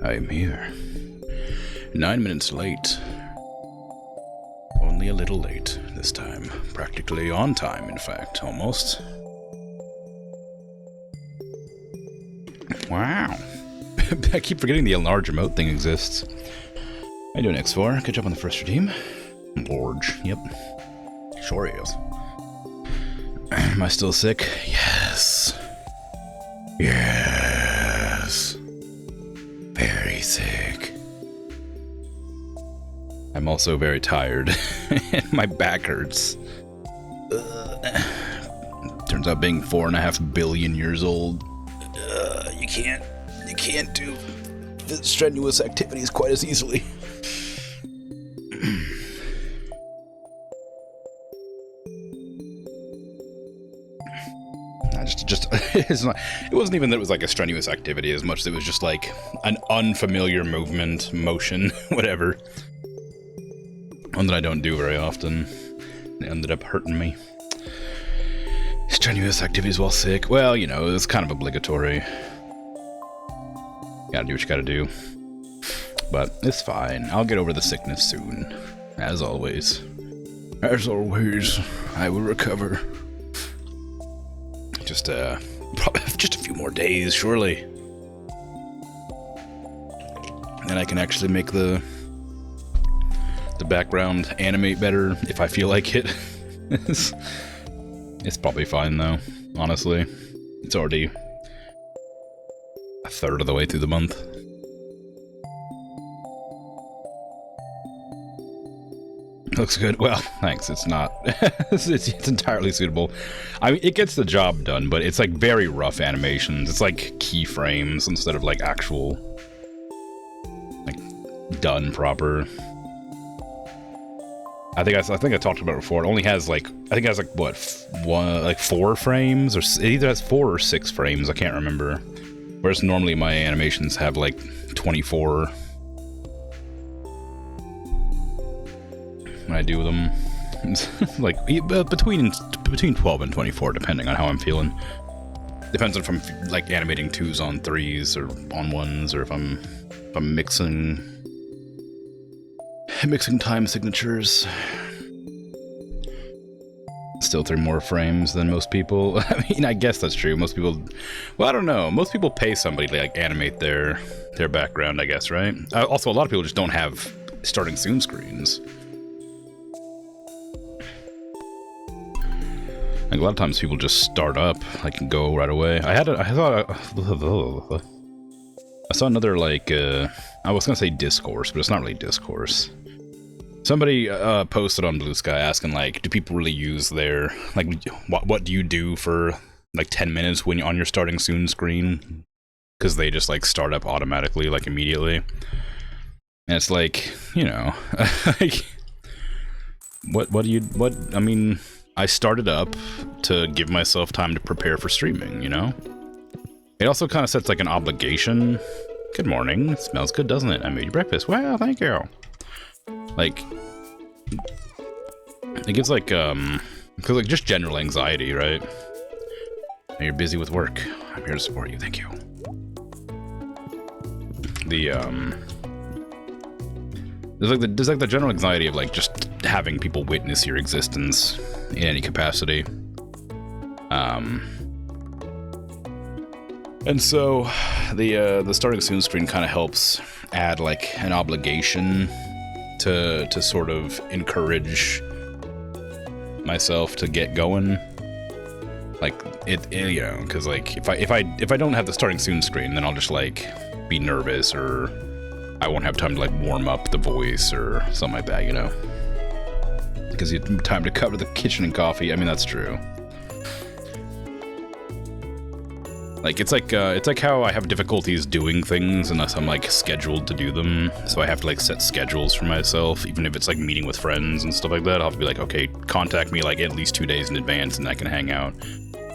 I'm here. 9 minutes late. Only a little late this time. Practically on time, in fact, almost. Wow. I keep forgetting the enlarge remote thing exists. How you doing, X4? Good job on the first redeem. Large, yep. Sure he is. Am I still sick? Yes. Yes. Very sick. I'm also very tired, and my back hurts. Turns out being 4.5 billion years old, you you can't do the strenuous activities quite as easily. It wasn't even that it was like a strenuous activity as much as it was just like an unfamiliar motion, whatever. One that I don't do very often. It ended up hurting me. Strenuous activities while sick. Well, you know, it's kind of obligatory. Gotta do what you gotta do. But it's fine. I'll get over the sickness soon. As always. As always, I will recover. Just, probably just a few more days, surely. Then I can actually make the background animate better if I feel like it. It's probably fine, though, honestly. It's already a third of the way through the month. Looks good. Well, thanks. It's not. it's entirely suitable. I mean, it gets the job done, but it's like very rough animations. It's like keyframes instead of like actual, like, done proper. I think I talked about it before. It only has like, I think it has like what, 4 frames, or it either has 4 or 6 frames. I can't remember. Whereas normally my animations have like 24. When I do them, like between 12 and 24, depending on how I'm feeling. Depends on if I'm like animating 2s on 3s or on 1s, or if I'm mixing time signatures. Still 3 more frames than most people. I mean, I guess that's true. Most people, well, I don't know. Most people pay somebody to like animate their background, I guess, right? Also, a lot of people just don't have starting soon screens. Like, a lot of times people just start up, like, and go right away. I saw another, like, I was gonna say discourse, but it's not really discourse. Somebody posted on Blue Sky asking, like, do people really use their, like, what do you do for, like, 10 minutes when you're on your starting soon screen? Because they just, like, start up automatically, like, immediately. And it's like, you know, like, I mean, I started up to give myself time to prepare for streaming, you know? It also kind of sets, like, an obligation. Good morning. It smells good, doesn't it? I made you breakfast. Well, thank you. Like, it gives, like, because, like, just general anxiety, right? You're busy with work. I'm here to support you. Thank you. There's like the general anxiety of, like, just having people witness your existence in any capacity. And so the starting soon screen kind of helps add, like, an obligation to sort of encourage myself to get going. Like, it you know, because, like, if I don't have the starting soon screen, then I'll just, like, be nervous, or I won't have time to, like, warm up the voice or something like that, you know? Because you have time to cover the kitchen and coffee. I mean, that's true. Like, it's like how I have difficulties doing things unless I'm, like, scheduled to do them. So I have to, like, set schedules for myself, even if it's, like, meeting with friends and stuff like that. I'll have to be like, okay, contact me, like, at least 2 days in advance and I can hang out.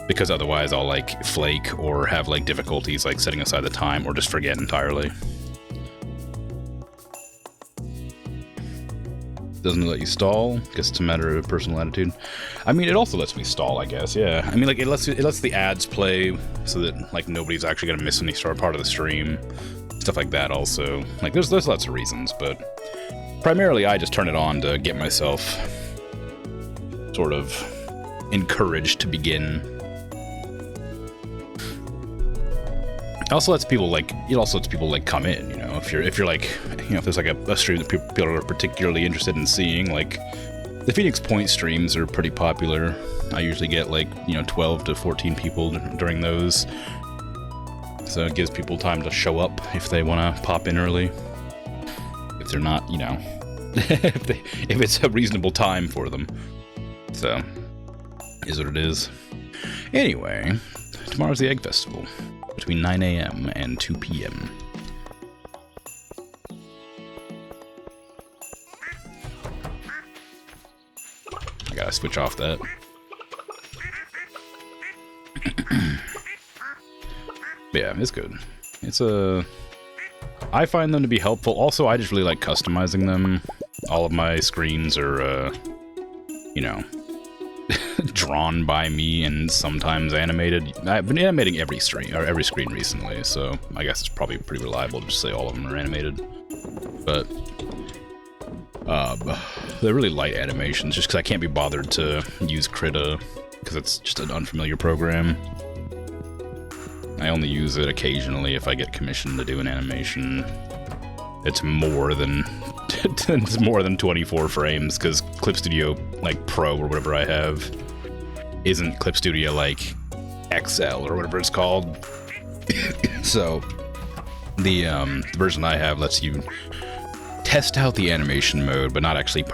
Because otherwise I'll, like, flake or have, like, difficulties, like, setting aside the time, or just forget entirely. Doesn't let you stall. Guess it's a matter of personal attitude. I mean, it also lets me stall, I guess, yeah. I mean, like, it lets the ads play so that, like, nobody's actually gonna miss any part of the stream. Stuff like that also. Like, there's lots of reasons, but primarily I just turn it on to get myself sort of encouraged to begin. It also lets people, like, come in, you know, if you're like, you know, if there's, like, a stream that people are particularly interested in seeing. Like, the Phoenix Point streams are pretty popular. I usually get, like, you know, 12 to 14 people during those. So it gives people time to show up if they want to pop in early. If they're not, you know, if it's a reasonable time for them. So, is what it is. Anyway, tomorrow's the Egg Festival. between 9 a.m. and 2 p.m. I gotta switch off that. Yeah, it's good. It's a... I find them to be helpful. Also, I just really like customizing them. All of my screens are, you know, drawn by me and sometimes animated. I've been animating every screen recently, so I guess it's probably pretty reliable to just say all of them are animated. But they're really light animations, just because I can't be bothered to use Krita, because it's just an unfamiliar program. I only use it occasionally if I get commissioned to do an animation. It's more than it's more than 24 frames, because Clip Studio like Pro or whatever I have isn't Clip Studio like XL or whatever it's called. So the version I have lets you test out the animation mode, but not actually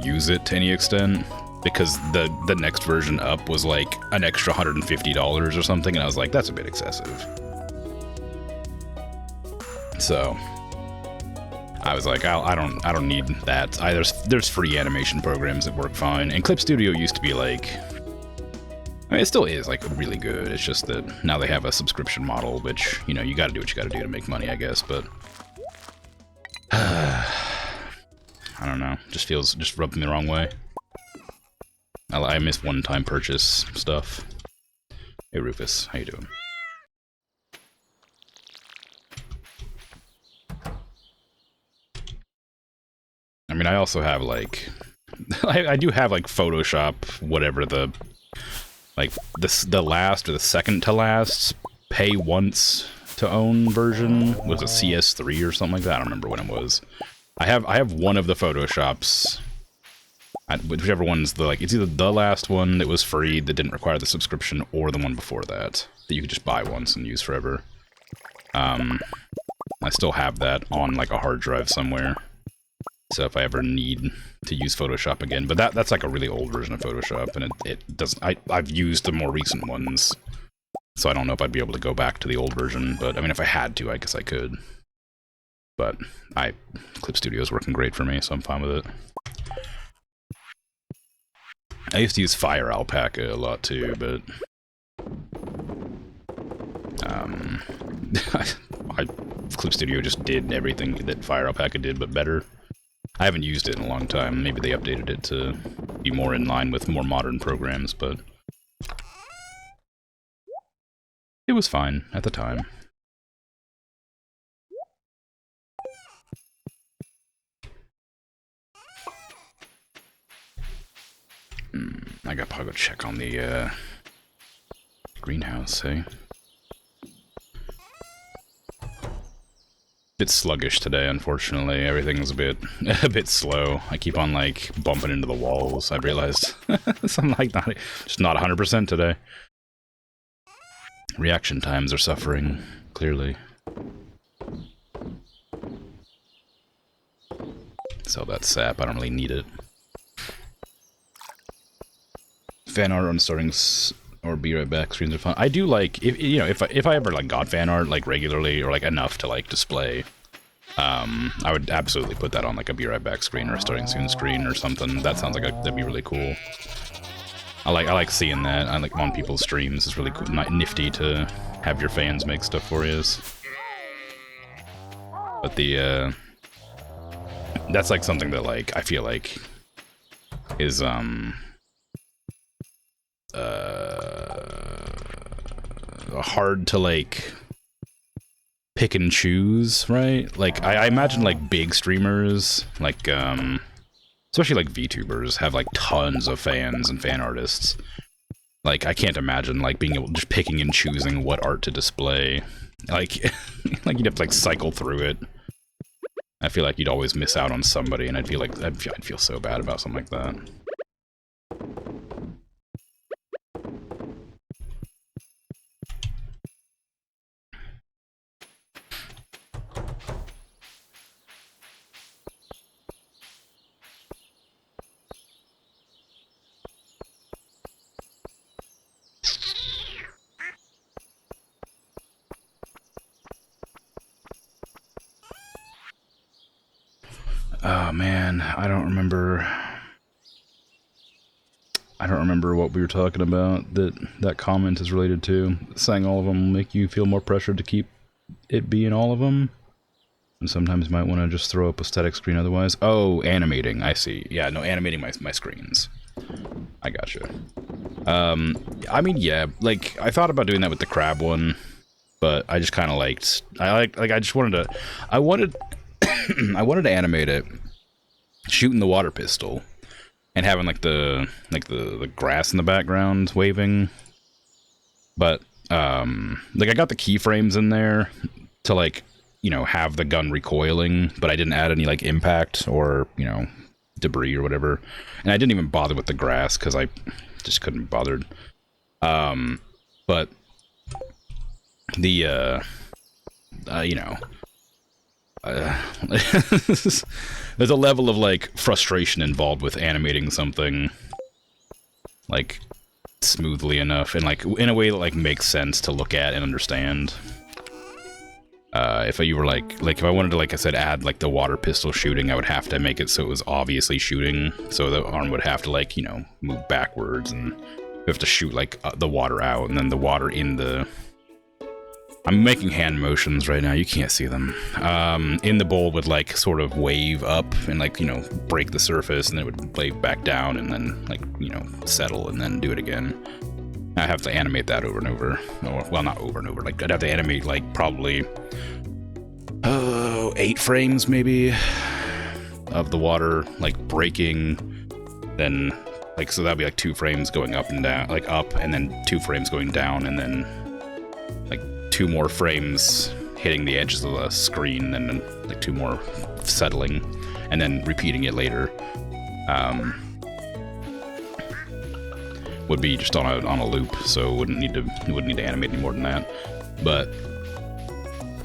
use it to any extent. Because the next version up was like an extra $150 or something, and I was like, that's a bit excessive. So I was like, I don't need that. There's free animation programs that work fine, and Clip Studio used to be like, I mean, it still is like really good. It's just that now they have a subscription model, which, you know, you got to do what you got to do to make money, I guess. But I don't know, just rubbed me the wrong way. I miss one-time purchase stuff. Hey Rufus, how you doing? I mean, I also have like, I do have like Photoshop, whatever the last or the second to last pay once to own version was a CS3 or something like that. I don't remember when it was. I have one of the Photoshops. Whichever one's it's either the last one that was free that didn't require the subscription, or the one before that you could just buy once and use forever. I still have that on like a hard drive somewhere, so if I ever need to use Photoshop again, but that's like a really old version of Photoshop, and it doesn't. I've used the more recent ones, so I don't know if I'd be able to go back to the old version. But I mean, if I had to, I guess I could. But Clip Studio is working great for me, so I'm fine with it. I used to use Fire Alpaca a lot too, but Clip Studio just did everything that Fire Alpaca did, but better. I haven't used it in a long time. Maybe they updated it to be more in line with more modern programs, but it was fine at the time. I gotta probably go check on the greenhouse, hey? Bit sluggish today, unfortunately. Everything's a bit slow. I keep on like bumping into the walls. I've realized so I'm like just not 100% today. Reaction times are suffering, clearly. Sell that sap. I don't really need it. Fan art on starting or be right back screens are fun. I do like, if I ever like got fan art like regularly or like enough to like display, I would absolutely put that on like a be right back screen or a starting soon screen or something. That sounds like that'd be really cool. I like seeing that. I like on people's streams. It's really cool, nifty to have your fans make stuff for you. But that's like something that like I feel like is hard to like pick and choose, right? Like I imagine like big streamers, like especially like VTubers, have like tons of fans and fan artists. Like I can't imagine like being able just picking and choosing what art to display. Like like you'd have to like cycle through it. I feel like you'd always miss out on somebody, and I'd feel so bad about something like that. Oh man, I don't remember what we were talking about that comment is related to. Saying all of them will make you feel more pressure to keep it being all of them. And sometimes you might want to just throw up a static screen otherwise. Oh, animating, I see. Yeah, no, animating my screens. I gotcha. I mean, yeah, like, I thought about doing that with the crab one, but I just kind of I just wanted to, I wanted to animate it, shooting the water pistol, and having, like, the grass in the background waving. But, like, I got the keyframes in there to, like, you know, have the gun recoiling, but I didn't add any, like, impact or, you know, debris or whatever. And I didn't even bother with the grass, because I just couldn't be bothered. But the, you know, there's a level of, like, frustration involved with animating something, like, smoothly enough, and, like, in a way that, like, makes sense to look at and understand. If you were, like, if I wanted to, like I said, add, like, the water pistol shooting, I would have to make it so it was obviously shooting, so the arm would have to, like, you know, move backwards, and you have to shoot, like, the water out, and then the water in the... I'm making hand motions right now, you can't see them. In the bowl would, like, sort of wave up and, like, you know, break the surface, and then it would wave back down, and then, like, you know, settle, and then do it again. I have to animate that over and over. Or, well, not over and over, like, I'd have to animate, like, probably... 8 frames, maybe, of the water, like, breaking, then, like, so that'd be, like, 2 frames going up and down, like, up, and then 2 frames going down, and then, like, 2 more frames hitting the edges of the screen, and then, like, 2 more settling, and then repeating it later. Would be just on a loop, so wouldn't need to animate any more than that. But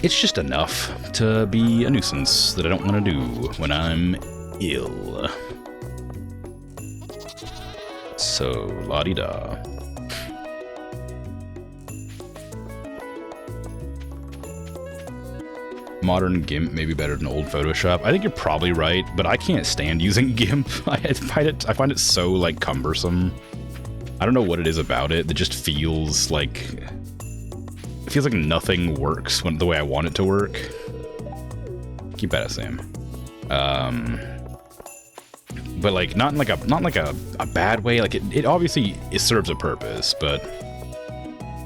it's just enough to be a nuisance that I don't want to do when I'm ill. So, la-di-da. Modern GIMP may be better than old Photoshop. I think you're probably right, but I can't stand using GIMP. I find it so, like, cumbersome. I don't know what it is about it that just feels like... It feels like nothing works the way I want it to work. Keep that as same. But, like, not like a bad way. Like, it obviously serves a purpose, but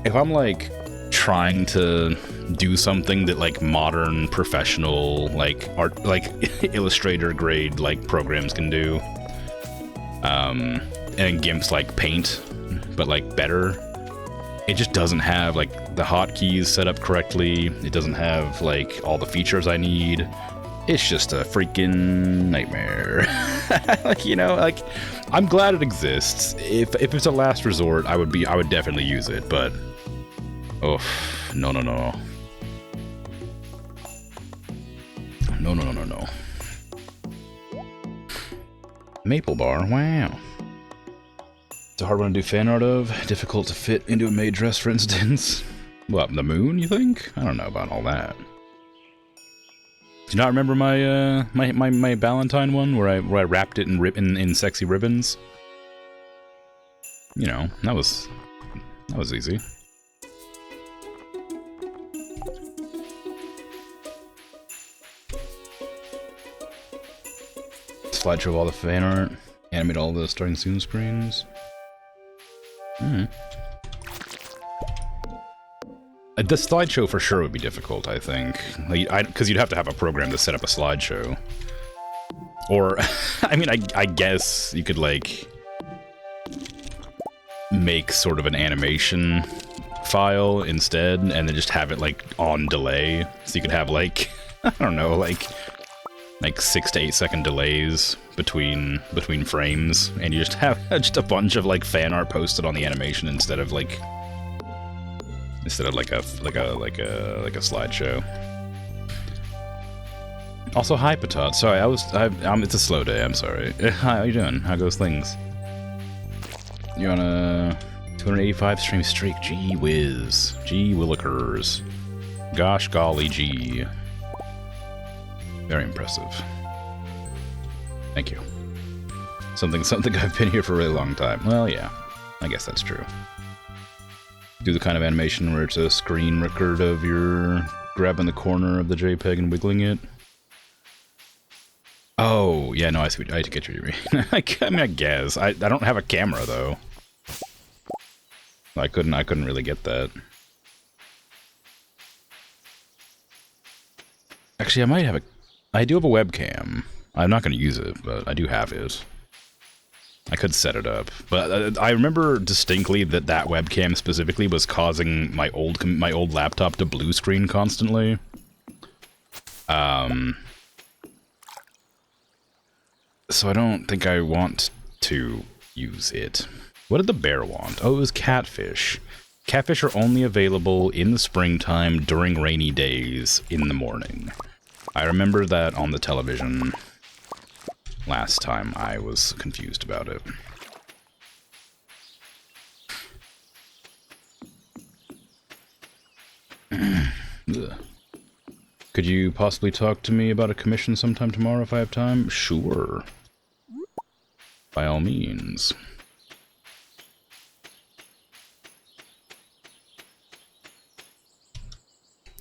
if I'm, like, trying to do something that, like, modern professional, like, art, like, Illustrator grade, like, programs can do, and GIMP's like Paint, but, like, better. It just doesn't have, like, the hotkeys set up correctly. It doesn't have, like, all the features I need. It's just a freaking nightmare. Like, you know, like, I'm glad it exists. If it's a last resort, I would definitely use it, but oh, no. No. Maple bar, wow. It's a hard one to do fan art of. Difficult to fit into a maid dress, for instance. What, the moon, you think? I don't know about all that. Do you not remember my my Valentine one where I wrapped it in sexy ribbons? You know, that was easy. Slideshow of all the fan art. Animate all the starting soon screens. The slideshow for sure would be difficult, I think. Because you'd have to have a program to set up a slideshow. Or, I mean, I guess you could, like, make sort of an animation file instead, and then just have it, like, on delay. So you could have, like, I don't know, like 6 to 8 second delays between frames, and you just have just a bunch of, like, fan art posted on the animation instead of like a slideshow. Also, hi Patat. Sorry, it's a slow day. I'm sorry. Hi, how you doing? How goes things? You're on a 285 stream streak. Gee whiz. Gee willikers. Gosh golly gee. Very impressive. Thank you. Something I've been here for a really long time. Well, yeah. I guess that's true. Do the kind of animation where it's a screen record of your grabbing the corner of the JPEG and wiggling it. Oh, yeah, no, I see. I had to get you. I mean, I guess. I don't have a camera though. I couldn't really get that. Actually, I do have a webcam. I'm not going to use it, but I do have it. I could set it up, but I remember distinctly that webcam specifically was causing my old laptop to blue screen constantly. So I don't think I want to use it. What did the bear want? Oh, it was catfish. Catfish are only available in the springtime during rainy days in the morning. I remember that on the television last time I was confused about it. Could you possibly talk to me about a commission sometime tomorrow if I have time? Sure. By all means.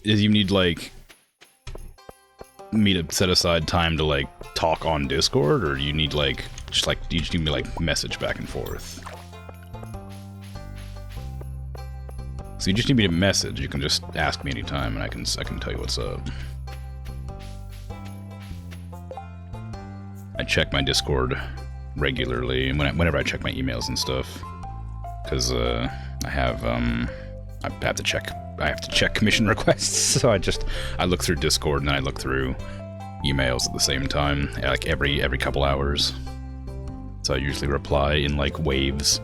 Is you need, like, me to set aside time to, like, talk on Discord, or you need, like, you just need me to, like, message back and forth? So you just need me to message. You can just ask me anytime, and I can tell you what's up. I check my Discord regularly, whenever I check my emails and stuff, because I have to check commission requests. So I look through Discord and then I look through emails at the same time, like every couple hours. So I usually reply in like waves.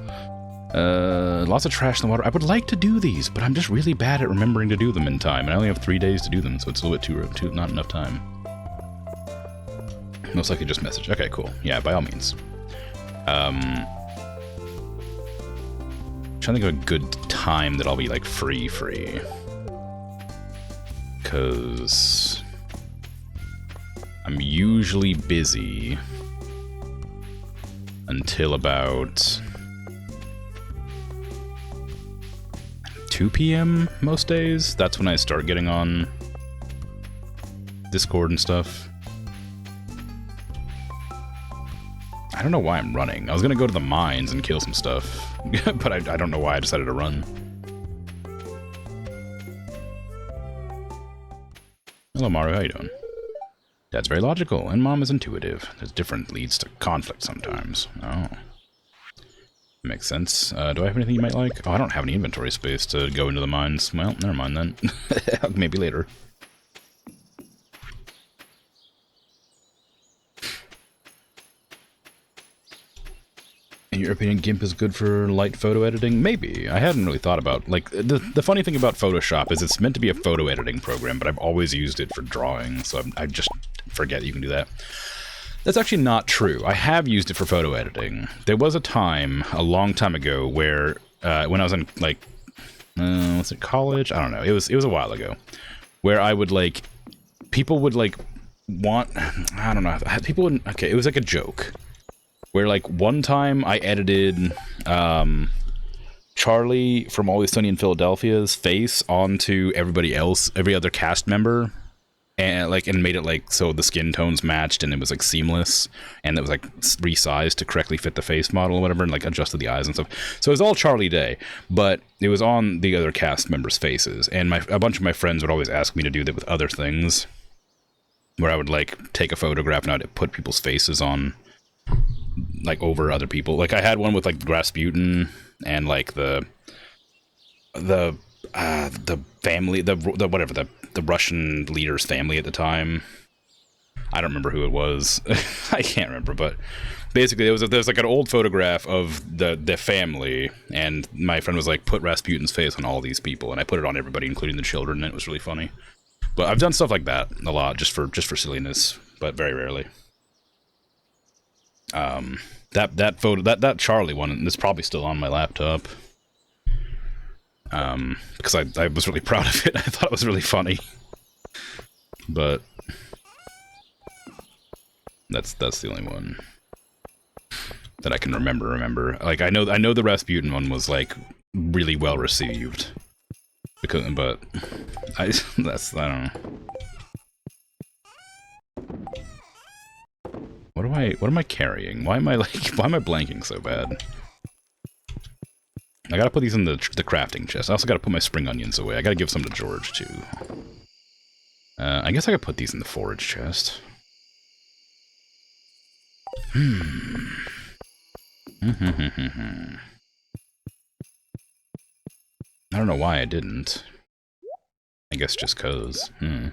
Lots of trash in the water. I would like to do these, but I'm just really bad at remembering to do them in time, and I only have 3 days to do them, so it's a little bit too not enough time. Most likely just message. Okay, cool. Yeah, by all means. Trying to think of a good time that I'll be like free. Cause I'm usually busy until about 2 p.m. most days. That's when I start getting on Discord and stuff. I don't know why I'm running. I was gonna go to the mines and kill some stuff, but I don't know why I decided to run. Hello, Mario. How you doing? Dad's very logical, and Mom is intuitive. There's different leads to conflict sometimes. Oh. Makes sense. Do I have anything you might like? Oh, I don't have any inventory space to go into the mines. Well, never mind then. Maybe later. In your opinion, GIMP is good for light photo editing? Maybe. I hadn't really thought about, like, the funny thing about Photoshop is it's meant to be a photo editing program, but I've always used it for drawing, so I just forget you can do that. That's actually not true. I have used it for photo editing. There was a time, a long time ago, where, when I was in, like, was it college? I don't know. It was a while ago, where I would, like, people would, like, I don't know, people wouldn't, okay, it was like a joke. Where, like, one time I edited Charlie from Always Sunny in Philadelphia's face onto everybody else, every other cast member, and made it like so the skin tones matched and it was like seamless, and it was like resized to correctly fit the face model or whatever, and like adjusted the eyes and stuff. So it was all Charlie Day, but it was on the other cast members' faces, and a bunch of my friends would always ask me to do that with other things, where I would like take a photograph and I'd put people's faces on, like, over other people. Like, I had one with, like, Rasputin and, like, the family, the Russian leader's family at the time. I don't remember who it was. I can't remember, but basically there's like an old photograph of the family, and my friend was like, put Rasputin's face on all these people, and I put it on everybody, including the children, and it was really funny. But I've done stuff like that a lot, just for silliness, but very rarely. That photo, that Charlie one is probably still on my laptop. Because I was really proud of it. I thought it was really funny. But That's the only one that I can remember. Like I know the Rasputin one was like really well received. But I don't know. What am I carrying? Why am I blanking so bad? I gotta put these in the crafting chest. I also gotta put my spring onions away. I gotta give some to George too. I guess I could put these in the forage chest. I don't know why I didn't. I guess just cause. Can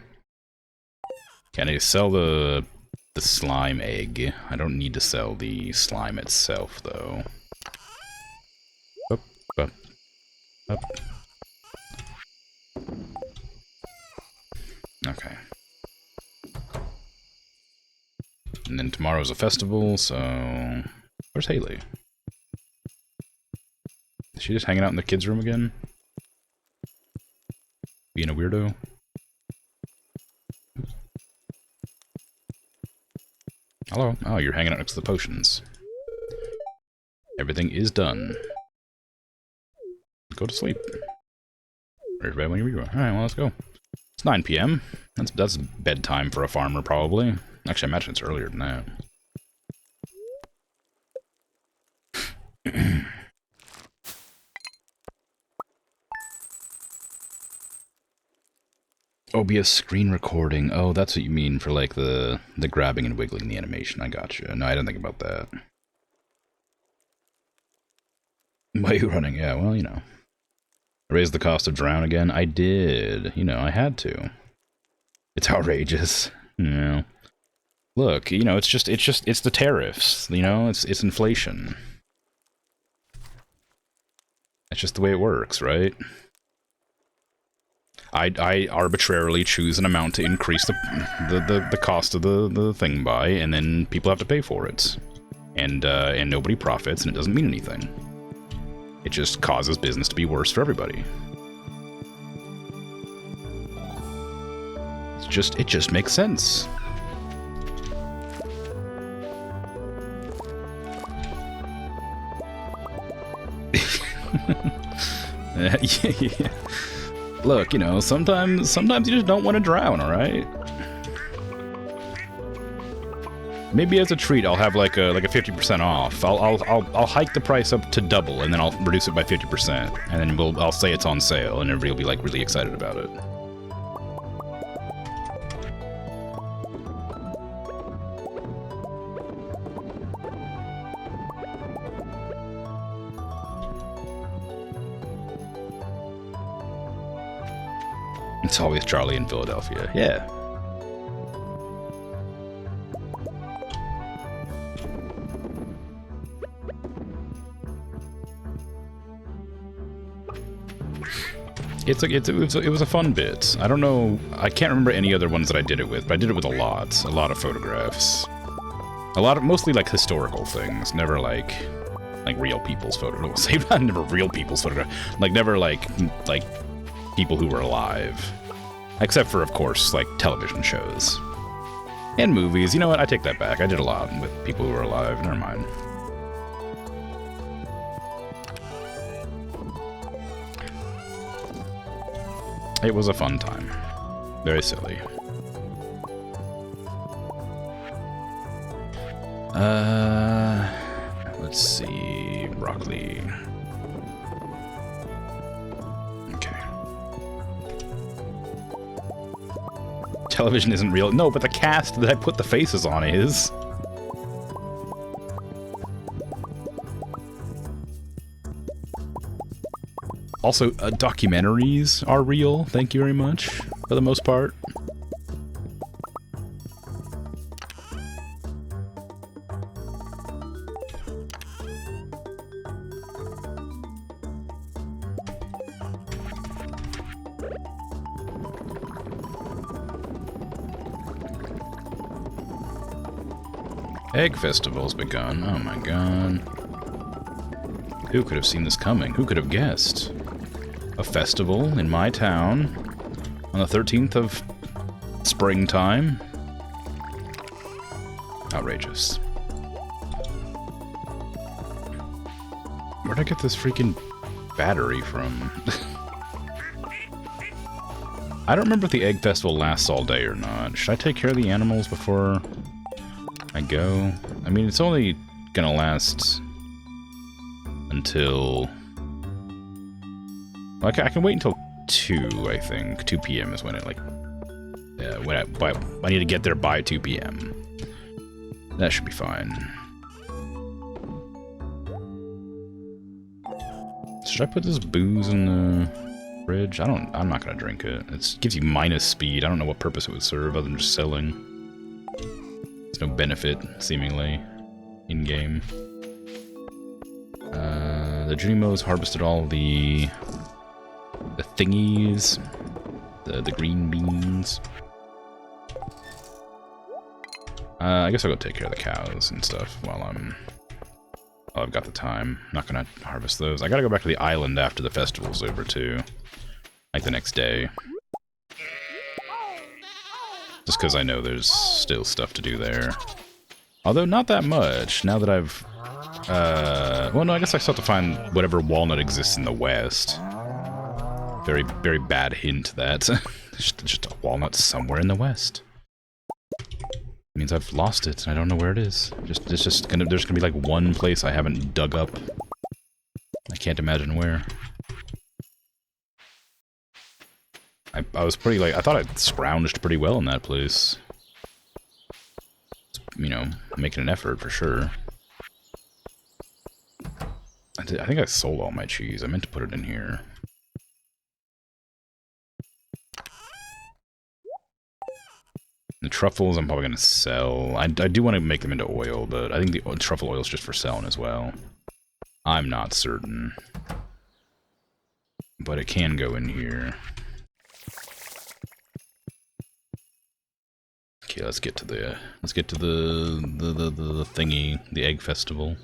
I sell the slime egg? I don't need to sell the slime itself, though. Up, up, up. Okay. And then tomorrow's a festival, so... Where's Haley? Is she just hanging out in the kids' room again? Being a weirdo? Hello? Oh, you're hanging out next to the potions. Everything is done. Go to sleep. Where's bed when you go? Alright, well, let's go. It's 9 PM. That's bedtime for a farmer, probably. Actually, I imagine it's earlier than that. OBS screen recording. Oh, that's what you mean for, like, the grabbing and wiggling the animation. I gotcha. No, I didn't think about that. Why are you running? Yeah, well, you know. Raise the cost of drown again? I did. You know, I had to. It's outrageous. You know. Look, you know, it's the tariffs. You know, it's inflation. That's just the way it works, right? I arbitrarily choose an amount to increase the cost of the thing by, and then people have to pay for it. And nobody profits, and it doesn't mean anything. It just causes business to be worse for everybody. It just makes sense. Yeah. Look, you know, sometimes you just don't want to drown, alright? Maybe as a treat, I'll have like a 50% off. I'll hike the price up to double, and then I'll reduce it by 50%, and then I'll say it's on sale, and everybody will be like really excited about it. It's always Charlie in Philadelphia. Yeah. It was a fun bit. I don't know. I can't remember any other ones that I did it with, but I did it with a lot of photographs. Mostly like historical things. Never like real people's photographs. Never real people's photographs. Like never like people who were alive. Except for, of course, like television shows. And movies. You know what? I take that back. I did a lot with people who were alive. Never mind. It was a fun time. Very silly. Let's see. Broccoli. Television isn't real. No, but the cast that I put the faces on is. Also, documentaries are real, thank you very much, for the most part. Egg festival's begun. Oh my god. Who could have seen this coming? Who could have guessed? A festival in my town on the 13th of springtime. Outrageous. Where'd I get this freaking battery from? I don't remember if the egg festival lasts all day or not. Should I take care of the animals before I go? I mean, it's only gonna last until... I can wait until 2, I think. 2 p.m. is when it, like... I need to get there by 2 p.m. That should be fine. Should I put this booze in the fridge? I'm not gonna drink it. It gives you minus speed. I don't know what purpose it would serve other than just selling. There's no benefit, seemingly, in-game. The Dreamos harvested all the thingies. The green beans. I guess I'll go take care of the cows and stuff while I've got the time. Not gonna harvest those. I gotta go back to the island after the festival's over, too. Like the next day. Just because I know there's still stuff to do there. Although not that much, now that I've... well, no, I guess I still have to find whatever walnut exists in the west. Very, very bad hint, that. just a walnut somewhere in the west. It means I've lost it, and I don't know where it is. There's gonna be like one place I haven't dug up. I can't imagine where. I was pretty, like, I thought I scrounged pretty well in that place. You know, making an effort for sure. I think I sold all my cheese. I meant to put it in here. The truffles I'm probably going to sell. I do want to make them into oil, but I think the truffle oil is just for selling as well. I'm not certain. But it can go in here. Okay, let's get to the thingy, the egg festival.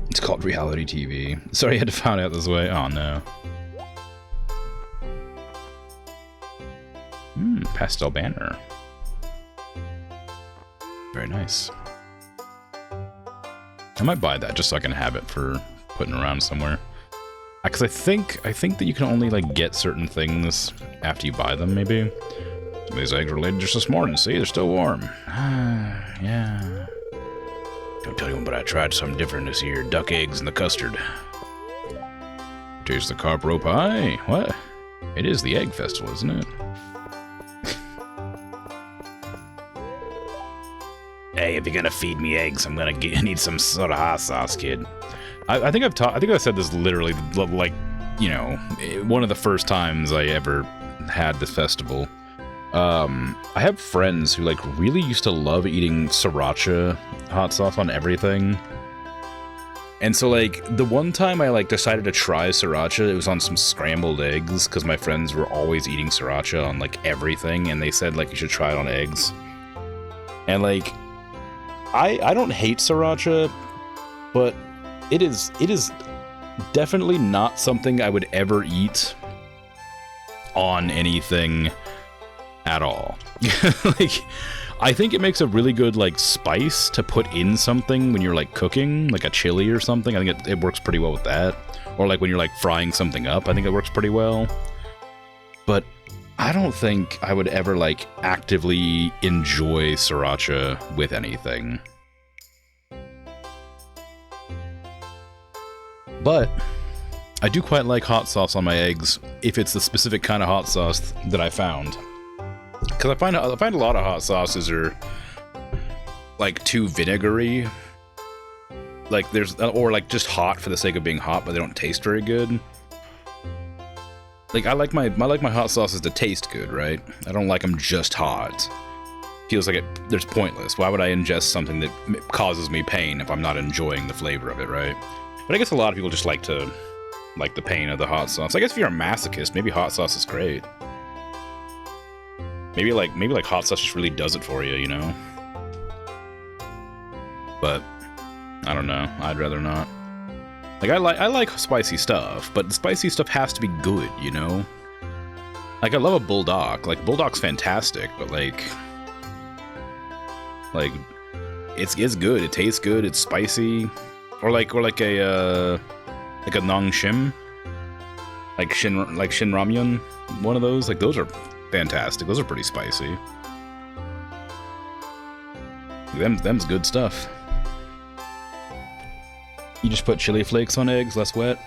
It's called reality TV. Sorry I had to find out this way. Oh no. Pastel banner. Very nice. I might buy that just so I can have it for putting around somewhere. Because I think that you can only like get certain things after you buy them. Maybe these eggs were laid just this morning. See, they're still warm. Yeah. Don't tell anyone, but I tried something different this year. Duck eggs and the custard. Taste the carp roe pie. What? It is the egg festival, isn't it? Hey, if you're gonna feed me eggs, I'm gonna need some sort of hot sauce, kid. I think I said this literally, like, you know, one of the first times I ever had this festival. I have friends who, like, really used to love eating sriracha hot sauce on everything. And so, like, the one time I, like, decided to try sriracha, it was on some scrambled eggs, because my friends were always eating sriracha on, like, everything, and they said, like, you should try it on eggs. And, like, I don't hate sriracha, but it is definitely not something I would ever eat on anything at all. Like, I think it makes a really good, like, spice to put in something when you're, like, cooking, like a chili or something. I think it works pretty well with that. Or, like, when you're, like, frying something up, I think it works pretty well. But I don't think I would ever, like, actively enjoy sriracha with anything. But I do quite like hot sauce on my eggs if it's the specific kind of hot sauce that I found. Because I find a lot of hot sauces are, like, too vinegary. Like, or, like, just hot for the sake of being hot, but they don't taste very good. Like, I like my hot sauces to taste good, right? I don't like them just hot. Feels like there's pointless. Why would I ingest something that causes me pain if I'm not enjoying the flavor of it, right? But I guess a lot of people just like the pain of the hot sauce. I guess if you're a masochist, maybe hot sauce is great. Maybe like hot sauce just really does it for you, you know? But I don't know. I'd rather not. Like, I like spicy stuff, but the spicy stuff has to be good, you know? Like, I love a bulldog. Like, bulldog's fantastic, but like, it's good. It tastes good. It's spicy, or like a nong shim, like shin ramyun. One of those. Like, those are fantastic. Those are pretty spicy. Them's good stuff. You just put chili flakes on eggs, less wet.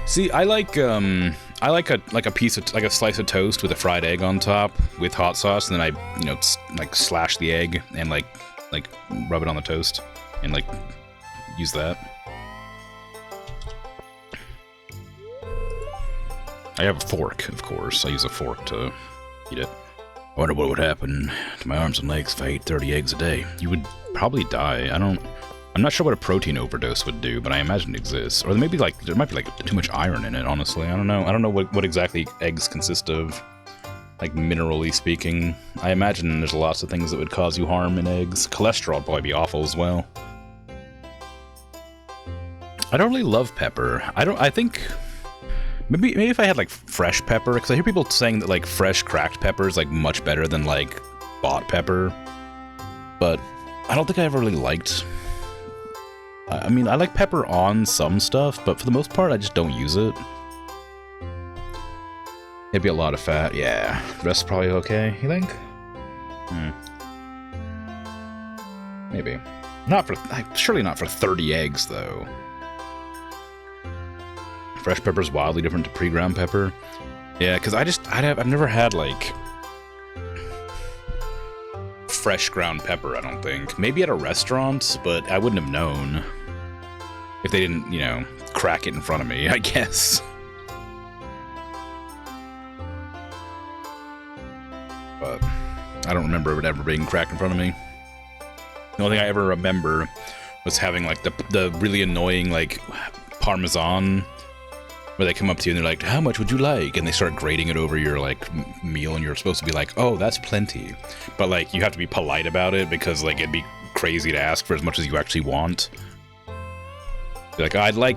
See, I like a slice of toast with a fried egg on top with hot sauce, and then I, like slash the egg and like rub it on the toast and like use that. I have a fork, of course. I use a fork to eat it. I wonder what would happen to my arms and legs if I ate 30 eggs a day. You would probably die. I'm not sure what a protein overdose would do, but I imagine it exists. Or there might be like too much iron in it, honestly. I don't know. I don't know what exactly eggs consist of, like minerally speaking. I imagine there's lots of things that would cause you harm in eggs. Cholesterol would probably be awful as well. I don't really love pepper. I think maybe if I had like fresh pepper, because I hear people saying that like fresh cracked pepper is like much better than like bought pepper. But I don't think I ever really liked. I mean, I like pepper on some stuff, but for the most part, I just don't use it. It'd be a lot of fat. Yeah, the rest is probably okay, you think? Maybe. Surely not for 30 eggs, though. Fresh pepper's wildly different to pre-ground pepper. Yeah, because I've never had, like, fresh ground pepper, I don't think. Maybe at a restaurant, but I wouldn't have known if they didn't, crack it in front of me, I guess. But I don't remember it ever being cracked in front of me. The only thing I ever remember was having, like, the really annoying, like, Parmesan, where they come up to you and they're like, how much would you like? And they start grating it over your, like, meal, and you're supposed to be like, oh, that's plenty. But, like, you have to be polite about it because, like, it'd be crazy to ask for as much as you actually want. Be like, I'd like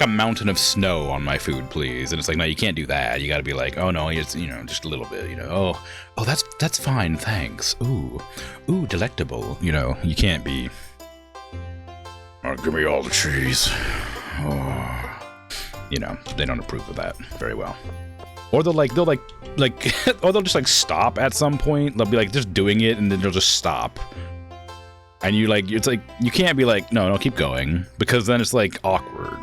a mountain of snow on my food, please. And it's like, no, you can't do that. You gotta be like, oh, no, it's, just a little bit, oh, that's fine, thanks. Ooh, delectable, you can't be, oh, give me all the cheese. Oh. They don't approve of that very well. Or they'll or they'll just like stop at some point. They'll be like just doing it and then they'll just stop. And it's like, you can't be like, no, keep going, because then it's like awkward.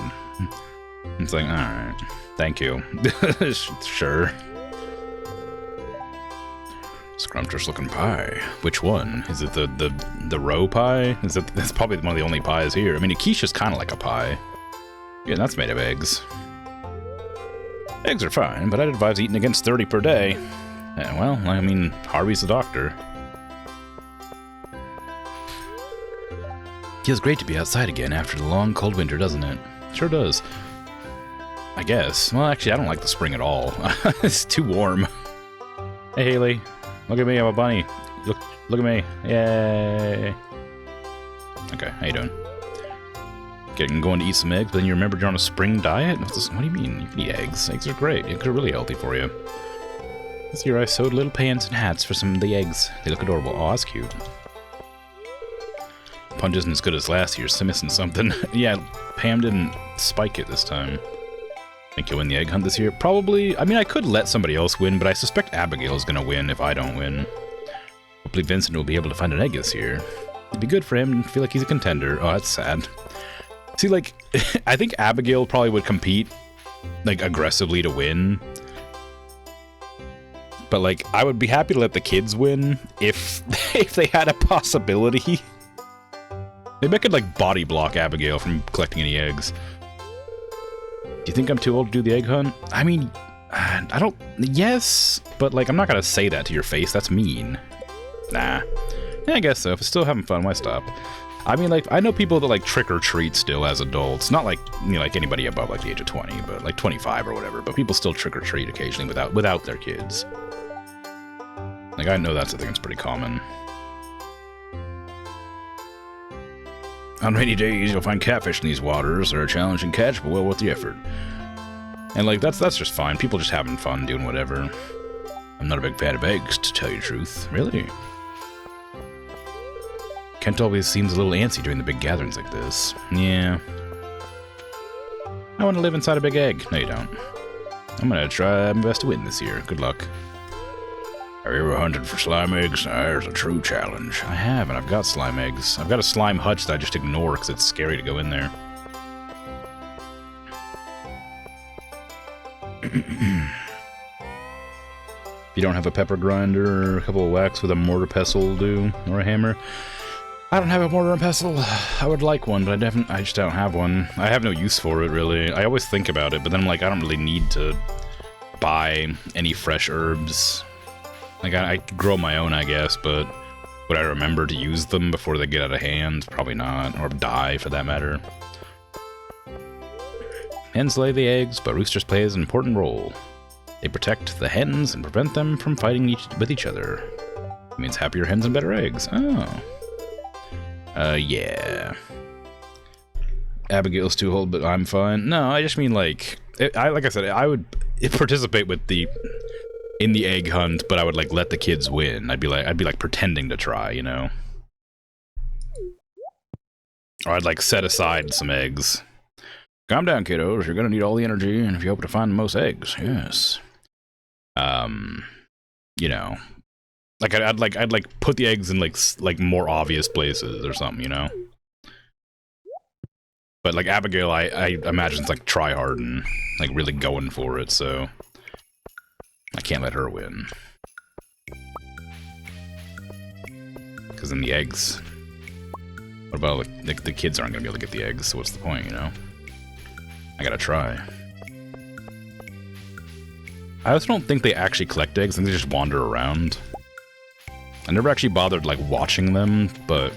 It's like, all right, thank you. Sure. Scrumptious looking pie. Which one? Is it the roe pie? That's probably one of the only pies here. I mean, a quiche is kind of like a pie. Yeah, that's made of eggs. Eggs are fine, but I'd advise eating against 30 per day. Yeah, well, I mean, Harvey's the doctor. Feels great to be outside again after the long, cold winter, doesn't it? Sure does. I guess. Well, actually, I don't like the spring at all. It's too warm. Hey, Haley. Look at me, I'm a bunny. Look at me. Yay. Okay, how you doing? Going to eat some eggs, but then you remembered you're on a spring diet? What do you mean? You can eat eggs. Eggs are great. Eggs are really healthy for you. This year I sewed little pants and hats for some of the eggs. They look adorable. Oh, that's cute. Punch isn't as good as last year, so missing something. Yeah, Pam didn't spike it this time. Think you'll win the egg hunt this year? Probably. I mean, I could let somebody else win, but I suspect Abigail's gonna win if I don't win. Hopefully Vincent will be able to find an egg this year. It'd be good for him to feel like he's a contender. Oh, that's sad. See, like, I think Abigail probably would compete, like, aggressively to win. But, like, I would be happy to let the kids win if they had a possibility. Maybe I could, like, body block Abigail from collecting any eggs. Do you think I'm too old to do the egg hunt? I mean, I don't... Yes, but, like, I'm not gonna say that to your face. That's mean. Nah. Yeah, I guess so. If it's still having fun, why stop? I mean, like, I know people that, like, trick-or-treat still as adults. Not, like, like anybody above, like, the age of 20, but, like, 25 or whatever. But people still trick-or-treat occasionally without their kids. Like, I know that's a thing that's pretty common. On rainy days, you'll find catfish in these waters. They're a challenging catch, but well worth the effort. And, like, that's just fine. People just having fun, doing whatever. I'm not a big fan of eggs, to tell you the truth. Really? Kent always seems a little antsy during the big gatherings like this. Yeah. I want to live inside a big egg. No, you don't. I'm gonna try my best to win this year. Good luck. Have you ever hunted for slime eggs? There's a true challenge. I have, and I've got slime eggs. I've got a slime hutch that I just ignore because it's scary to go in there. If you don't have a pepper grinder or a couple of whacks with a mortar pestle will do, or a hammer. I don't have a mortar and pestle. I would like one, but I just don't have one. I have no use for it, really. I always think about it, but then I'm like, I don't really need to buy any fresh herbs. Like, I could grow my own, I guess, but would I remember to use them before they get out of hand? Probably not, or die, for that matter. Hens lay the eggs, but roosters play an important role. They protect the hens and prevent them from fighting with each other. It means happier hens and better eggs. Oh. Yeah. Abigail's too old, but I'm fine. No, I just mean, like, like I said, I would participate in the egg hunt, but I would, like, let the kids win. I'd be like pretending to try, you know? Or I'd, like, set aside some eggs. Calm down, kiddos. You're gonna need all the energy, and if you hope to find the most eggs, yes. You know, like I'd put the eggs in like more obvious places or something, you know. But like Abigail, I imagine it's like try hard and like really going for it, so I can't let her win. Because then the eggs. What about like the kids aren't gonna be able to get the eggs? So what's the point, you know? I gotta try. I also don't think they actually collect eggs. I think they just wander around. I never actually bothered, like, watching them, but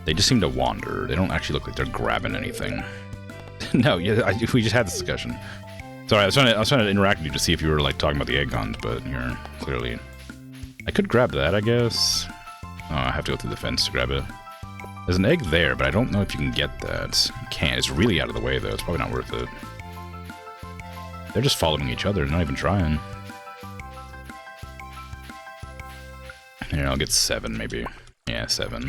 they just seem to wander. They don't actually look like they're grabbing anything. No, yeah, we just had this discussion. Sorry, I was trying to interact with you to see if you were, like, talking about the egg hunt, but you're clearly... I could grab that, I guess. Oh, I have to go through the fence to grab it. There's an egg there, but I don't know if you can get that. You can't. It's really out of the way, though. It's probably not worth it. They're just following each other, not even trying. Here, I'll get 7, maybe. Yeah, 7.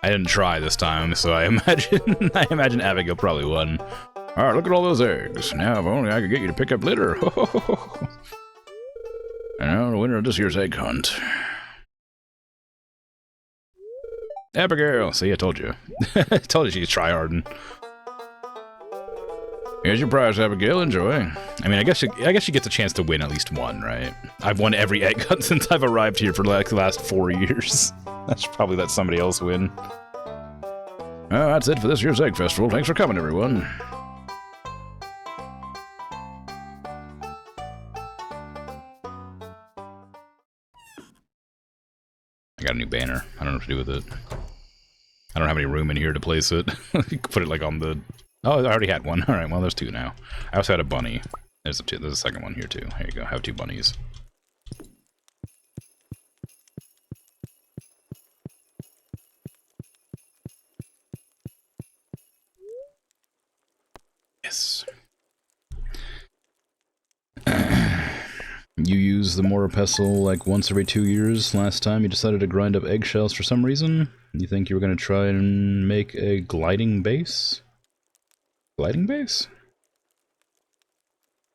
I didn't try this time, so I imagine Abigail probably won. Alright, look at all those eggs. Now, if only I could get you to pick up litter. And now, the winner of this year's egg hunt. Abigail! See, I told you. I told you she's tryharding. Here's your prize, Abigail. Enjoy. I mean, I guess she gets a chance to win at least one, right? I've won every egg hunt since I've arrived here for like the last 4 years. I should probably let somebody else win. Well, that's it for this year's egg festival. Thanks for coming, everyone. I got a new banner. I don't know what to do with it. I don't have any room in here to place it. Put it like on the... Oh, I already had one. Alright, well, there's 2 now. I also had a bunny. There's a second one here, too. Here you go. I have 2 bunnies. Yes. You use the mortar pestle like once every 2 years. Last time you decided to grind up eggshells for some reason. You think you were going to try and make a gliding base? Gliding base?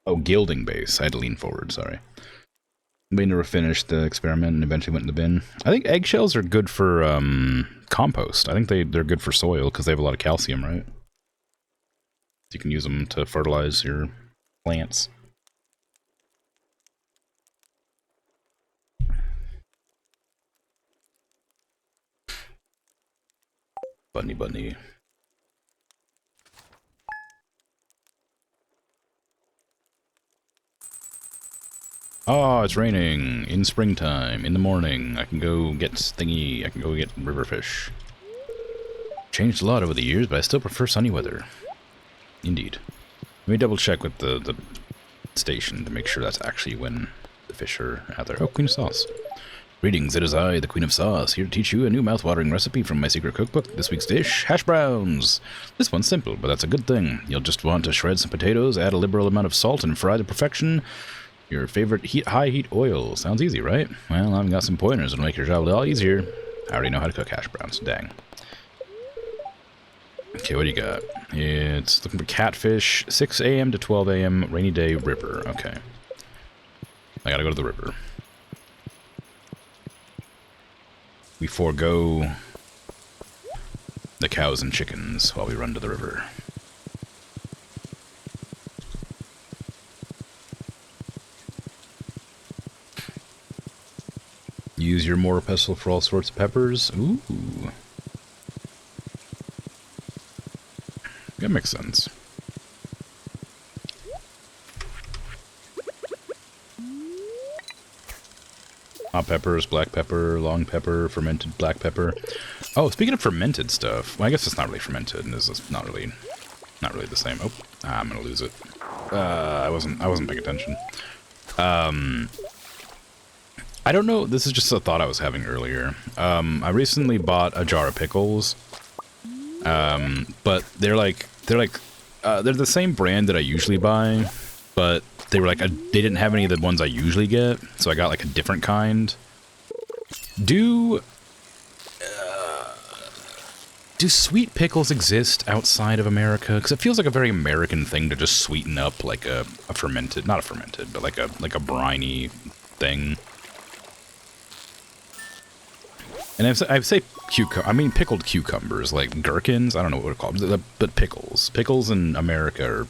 Oh, gilding base. I had to lean forward, sorry. We never finished the experiment and eventually went in the bin. I think eggshells are good for compost. I think they're good for soil because they have a lot of calcium, right? You can use them to fertilize your plants. Bunny. Oh, it's raining in springtime, in the morning. I can go get thingy, I can go get riverfish. Changed a lot over the years, but I still prefer sunny weather. Indeed. Let me double check with the station to make sure that's actually when the fish are out there. Oh, Queen of Sauce. Greetings, it is I, the Queen of Sauce, here to teach you a new mouth-watering recipe from my secret cookbook. This week's dish, hash browns. This one's simple, but that's a good thing. You'll just want to shred some potatoes, add a liberal amount of salt, and fry to perfection. Your favorite high heat oil. Sounds easy, right? Well, I've got some pointers that'll make your job a little easier. I already know how to cook hash browns, dang. Okay, what do you got? It's looking for catfish, 6 a.m. to 12 a.m., rainy day, river. Okay. I gotta go to the river. We forego the cows and chickens while we run to the river. Use your mortar pestle for all sorts of peppers. Ooh. That makes sense. Hot peppers, black pepper, long pepper, fermented black pepper. Oh, speaking of fermented stuff, well, I guess it's not really fermented, and this is not really the same. Oh, I'm gonna lose it. I wasn't paying attention. I don't know. This is just a thought I was having earlier. I recently bought a jar of pickles, but they're the same brand that I usually buy, but they were they didn't have any of the ones I usually get, so I got like a different kind. Do sweet pickles exist outside of America? Because it feels like a very American thing to just sweeten up like a fermented, not a fermented, but like a briny thing. And I say pickled cucumbers, like gherkins. I don't know what to call them, but pickles. Pickles in America are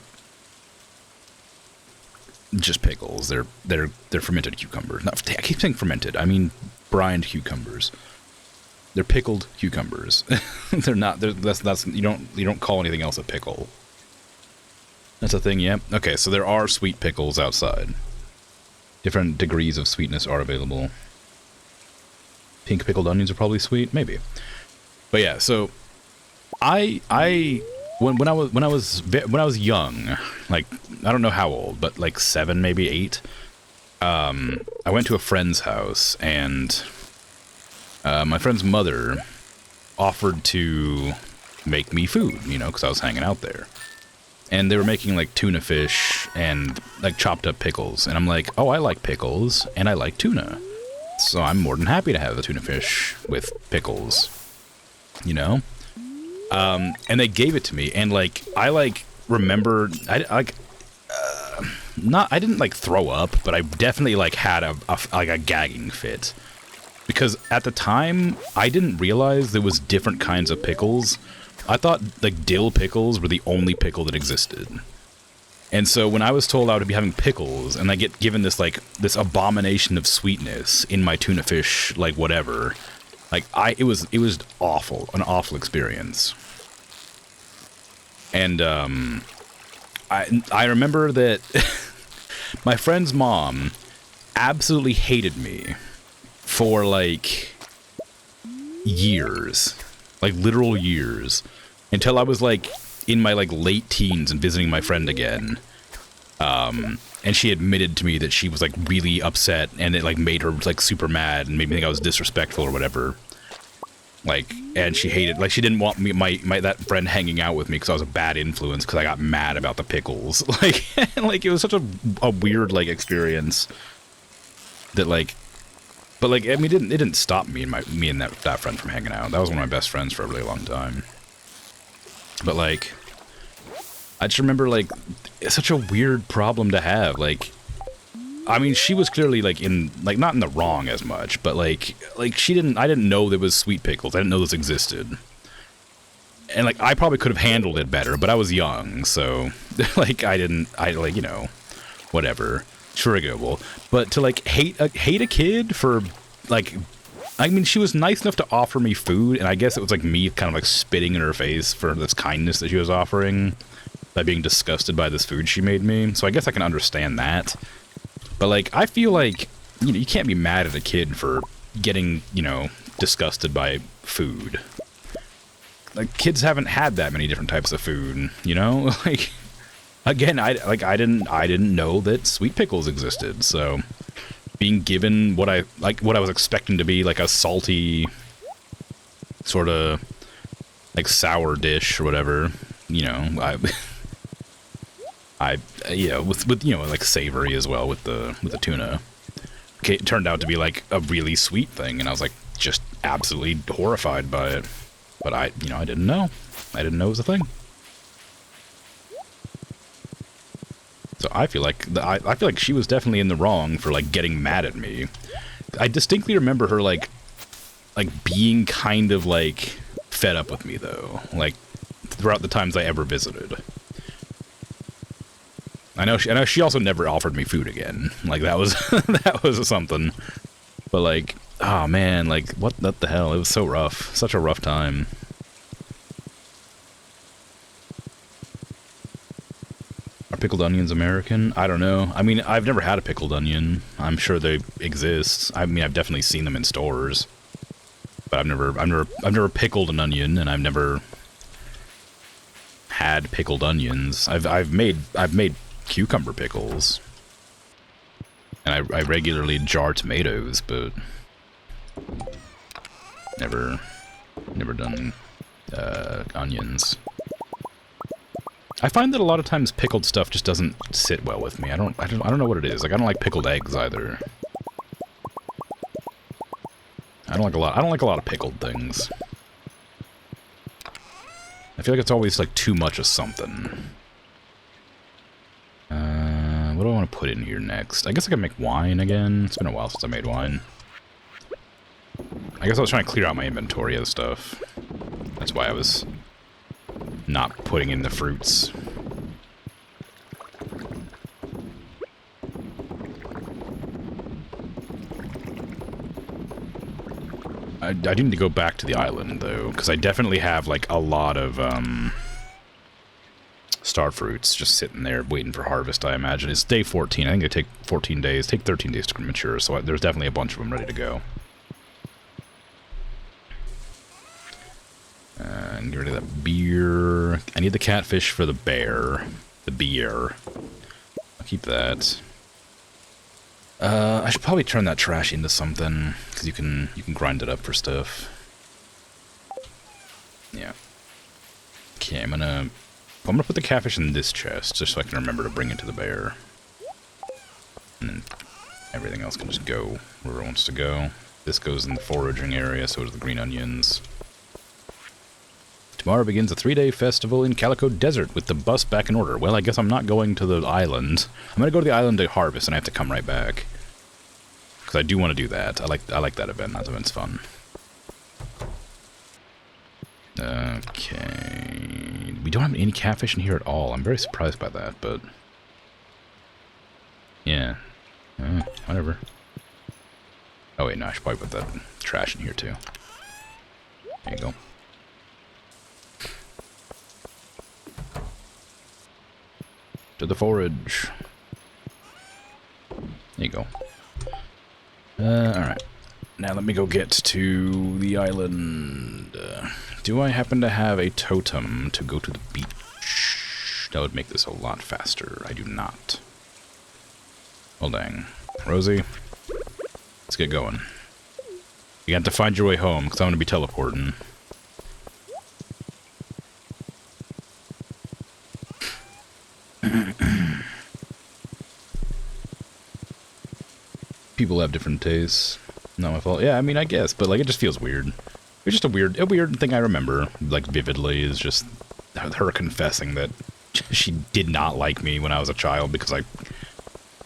just pickles. They're fermented cucumbers. Not, I keep saying fermented. I mean brined cucumbers. They're pickled cucumbers. They're not. That's you don't call anything else a pickle. That's a thing, yeah. Okay, so there are sweet pickles outside. Different degrees of sweetness are available. Pink pickled onions are probably sweet, maybe. But yeah, so when I was young, like I don't know how old, but like 7, maybe 8. I went to a friend's house, and my friend's mother offered to make me food, you know, because I was hanging out there. And they were making like tuna fish and like chopped up pickles, and I'm like, oh, I like pickles and I like tuna. So I'm more than happy to have the tuna fish with pickles, you know? And they gave it to me, and like, I like remember, I didn't like throw up, but I definitely like had a gagging fit. Because at the time, I didn't realize there was different kinds of pickles. I thought like dill pickles were the only pickle that existed. And so when I was told I would be having pickles, and I get given this this abomination of sweetness in my tuna fish, like whatever, like it was awful, an awful experience. And I remember that my friend's mom absolutely hated me for like years, like literal years, until I was like in my like late teens and visiting my friend again. And she admitted to me that she was like really upset, and it like made her like super mad and made me think I was disrespectful or whatever. Like, and she hated, like, she didn't want me, that friend hanging out with me because I was a bad influence because I got mad about the pickles. Like, like it was such a weird like experience that like, but like, I mean, it didn't stop me and that friend from hanging out. That was one of my best friends for a really long time. But like, I just remember like, it's such a weird problem to have. Like, I mean, she was clearly like not in the wrong as much, but like I didn't know there was sweet pickles. I didn't know this existed. And like, I probably could have handled it better, but I was young, so like, I like, you know, whatever. Forgivable. But to like hate a kid for like, I mean, she was nice enough to offer me food, and I guess it was like me kind of like spitting in her face for this kindness that she was offering by being disgusted by this food she made me. So I guess I can understand that. But like, I feel like, you know, you can't be mad at a kid for getting, you know, disgusted by food. Like, kids haven't had that many different types of food, you know? Like, again, I didn't know that sweet pickles existed, so being given what I was expecting to be like a salty sort of like sour dish or whatever, you know, you know, with you know, like savory as well with the tuna. Okay, it turned out to be like a really sweet thing, and I was like just absolutely horrified by it. But I didn't know. I didn't know it was a thing. So I feel like I feel like she was definitely in the wrong for like getting mad at me. I distinctly remember her like being kind of like fed up with me though, like throughout the times I ever visited. I know she also never offered me food again. Like that was that was something. But like, oh man, like what the hell? It was so rough. Such a rough time. Are pickled onions American? I don't know. I mean, I've never had a pickled onion. I'm sure they exist. I mean, I've definitely seen them in stores. But I've never pickled an onion, and I've never had pickled onions. I've made cucumber pickles, and I regularly jar tomatoes, but never done onions. I find that a lot of times pickled stuff just doesn't sit well with me. I don't know what it is. Like I don't like pickled eggs either. I don't like a lot of pickled things. I feel like it's always like too much of something. What do I want to put in here next? I guess I can make wine again. It's been a while since I made wine. I guess I was trying to clear out my inventory of stuff. That's why I was not putting in the fruits. I need to go back to the island, though, because I definitely have, like, a lot of, star fruits just sitting there waiting for harvest, I imagine. It's day 14. I think it take 14 days. Take 13 days to mature, so there's definitely a bunch of them ready to go. And get rid of that beer. I need the catfish for the bear. The beer. I'll keep that. I should probably turn that trash into something, because you can grind it up for stuff. Yeah. Okay, I'm gonna put the catfish in this chest, just so I can remember to bring it to the bear. And then everything else can just go wherever it wants to go. This goes in the foraging area, so does the green onions. Tomorrow begins a 3-day festival in Calico Desert with the bus back in order. Well, I guess I'm not going to the island. I'm going to go to the island to harvest, and I have to come right back. Because I do want to do that. I like that event. That event's fun. Okay. We don't have any catfish in here at all. I'm very surprised by that, but... yeah. Whatever. Oh wait, no, I should probably put that trash in here too. There you go. To the forage. There you go. Alright. Now let me go get to the island. Do I happen to have a totem to go to the beach? That would make this a lot faster. I do not. Well, dang. Rosie, let's get going. You got to find your way home, because I'm going to be teleporting. People have different tastes. Not my fault. Yeah, I mean, I guess, but like, it just feels weird. It's just a weird thing I remember, like, vividly, is just her confessing that she did not like me when I was a child because I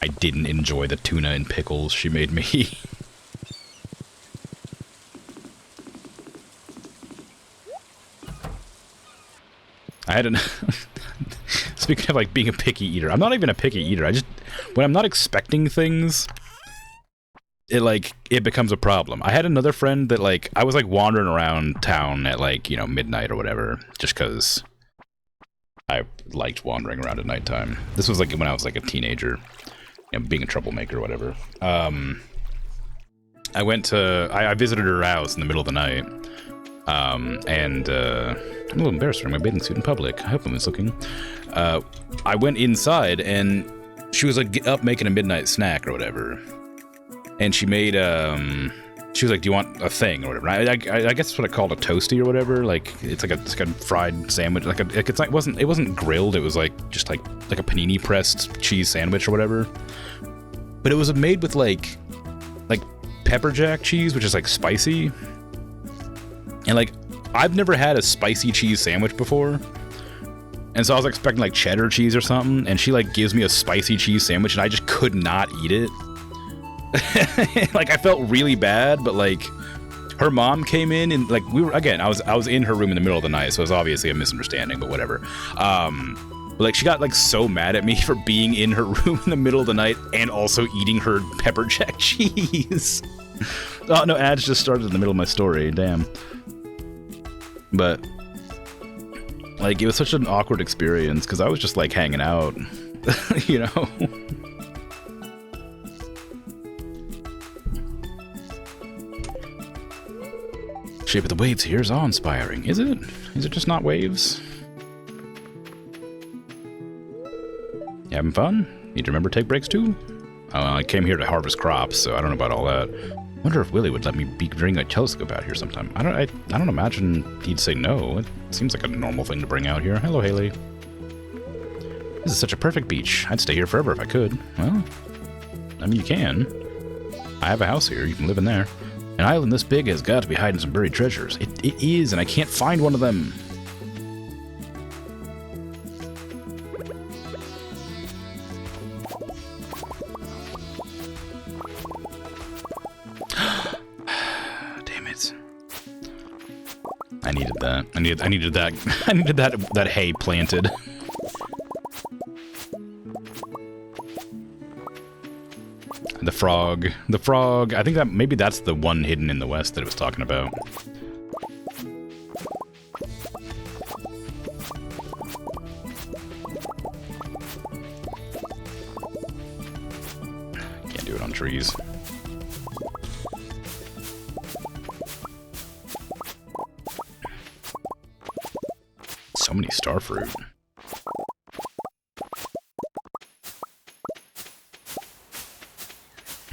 didn't enjoy the tuna and pickles she made me. I had an... Speaking of, like, being a picky eater, I'm not even a picky eater. I just... when I'm not expecting things... it becomes a problem. I had another friend that, like, I was, like, wandering around town at, like, you know, midnight or whatever, just because I liked wandering around at nighttime. This was, like, when I was, like, a teenager, you know, being a troublemaker or whatever. I visited her house in the middle of the night, I'm a little embarrassed wearing my bathing suit in public. I hope no one's looking. I went inside, and she was, like, up making a midnight snack or whatever. and she made she was like, "Do you want a thing or whatever?" I guess that's what I called a toasty or whatever. Like it's like a fried sandwich. Like it wasn't grilled. It was like just like a panini pressed cheese sandwich or whatever. But it was made with like pepper jack cheese, which is like spicy. And like I've never had a spicy cheese sandwich before. And so I was expecting like cheddar cheese or something, and she like gives me a spicy cheese sandwich, and I just could not eat it. Like I felt really bad, but like her mom came in and like we were again. I was in her room in the middle of the night, so it was obviously a misunderstanding, but whatever. But like she got like so mad at me for being in her room in the middle of the night and also eating her pepper jack cheese. Oh no, ads just started in the middle of my story. Damn. But like, it was such an awkward experience, because I was just, like, hanging out, you know? Shape of the waves here is awe-inspiring, is it? Is it just not waves? You having fun? Need to remember to take breaks, too? I came here to harvest crops, so I don't know about all that. Wonder if Willie would let me bring a telescope out here sometime. I don't imagine he'd say no. It seems like a normal thing to bring out here. Hello, Haley. This is such a perfect beach. I'd stay here forever if I could. Well, I mean, you can. I have a house here. You can live in there. An island this big has got to be hiding some buried treasures. It is, and I can't find one of them. I needed that. I needed that. I needed that hay planted. The frog. I think that maybe that's the one hidden in the west that it was talking about. Can't do it on trees. So many starfruit.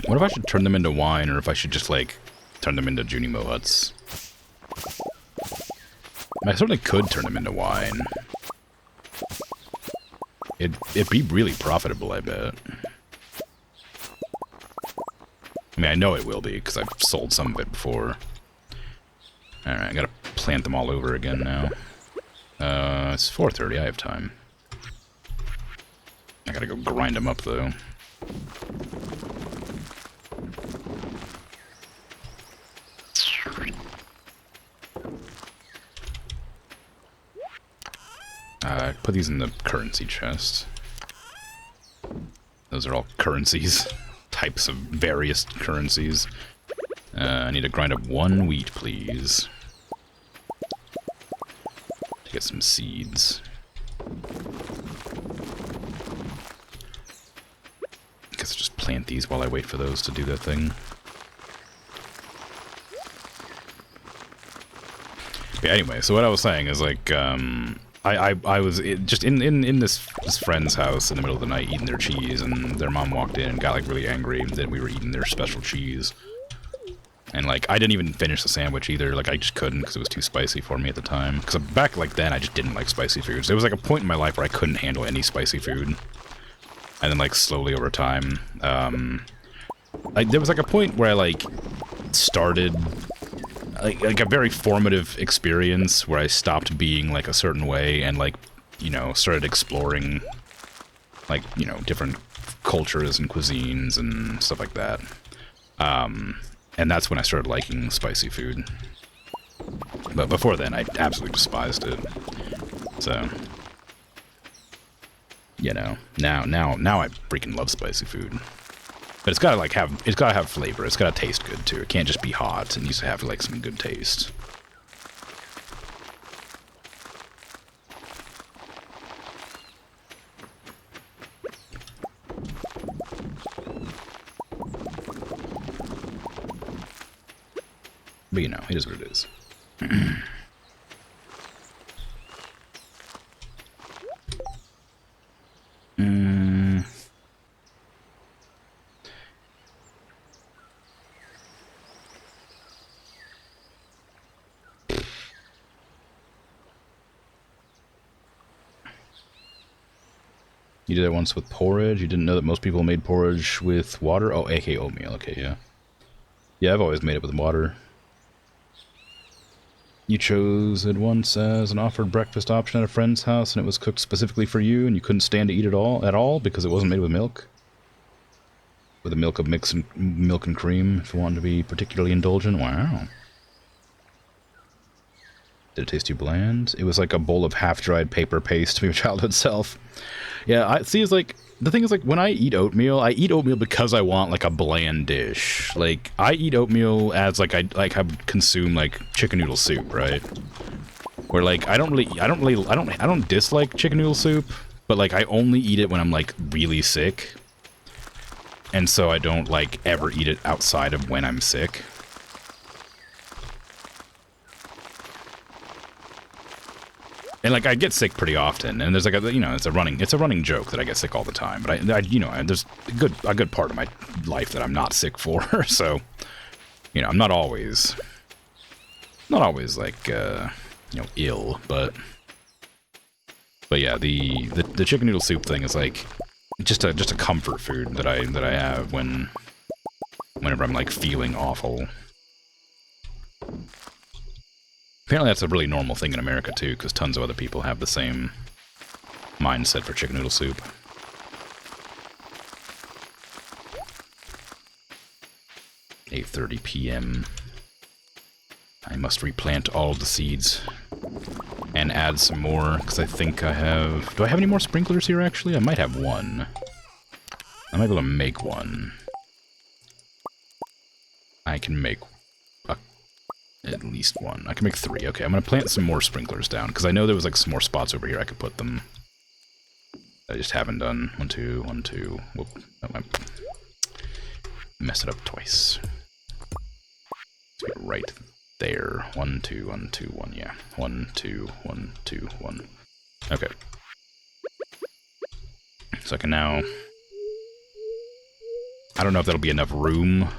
What if I should turn them into wine, or if I should just, like, turn them into Junimo huts? I certainly could turn them into wine. It'd be really profitable, I bet. I mean, I know it will be, because I've sold some of it before. Alright, I gotta plant them all over again now. It's 4:30, I have time. I gotta go grind them up, though. Put these in the currency chest. Those are all currencies. Types of various currencies. I need to grind up 1 wheat, please. To get some seeds. I guess I'll just plant these while I wait for those to do their thing. Yeah, anyway, so what I was saying is, like, I was just in this friend's house in the middle of the night eating their cheese, and their mom walked in and got, like, really angry that we were eating their special cheese. And, like, I didn't even finish the sandwich either. Like, I just couldn't because it was too spicy for me at the time. Because back, like, then, I just didn't like spicy foods. There was, like, a point in my life where I couldn't handle any spicy food. And then, like, slowly over time, there was, like, a point where I, like, started... Like a very formative experience where I stopped being, like, a certain way and, like, you know, started exploring, like, you know, different cultures and cuisines and stuff like that. And that's when I started liking spicy food. But before then, I absolutely despised it. So, you know, now I freaking love spicy food. But it's gotta, like, have flavor. It's gotta taste good, too. It can't just be hot. It needs to have, like, some good taste. But, you know, it is what it is. You did it once with porridge. You didn't know that most people made porridge with water? Oh, aka oatmeal. Okay, yeah. Yeah, I've always made it with water. You chose it once as an offered breakfast option at a friend's house, and it was cooked specifically for you, and you couldn't stand to eat it at all because it wasn't made with milk? With a milk and cream, if you wanted to be particularly indulgent? Wow. Did it taste too bland? It was like a bowl of half-dried paper paste to my childhood self. Yeah, it's like, the thing is, like, when I eat oatmeal because I want, like, a bland dish. Like, I eat oatmeal as, like, I consume, like, chicken noodle soup, right? Where, like, I don't dislike chicken noodle soup, but, like, I only eat it when I'm, like, really sick. And so I don't, like, ever eat it outside of when I'm sick. And, like, I get sick pretty often, and there's, like, it's a running joke that I get sick all the time, but there's a good part of my life that I'm not sick for, so, I'm not always, like, ill, but yeah, the chicken noodle soup thing is, like, just a comfort food that I have whenever I'm, like, feeling awful. Apparently that's a really normal thing in America, too, because tons of other people have the same mindset for chicken noodle soup. "8:30 p.m. I must replant all the seeds and add some more, because I think I have... Do I have any more sprinklers here, actually? I might have one. I might be able to make one. I can make at least one. I can make 3. Okay, I'm going to plant some more sprinklers down, because I know there was, like, some more spots over here I could put them. I just haven't done. 1, 2, 1, 2. Whoop. Oh, I messed it up twice. Let's get right there. 1, 2, 1, 2, 1. Yeah. 1, 2, 1, 2, 1. Okay. So I can now... I don't know if that'll be enough room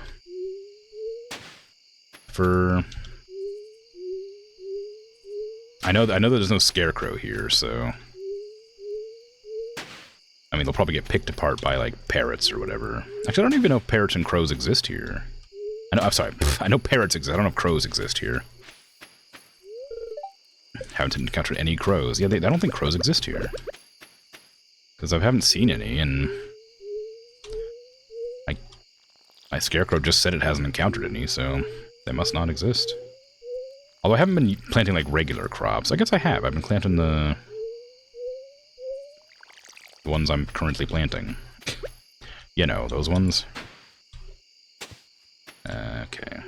for... I know there's no scarecrow here, so... I mean, they'll probably get picked apart by, like, parrots or whatever. Actually, I don't even know if parrots and crows exist here. I'm sorry, I know parrots exist, I don't know if crows exist here. Haven't encountered any crows. Yeah, I don't think crows exist here. Because I haven't seen any, and... My scarecrow just said it hasn't encountered any, so they must not exist. Although I haven't been planting, like, regular crops. I guess I have. I've been planting the ones I'm currently planting. You know, those ones. Okay.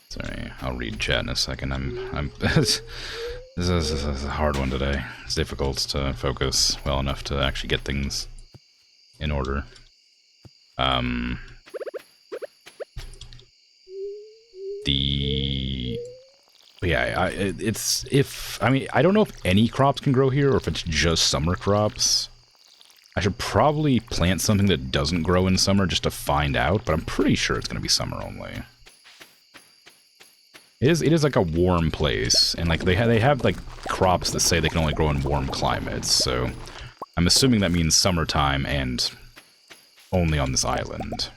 Sorry, I'll read chat in a second. This is a hard one today. It's difficult to focus well enough to actually get things in order. I mean, I don't know if any crops can grow here or if it's just summer crops. I should probably plant something that doesn't grow in summer just to find out, but I'm pretty sure it's going to be summer only. It is like a warm place, and like they have like crops that say they can only grow in warm climates, so I'm assuming that means summertime and only on this island.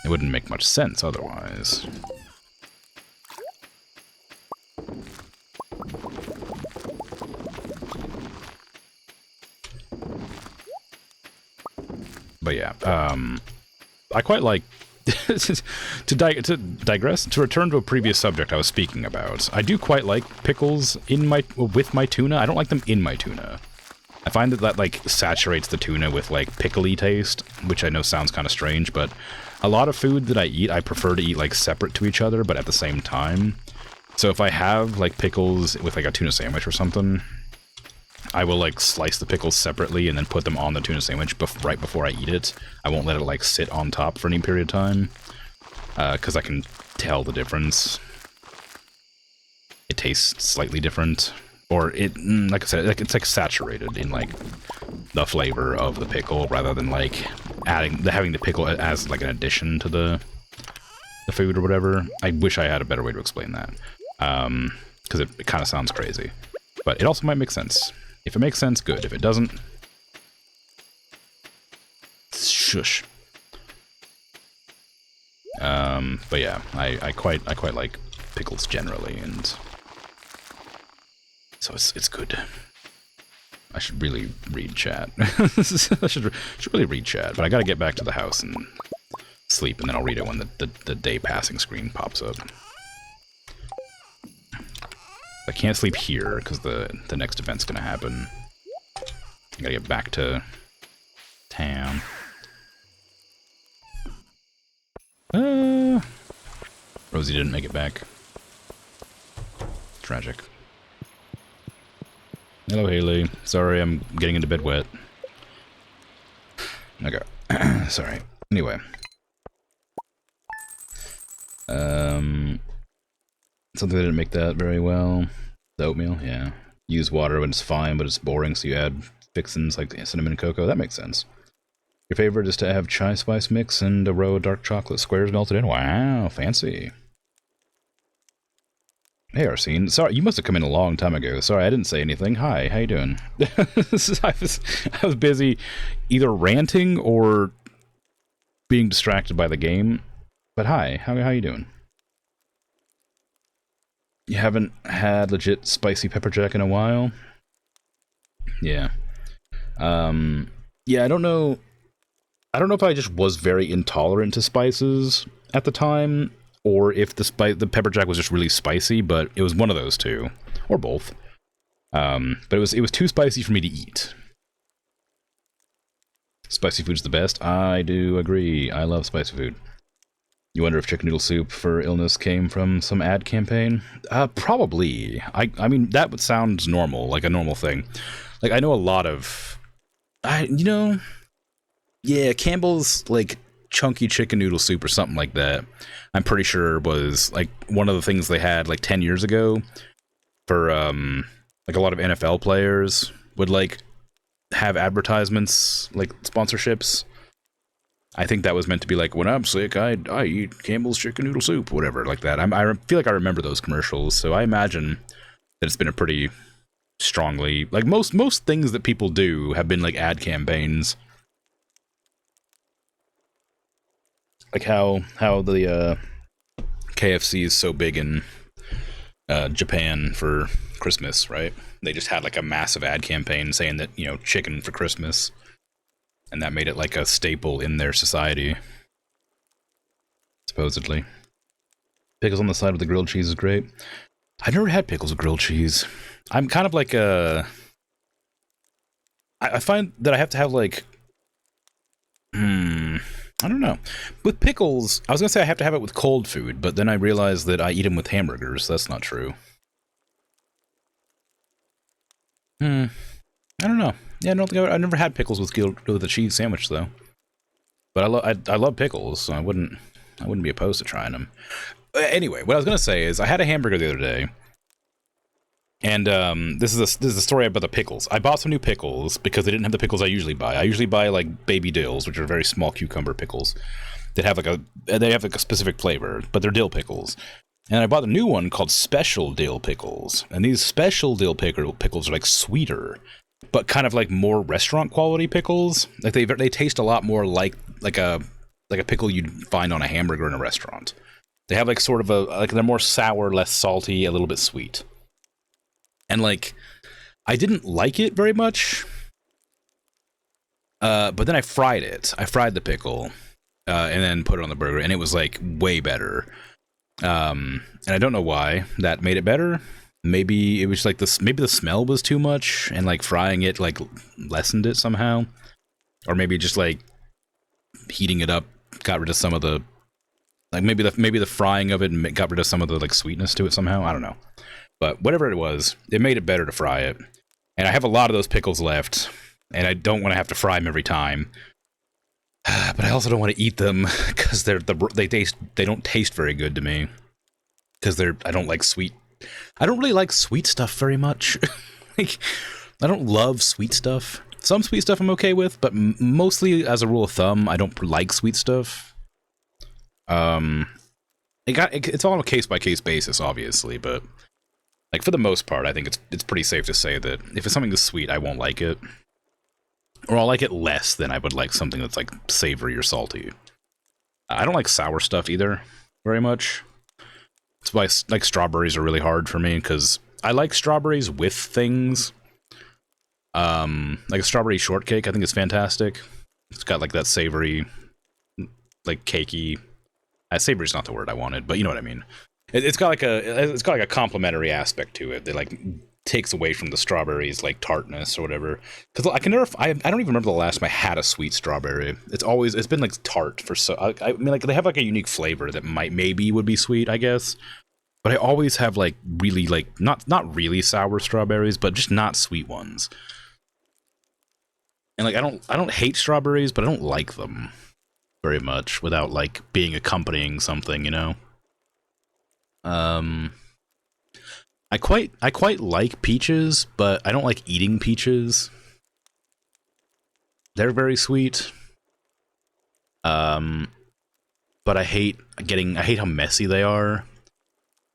It wouldn't make much sense otherwise. But yeah, I quite like to digress, to return to a previous subject I was speaking about. I do quite like pickles with my tuna. I don't like them in my tuna. I find that like saturates the tuna with like pickly taste, which I know sounds kind of strange, but a lot of food that I eat, I prefer to eat like separate to each other, but at the same time. So if I have like pickles with like a tuna sandwich or something, I will like slice the pickles separately and then put them on the tuna sandwich right before I eat it. I won't let it like sit on top for any period of time, because I can tell the difference. It tastes slightly different, or like I said, it's like saturated in like the flavor of the pickle rather than like having the pickle as like an addition to the food or whatever. I wish I had a better way to explain that, because it kind of sounds crazy. But it also might make sense. If it makes sense, good. If it doesn't, shush. But yeah, I quite like pickles generally, and so it's good. I should really read chat. I should really read chat, but I gotta get back to the house and sleep, and then I'll read it when the day passing screen pops up. I can't sleep here because the next event's gonna happen. I gotta get back to town. Rosie didn't make it back. Tragic. Hello, Haley. Sorry, I'm getting into bed wet. Okay. Sorry. Anyway. Something that didn't make that very well. The oatmeal, yeah. Use water when it's fine, but it's boring, so you add fixins like cinnamon and cocoa. That makes sense. Your favorite is to have chai spice mix and a row of dark chocolate squares melted in. Wow, fancy. Hey, Arsene. Sorry, you must have come in a long time ago. Sorry, I didn't say anything. Hi, how you doing? I was busy either ranting or being distracted by the game. But hi, how you doing? You haven't had legit spicy pepper jack in a while? Yeah. Yeah, I don't know if I just was very intolerant to spices at the time, or if the pepper jack was just really spicy, but it was one of those two, or both. But it was too spicy for me to eat. Spicy food's the best. I do agree. I love spicy food. You wonder if chicken noodle soup for illness came from some ad campaign? Probably. I mean, that sounds normal, like a normal thing. Like, I know a lot of... Yeah, Campbell's, like, chunky chicken noodle soup or something like that, I'm pretty sure was, like, one of the things they had, like, 10 years ago for, like, a lot of NFL players would, like, have advertisements, like, sponsorships. I think that was meant to be like, when I'm sick, I eat Campbell's chicken noodle soup, whatever, like that. I feel like I remember those commercials, so I imagine that it's been a pretty strongly... Like, most things that people do have been, like, ad campaigns. Like how the KFC is so big in Japan for Christmas, right? They just had like a massive ad campaign saying that, you know, chicken for Christmas, and that made it like a staple in their society, supposedly. Pickles on the side with the grilled cheese is great. I've never had pickles with grilled cheese. I'm kind of like I find that I have to have like I don't know. With pickles, I was going to say I have to have it with cold food, but then I realized that I eat them with hamburgers. That's not true. I don't know. Yeah, I don't think I never had pickles with a cheese sandwich though. But I love pickles, so I wouldn't be opposed to trying them. Anyway, what I was going to say is I had a hamburger the other day. And this is a story about the pickles. I bought some new pickles because they didn't have the pickles I usually buy. I usually buy like baby dills, which are very small cucumber pickles that have like a specific flavor, but they're dill pickles. And I bought a new one called special dill pickles. And these special dill pickles are like sweeter, but kind of like more restaurant quality pickles. Like they taste a lot more like a pickle you'd find on a hamburger in a restaurant. They have like sort of they're more sour, less salty, a little bit sweet. And, like, I didn't like it very much, but then I fried it. I fried the pickle, and then put it on the burger, and it was, like, way better. And I don't know why that made it better. Maybe it was, like, maybe the smell was too much, and, like, frying it, like, lessened it somehow. Or maybe just, like, heating it up got rid of some of the... Like, maybe the frying of it got rid of some of the, like, sweetness to it somehow. I don't know. But whatever it was, it made it better to fry it. And I have a lot of those pickles left, and I don't want to have to fry them every time. But I also don't want to eat them because they don't taste very good to me. Because I don't like sweet. I don't really like sweet stuff very much. Like, I don't love sweet stuff. Some sweet stuff I'm okay with, but mostly as a rule of thumb, I don't like sweet stuff. It's all on a case by case basis, obviously, but Like, for the most part, I think it's pretty safe to say that if it's something that's sweet, I won't like it. Or I'll like it less than I would like something that's, like, savory or salty. I don't like sour stuff either very much. It's why, like, strawberries are really hard for me, because I like strawberries with things. Like a strawberry shortcake, I think is fantastic. It's got, like, that savory, like, cakey... savory's not the word I wanted, but you know what I mean. It's got like a complimentary aspect to it that like takes away from the strawberries like tartness or whatever. Because I don't even remember the last time I had a sweet strawberry. It's been like tart for I mean like they have like a unique flavor that maybe would be sweet, I guess. But I always have like really like not really sour strawberries, but just not sweet ones. And like I don't hate strawberries, but I don't like them very much without like being accompanying something, you know. I quite like peaches, but I don't like eating peaches. They're very sweet. But I hate how messy they are.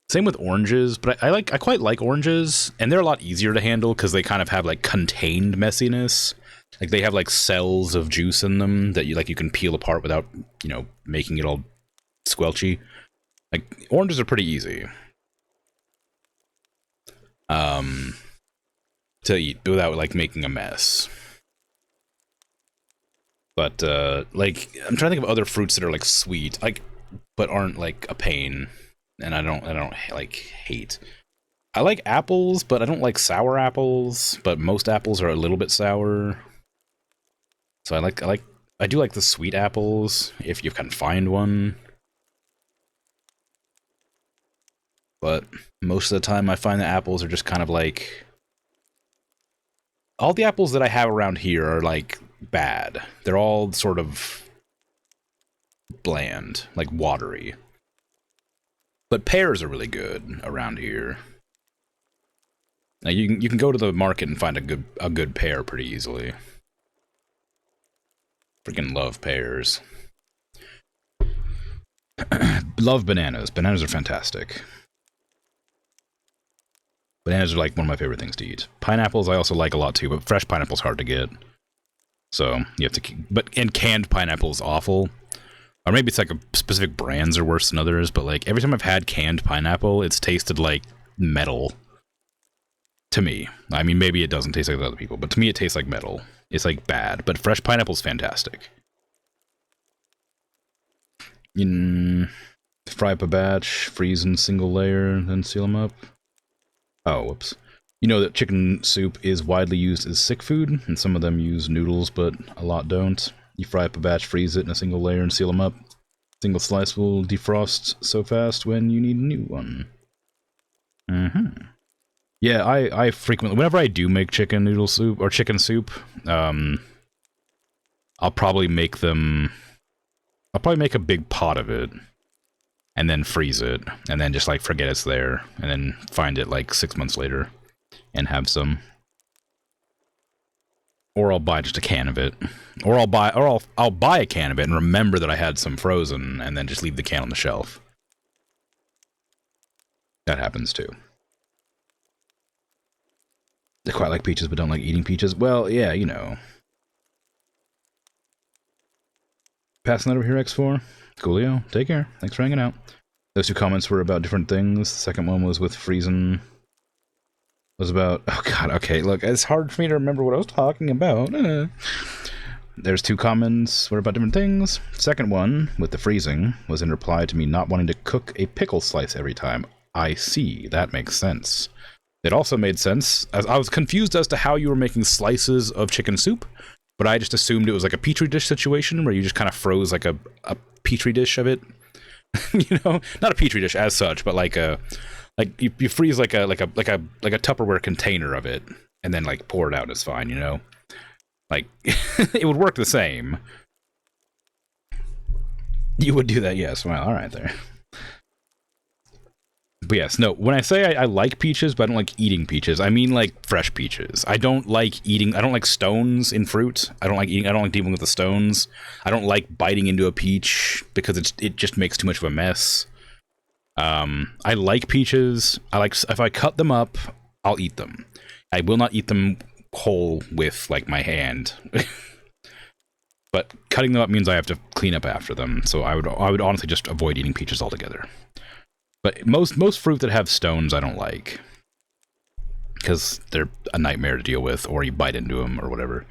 Same with oranges, but I quite like oranges, and they're a lot easier to handle because they kind of have like contained messiness. Like they have like cells of juice in them that you can peel apart without, you know, making it all squelchy. Like oranges are pretty easy to eat without like making a mess. But like I'm trying to think of other fruits that are like sweet, like but aren't like a pain, and I don't like hate. I like apples, but I don't like sour apples, but most apples are a little bit sour. So I do like the sweet apples if you can find one. But most of the time I find the apples are just kind of like... All the apples that I have around here are like bad. They're all sort of bland, like watery. But pears are really good around here. Now you can go to the market and find a good pear pretty easily. Freaking love pears. Love bananas. Bananas are fantastic. Bananas are like one of my favorite things to eat. Pineapples I also like a lot too, but fresh pineapple's hard to get. So you have to... And canned pineapple is awful. Or maybe it's like specific brands are worse than others, but like every time I've had canned pineapple, it's tasted like metal. To me. I mean, maybe it doesn't taste like to other people, but to me it tastes like metal. It's like bad, but fresh pineapple's fantastic. Fry up a batch, freeze in single layer, then seal them up. Oh, whoops. You know that chicken soup is widely used as sick food, and some of them use noodles, but a lot don't. You fry up a batch, freeze it in a single layer, and seal them up. Single slice will defrost so fast when you need a new one. Yeah, I frequently... Whenever I do make chicken noodle soup, or chicken soup, I'll probably make them... I'll probably make a big pot of it, and then freeze it, and then just, like, forget it's there, and then find it, like, 6 months later, and have some. Or I'll buy just a can of it. Or I'll buy a can of it and remember that I had some frozen, and then just leave the can on the shelf. That happens, too. I quite like peaches, but don't like eating peaches. Well, yeah, you know. Passing that over here, X4. Coolio, take care. Thanks for hanging out. Those two comments were about different things. The second one was with freezing. Was about... Oh, God, okay, look, it's hard for me to remember what I was talking about. There's two comments were about different things. Second one, with the freezing, was in reply to me not wanting to cook a pickle slice every time. I see, that makes sense. It also made sense, as I was confused as to how you were making slices of chicken soup, but I just assumed it was like a petri dish situation where you just kind of froze like a petri dish of it. You know, not a petri dish as such, but like you freeze like a Tupperware container of it, and then like pour it out. It's fine, you know. Like it would work the same. You would do that, yes. Well, all right there. But yes, no, when I say I like peaches, but I don't like eating peaches, I mean like fresh peaches. I don't like stones in fruit. I don't like dealing with the stones. I don't like biting into a peach because it just makes too much of a mess. I like peaches. If I cut them up, I'll eat them. I will not eat them whole with like my hand. But cutting them up means I have to clean up after them, so I would honestly just avoid eating peaches altogether. But most fruit that have stones I don't like, because they're a nightmare to deal with, or you bite into them or whatever.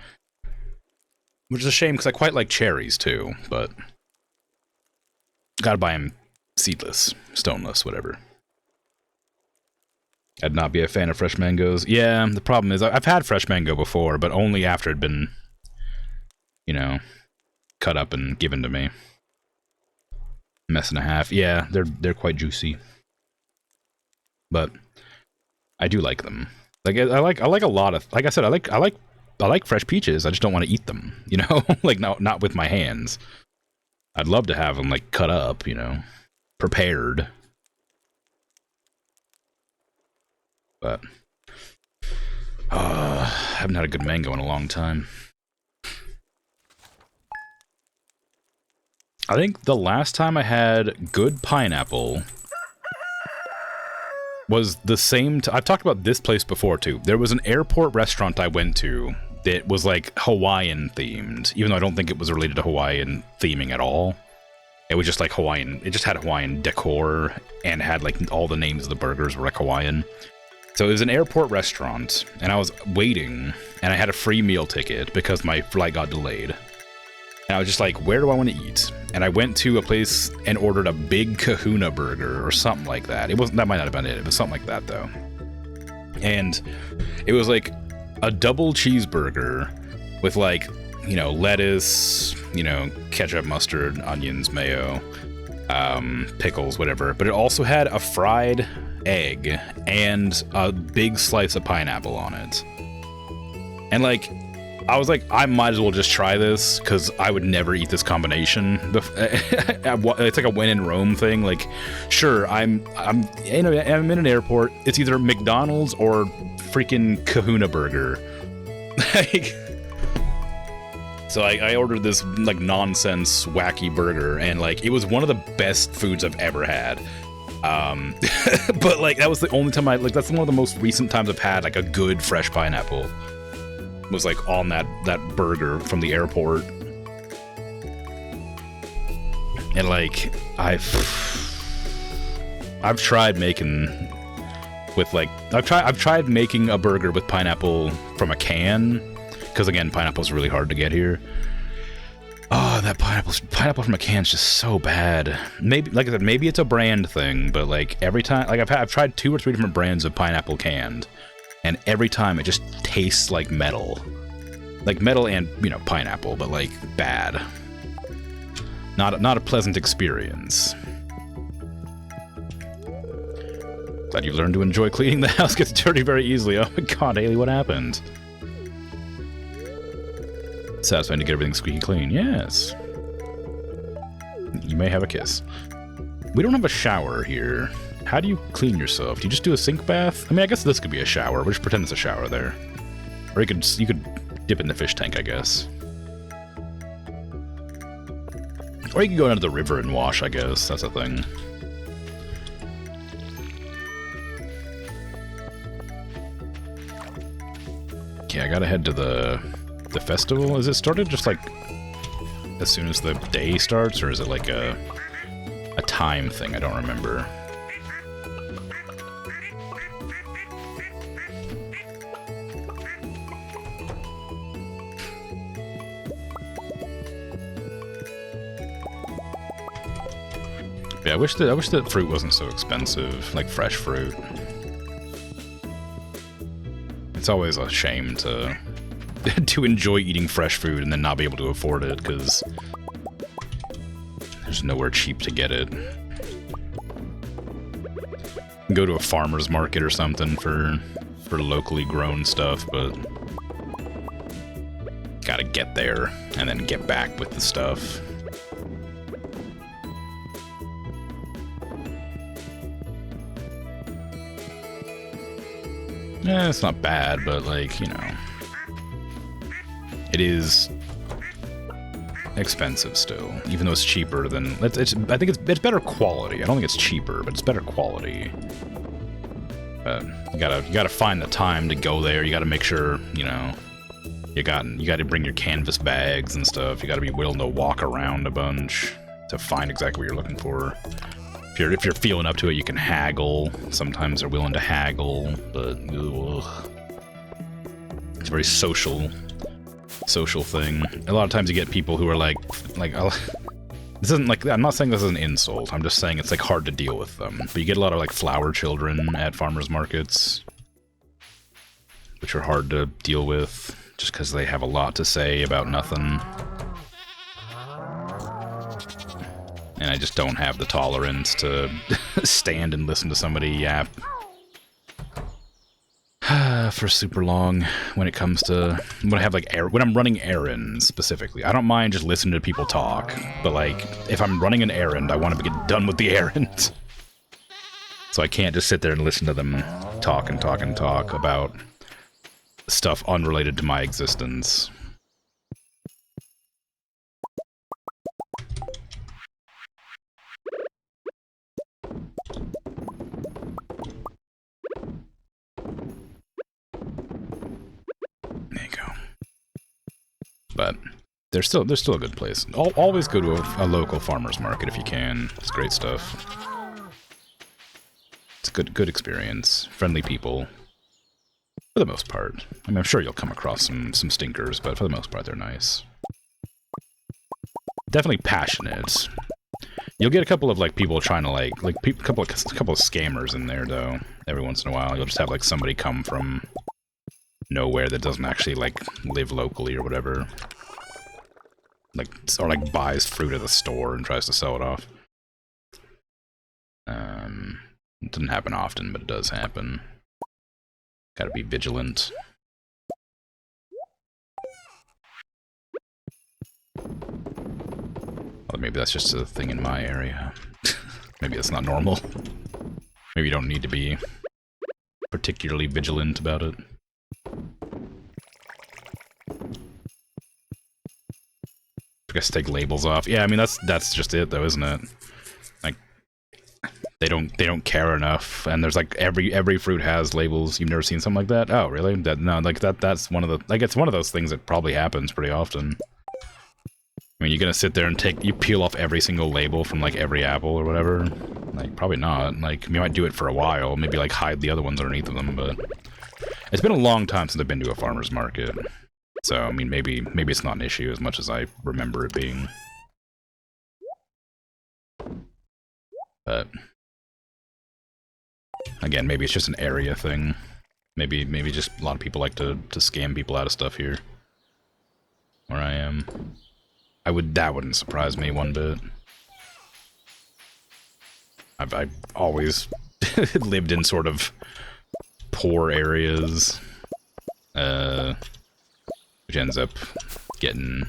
Which is a shame, because I quite like cherries too, but gotta buy them seedless, stoneless, whatever. I'd not be a fan of fresh mangoes. Yeah, the problem is I've had fresh mango before, but only after it'd been, you know, cut up and given to me. Mess and a half. Yeah, they're quite juicy. But I do like them. Like I like a lot of, like I said, I like fresh peaches. I just don't want to eat them, you know? Like not with my hands. I'd love to have them like cut up, you know, prepared. But I haven't had a good mango in a long time. I think the last time I had good pineapple was the same I've talked about this place before too. There was an airport restaurant I went to that was like Hawaiian themed, even though I don't think it was related to Hawaiian theming at all. It was just like Hawaiian, it just had Hawaiian decor and had like all the names of the burgers were like Hawaiian. So it was an airport restaurant and I was waiting and I had a free meal ticket because my flight got delayed. And I was just like, where do I want to eat? And I went to a place and ordered a big kahuna burger or something like that. That might not have been it. It was something like that though. And it was like a double cheeseburger with like, you know, lettuce, you know, ketchup, mustard, onions, mayo, pickles, whatever. But it also had a fried egg and a big slice of pineapple on it. And like, I was like, I might as well just try this because I would never eat this combination. It's like a when in Rome thing. Like, sure, I'm in an airport. It's either McDonald's or freaking Kahuna Burger. Like, so I ordered this like nonsense wacky burger, and like it was one of the best foods I've ever had. But like that was the only time that's one of the most recent times I've had like a good fresh pineapple. Was like on that burger from the airport, and like I've tried making with like I've tried making a burger with pineapple from a can, because again pineapple's really hard to get here. Oh, that pineapple from a can is just so bad. Maybe, like I said, maybe it's a brand thing, but like every time, like I've tried 2 or 3 different brands of pineapple canned. And every time it just tastes like metal. Like metal and, you know, pineapple, but like bad. Not a pleasant experience. Glad you've learned to enjoy cleaning. The house gets dirty very easily. Oh my god, Haley, what happened? Satisfying to get everything squeaky clean. Yes. You may have a kiss. We don't have a shower here. How do you clean yourself? Do you just do a sink bath? I mean, I guess this could be a shower. We'll just pretend it's a shower there. Or you could dip in the fish tank, I guess. Or you could go down to the river and wash, I guess. That's a thing. Okay, I gotta head to the festival. Is it started just like as soon as the day starts, or is it like a time thing? I don't remember. Yeah, I wish that fruit wasn't so expensive, like fresh fruit. It's always a shame to to enjoy eating fresh food and then not be able to afford it, because there's nowhere cheap to get it. Go to a farmer's market or something for locally grown stuff, but gotta get there and then get back with the stuff. Yeah, it's not bad, but like, you know, expensive still, even though it's cheaper than... I think it's better quality. I don't think it's cheaper, but it's better quality. But you gotta find the time to go there. You gotta make sure, you know, you gotta bring your canvas bags and stuff. You gotta be willing to walk around a bunch to find exactly what you're looking for. If you're feeling up to it, you can haggle. Sometimes they're willing to haggle, but ugh. It's a very social thing. A lot of times you get people who are like this isn't like, I'm not saying this is an insult, I'm just saying it's like hard to deal with them. But you get a lot of like flower children at farmers markets, which are hard to deal with just because they have a lot to say about nothing. And I just don't have the tolerance to stand and listen to somebody yap for super long when it comes to when I'm running errands specifically. I don't mind just listening to people talk, but like if I'm running an errand, I want to get done with the errand. So I can't just sit there and listen to them talk and talk and talk about stuff unrelated to my existence. There you go. But there's still a good place. Always go to a local farmer's market if you can. It's great stuff. It's a good experience. Friendly people. For the most part. I mean, I'm sure you'll come across some stinkers, but for the most part, they're nice. Definitely passionate. You'll get a couple of like people trying to a couple of scammers in there though. Every once in a while, you'll just have like somebody come from nowhere that doesn't actually like live locally or whatever. Or like buys fruit at the store and tries to sell it off. It doesn't happen often, but it does happen. Gotta be vigilant. Or maybe that's just a thing in my area. Maybe that's not normal. Maybe you don't need to be particularly vigilant about it. I guess take labels off. Yeah, I mean that's just it though, isn't it? Like they don't care enough, and there's like every fruit has labels. You've never seen something like that? Oh, really? That's one of the it's one of those things that probably happens pretty often. I mean, you're gonna sit there and you peel off every single label from like every apple or whatever? Like probably not. Like you might do it for a while, maybe like hide the other ones underneath of them, but it's been a long time since I've been to a farmer's market. So, I mean, maybe it's not an issue as much as I remember it being. But again, maybe it's just an area thing. Maybe just a lot of people like to scam people out of stuff here. Where I am. That wouldn't surprise me one bit. I've always lived in sort of poor areas. Which ends up getting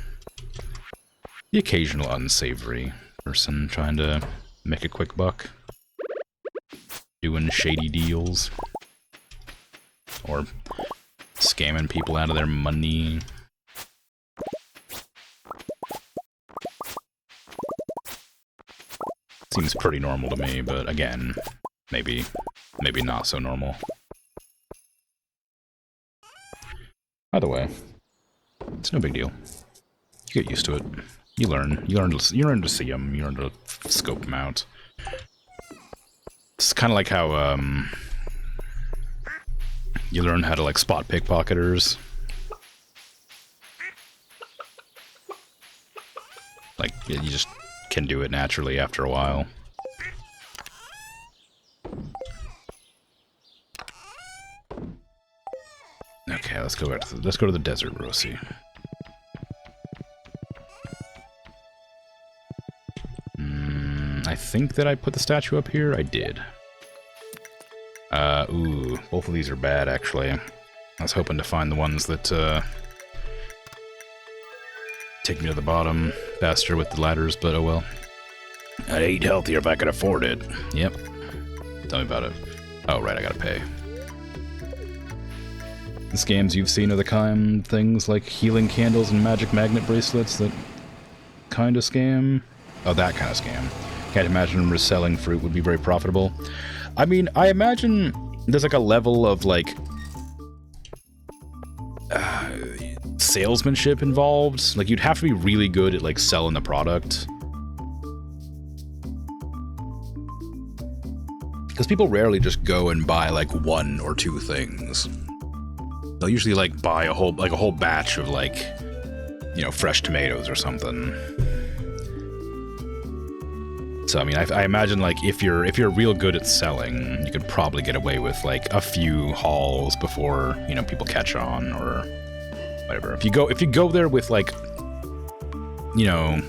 the occasional unsavory person trying to make a quick buck. Doing shady deals. Or scamming people out of their money. Seems pretty normal to me, but again, maybe not so normal. Either way, it's no big deal. You get used to it. You learn. You learn to see them. You learn to scope them out. It's kind of like how you learn how to like spot pickpocketers. Like you just can do it naturally after a while. Okay, let's go to the desert, Rosie. I think that I put the statue up here. I did. Ooh, both of these are bad, actually. I was hoping to find the ones that take me to the bottom faster with the ladders, but oh well. I'd eat healthier if I could afford it. Yep. Tell me about it. Oh, right, I gotta pay. The scams you've seen are the kind things like healing candles and magic magnet bracelets that kind of scam. Oh, that kind of scam. Can't imagine reselling fruit would be very profitable. I mean, I imagine there's like a level of like salesmanship involved. Like you'd have to be really good at like selling the product. Because people rarely just go and buy like 1 or 2 things. They'll usually like buy a whole batch of like, you know, fresh tomatoes or something. So I mean, I imagine like if you're real good at selling, you could probably get away with like a few hauls before, you know, people catch on or whatever. If you go there with like, you know,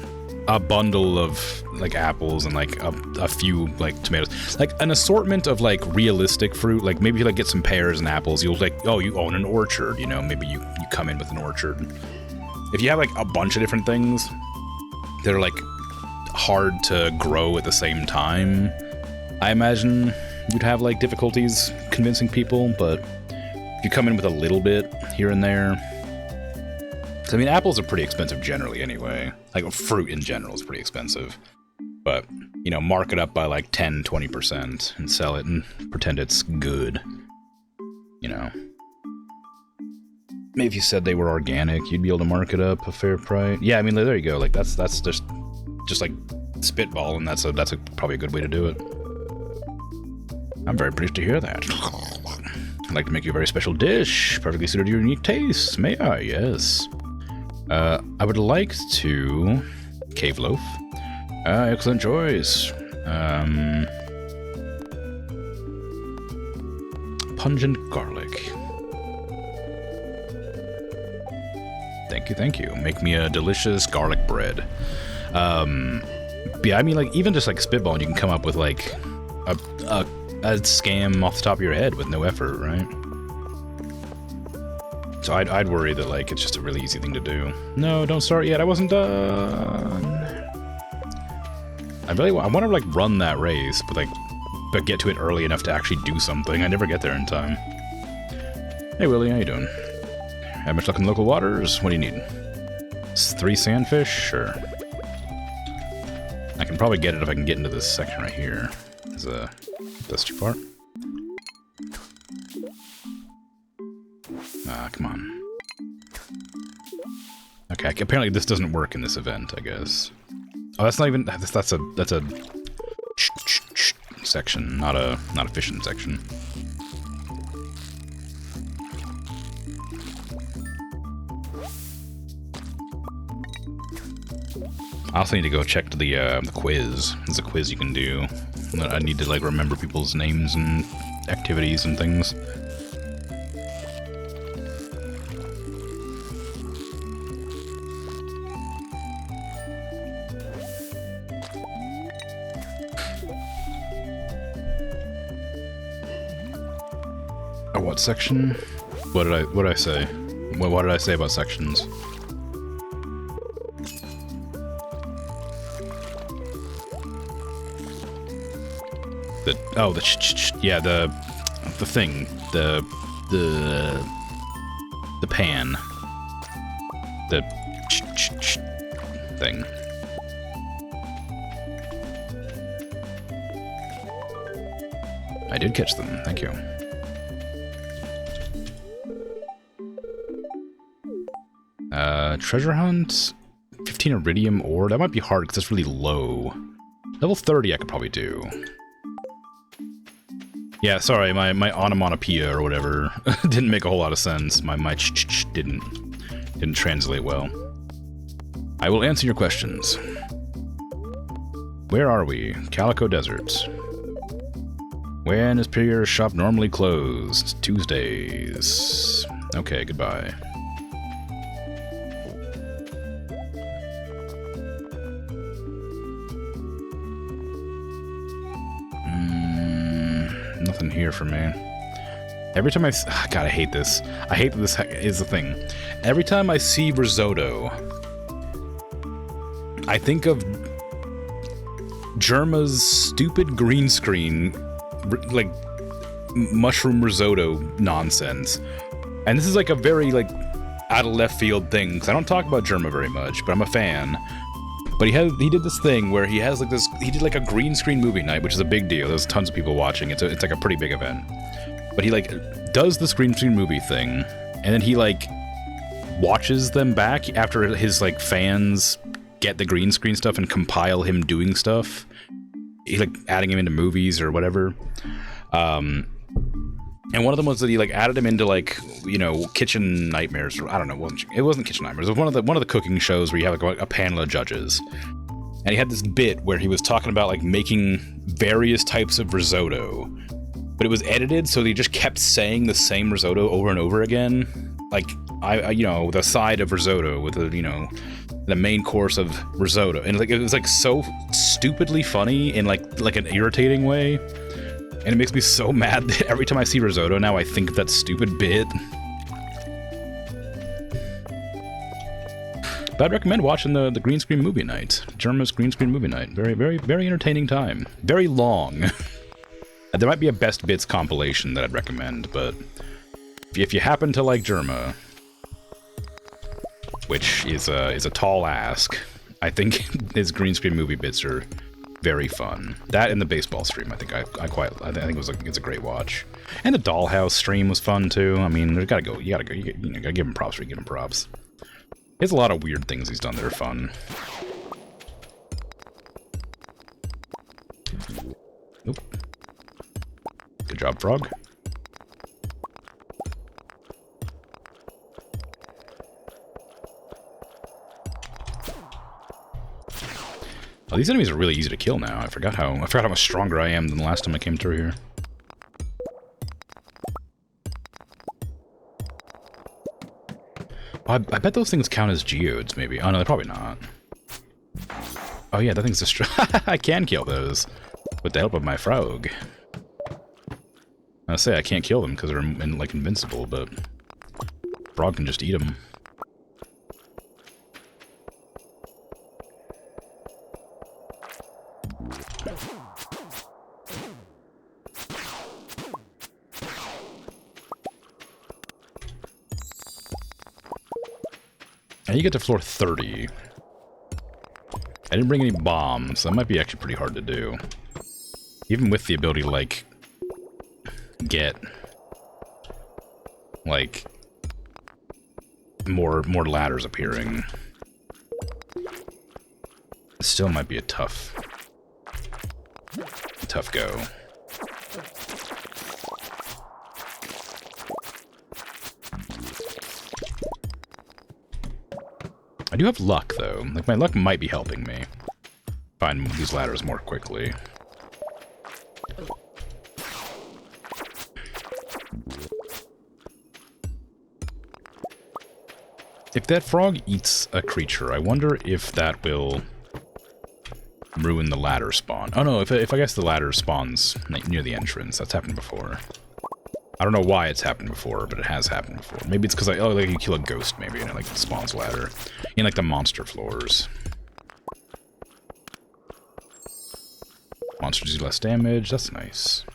a bundle of like apples and like a few like tomatoes, like an assortment of like realistic fruit, like maybe you like get some pears and apples, you'll like, oh, you own an orchard, you know, maybe you come in with an orchard. If you have like a bunch of different things that are like hard to grow at the same time, I imagine you'd have like difficulties convincing people. But if you come in with a little bit here and there, I mean, apples are pretty expensive generally anyway. Like fruit in general is pretty expensive, but you know, mark it up by like 10-20% and sell it and pretend it's good, you know. Maybe if you said they were organic, you'd be able to mark it up a fair price. Yeah, I mean, there you go. Like that's just like spitball, and that's probably a good way to do it. I'm very pleased to hear that. I'd like to make you a very special dish, perfectly suited to your unique tastes. May I? Yes. I would like to cave loaf. Excellent choice. Pungent garlic. Thank you. Make me a delicious garlic bread. Yeah, I mean, like, even just, like, spitballing, you can come up with, like, a scam off the top of your head with no effort, right? So I'd worry that, like, it's just a really easy thing to do. No, don't start yet. I wasn't done. I want to, like, run that race, but get to it early enough to actually do something. I never get there in time. Hey, Willie, how you doing? Have much luck in the local waters? What do you need? 3 sandfish? Sure. I can probably get it if I can get into this section right here. That's too far. Ah, come on. Okay, apparently this doesn't work in this event, I guess. Oh, that's not even... That's a section, not a fishing section. I also need to go check the quiz. There's a quiz you can do. I need to, like, remember people's names and activities and things. Oh, what section? What did I say? What did I say about sections? Yeah, the thing, the pan, the thing. I did catch them, thank you. Treasure hunt, 15 iridium ore, that might be hard because it's really low. Level 30 I could probably do. Yeah, sorry, my onomatopoeia or whatever didn't make a whole lot of sense. My didn't translate well. I will answer your questions. Where are we? Calico Desert. When is Pierre's shop normally closed? Tuesdays. Okay, goodbye. Nothing here for me. Every time God, I hate this. I hate that this is the thing. Every time I see risotto, I think of Germa's stupid green screen, like, mushroom risotto nonsense. And this is like a very, like, out of left field thing, because I don't talk about Germa very much, but I'm a fan. But he did this thing where he has like this. He did like a green screen movie night, which is a big deal. There's tons of people watching. It's like a pretty big event. But he like does the green screen movie thing, and then he like watches them back after his like fans get the green screen stuff and compile him doing stuff. He's like adding him into movies or whatever. And one of them was that he like added him into like, you know, Kitchen Nightmares, or I don't know, it wasn't Kitchen Nightmares. It was one of the cooking shows where you have like a panel of judges. And he had this bit where he was talking about like making various types of risotto, but it was edited so he just kept saying the same risotto over and over again. Like I you know, the side of risotto with the, you know, the main course of risotto, and like it was like so stupidly funny in like an irritating way. And it makes me so mad that every time I see risotto now, I think of that stupid bit. But I'd recommend watching the green screen movie night. Germa's green screen movie night. Very, very, very entertaining time. Very long. There might be a best bits compilation that I'd recommend, but if you happen to like Germa, which is a tall ask, I think his green screen movie bits are very fun. That and the baseball stream, I think it's a great watch. And the Dollhouse stream was fun too. I mean, you gotta give him props where you give him props. He has a lot of weird things he's done that are fun. Nope. Good job, Frog. Oh, these enemies are really easy to kill now. I forgot how much stronger I am than the last time I came through here. Oh, I bet those things count as geodes, maybe. Oh no, they're probably not. Oh yeah, that thing's just I can kill those with the help of my frog. I say I can't kill them because they're like invincible, but frog can just eat them. Now you get to floor 30. I didn't bring any bombs, so that might be actually pretty hard to do. Even with the ability to, like, get, like, more ladders appearing. It still might be a tough go. I do have luck, though. Like, my luck might be helping me find these ladders more quickly. If that frog eats a creature, I wonder if that will ruin the ladder spawn. Oh no, if I guess the ladder spawns near the entrance. That's happened before. I don't know why it's happened before, but it has happened before. Maybe it's because like you kill a ghost, maybe, and it like spawns ladder in like the monster floors. Monsters do less damage. That's nice.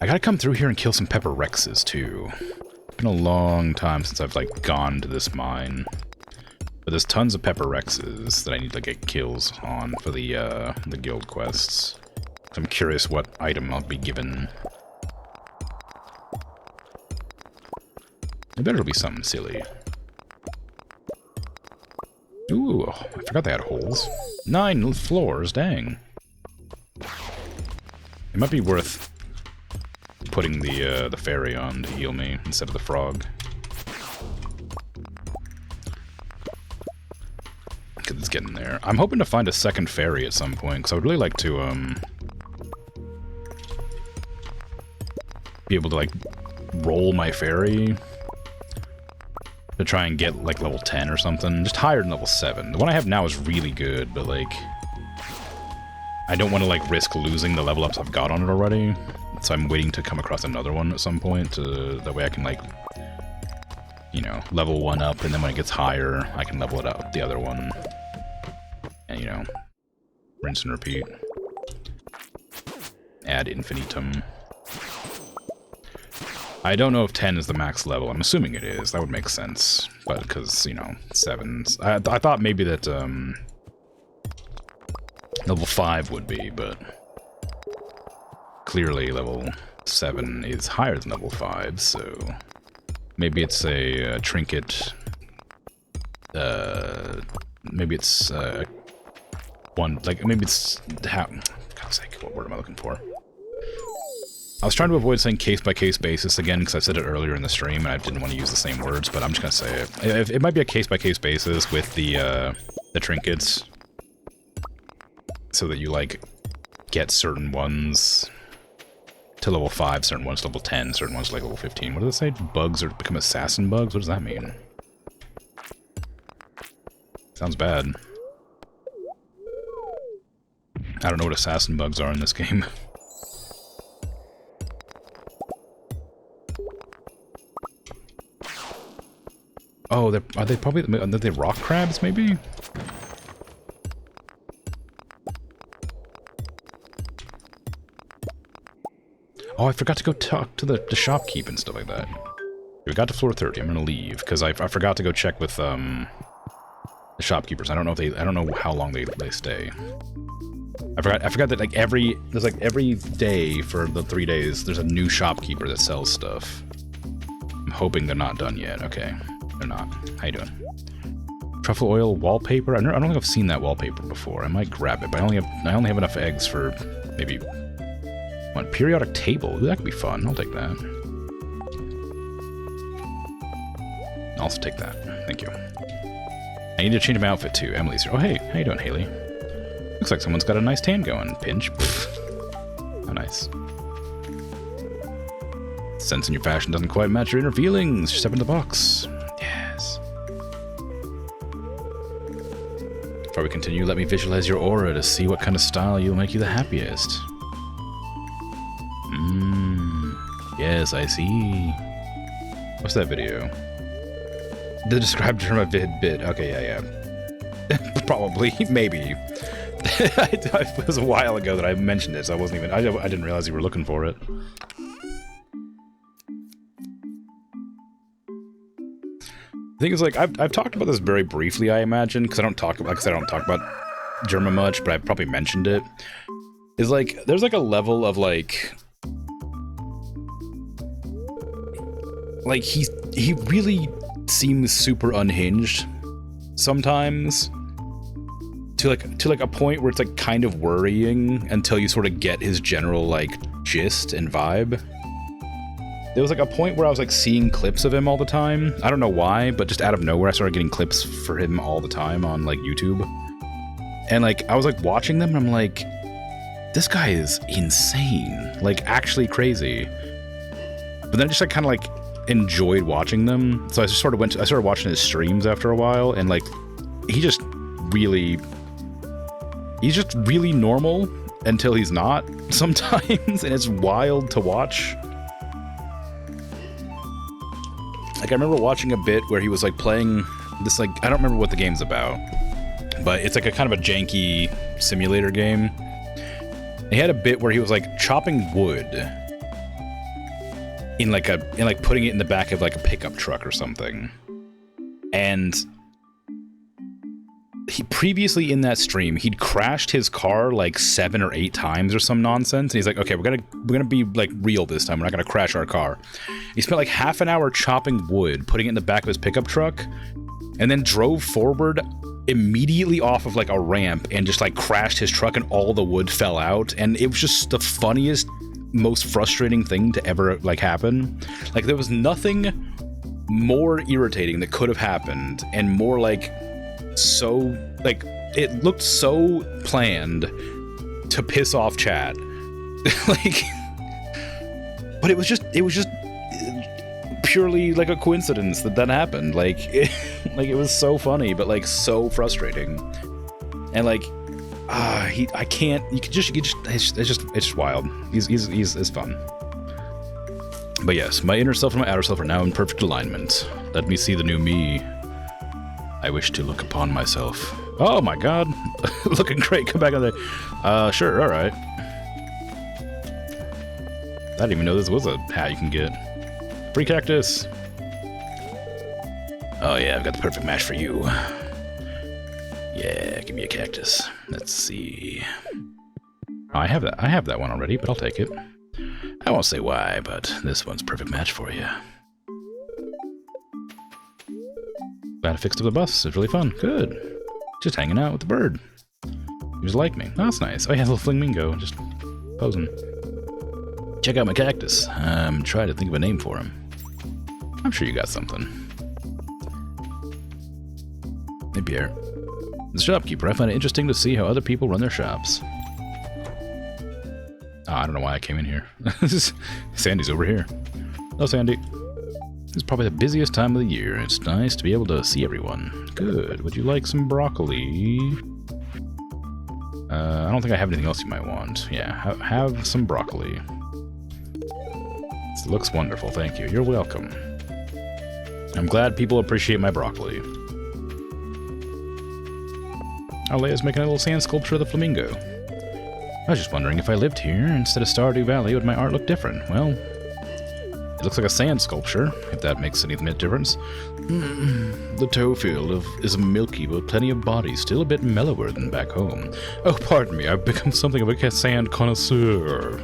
I gotta come through here and kill some Pepper Rexes too. It's been a long time since I've like gone to this mine. But there's tons of Pepper Rexes that I need to get kills on for the guild quests. I'm curious what item I'll be given. It better be something silly. Ooh, I forgot they had holes. 9 floors, dang. It might be worth putting the fairy on to heal me instead of the frog. Because it's getting there. I'm hoping to find a second fairy at some point, because I would really like to be able to like roll my fairy to try and get like level 10 or something, just higher than level 7. The one I have now is really good, but like I don't want to like risk losing the level ups I've got on it already, so I'm waiting to come across another one at some point, that way I can like, you know, level one up, and then when it gets higher I can level it up the other one, and you know, rinse and repeat, ad infinitum. I don't know if 10 is the max level. I'm assuming it is. That would make sense. But because, you know, 7's... I thought maybe that level 5 would be, but clearly level 7 is higher than level 5, so maybe it's a trinket. Maybe it's one, like, maybe it's how... God's sake, what word am I looking for? I was trying to avoid saying case-by-case basis again, because I said it earlier in the stream, and I didn't want to use the same words, but I'm just going to say it. It might be a case-by-case basis with the trinkets, so that you, like, get certain ones to level 5, certain ones to level 10, certain ones to like level 15. What does it say? Bugs are become assassin bugs? What does that mean? Sounds bad. I don't know what assassin bugs are in this game. Oh, are they rock crabs, maybe? Oh, I forgot to go talk to the shopkeep and stuff like that. We got to floor 30. I'm gonna leave because I forgot to go check with the shopkeepers. I don't know how long they stay. I forgot that like every day for the 3 days there's a new shopkeeper that sells stuff. I'm hoping they're not done yet. Okay. They're not. How you doing? Truffle oil wallpaper? I don't think I've seen that wallpaper before. I might grab it, but I only have enough eggs for maybe one periodic table. Ooh, that could be fun. I'll take that. I'll also take that. Thank you. I need to change my outfit too. Emily's here. Oh hey, how you doing, Haley? Looks like someone's got a nice tan going. Pinch. How nice. Sense in your fashion doesn't quite match your inner feelings. Step in the box. Yes. Before we continue, let me visualize your aura to see what kind of style will make you the happiest. Yes, I see. What's that video? The described term of bit. Okay, yeah. Probably, maybe. It was a while ago that I mentioned it, so I wasn't even. I didn't realize you were looking for it. The thing is, like, I've talked about this very briefly, I imagine, because I don't talk about German much, but I've probably mentioned it. Is like, there's like a level of like he really seems super unhinged sometimes to like a point where it's like kind of worrying until you sort of get his general like gist and vibe. There was like a point where I was like seeing clips of him all the time. I don't know why, but just out of nowhere I started getting clips for him all the time on like YouTube. And like I was like watching them and I'm like, this guy is insane. Like actually crazy. But then I just like kind of like enjoyed watching them. So I started watching his streams after a while, and like he's just really normal until he's not sometimes, and it's wild to watch. Like I remember watching a bit where he was like playing this, like, I don't remember what the game's about, but it's like a kind of a janky simulator game. And he had a bit where he was like chopping wood in like putting it in the back of like a pickup truck or something. And he previously in that stream, he'd crashed his car like 7 or 8 times or some nonsense. And he's like, okay, we're gonna be like real this time. We're not gonna crash our car. He spent like half an hour chopping wood, putting it in the back of his pickup truck, and then drove forward immediately off of like a ramp and just like crashed his truck, and all the wood fell out. And it was just the funniest, most frustrating thing to ever like happen. Like there was nothing more irritating that could have happened, and more like so like it looked so planned to piss off Chad. Like, but it was just purely like a coincidence that happened. Like it was so funny, but like so frustrating. And like it's just wild. It's fun. But yes, my inner self and my outer self are now in perfect alignment. Let me see the new me. I wish to look upon myself. Oh my god. Looking great. Come back on there. Sure, alright. I didn't even know this was a hat you can get. Free cactus! Oh yeah, I've got the perfect match for you. Yeah, give me a cactus. Let's see. Oh, I have that one already, but I'll take it. I won't say why, but this one's a perfect match for you. Glad I fixed up the bus. It's really fun. Good. Just hanging out with the bird. He was like me. Oh, that's nice. Oh yeah, little flamingo, just posing. Check out my cactus. I'm trying to think of a name for him. I'm sure you got something. Hey, Pierre. As a shopkeeper, I find it interesting to see how other people run their shops. Oh, I don't know why I came in here. Sandy's over here. Hello, Sandy. It's probably the busiest time of the year. It's nice to be able to see everyone. Good. Would you like some broccoli? I don't think I have anything else you might want. Yeah, have some broccoli. This looks wonderful, thank you. You're welcome. I'm glad people appreciate my broccoli. Leia's making a little sand sculpture of the flamingo. I was just wondering if I lived here instead of Stardew Valley, would my art look different? Well, it looks like a sand sculpture, if that makes any difference. The toe field is milky, but plenty of body, still a bit mellower than back home. Oh, pardon me, I've become something of a sand connoisseur.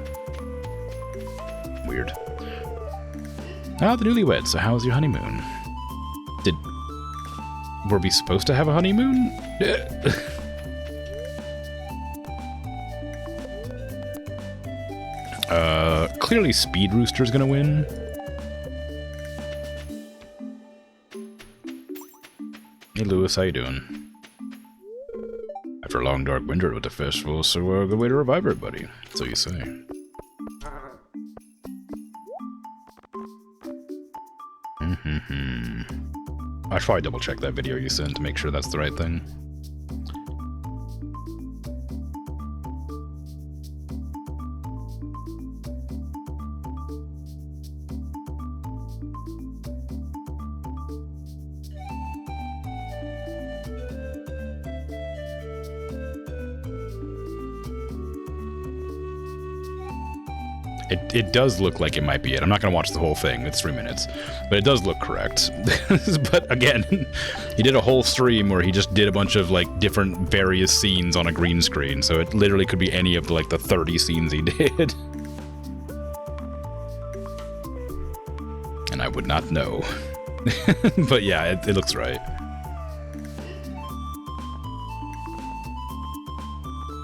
Weird. Ah, the newlyweds, so how was your honeymoon? Were we supposed to have a honeymoon? Clearly Speed Rooster's gonna win. Hey Lewis, how you doing? After a long dark winter with the festival, so a good way to revive everybody. So you say. I should probably double check that video you sent to make sure that's the right thing. It does look like it might be it. I'm not going to watch the whole thing. It's 3 minutes. But it does look correct. But again, he did a whole stream where he just did a bunch of like different various scenes on a green screen. So it literally could be any of like the 30 scenes he did. And I would not know. But yeah, it looks right.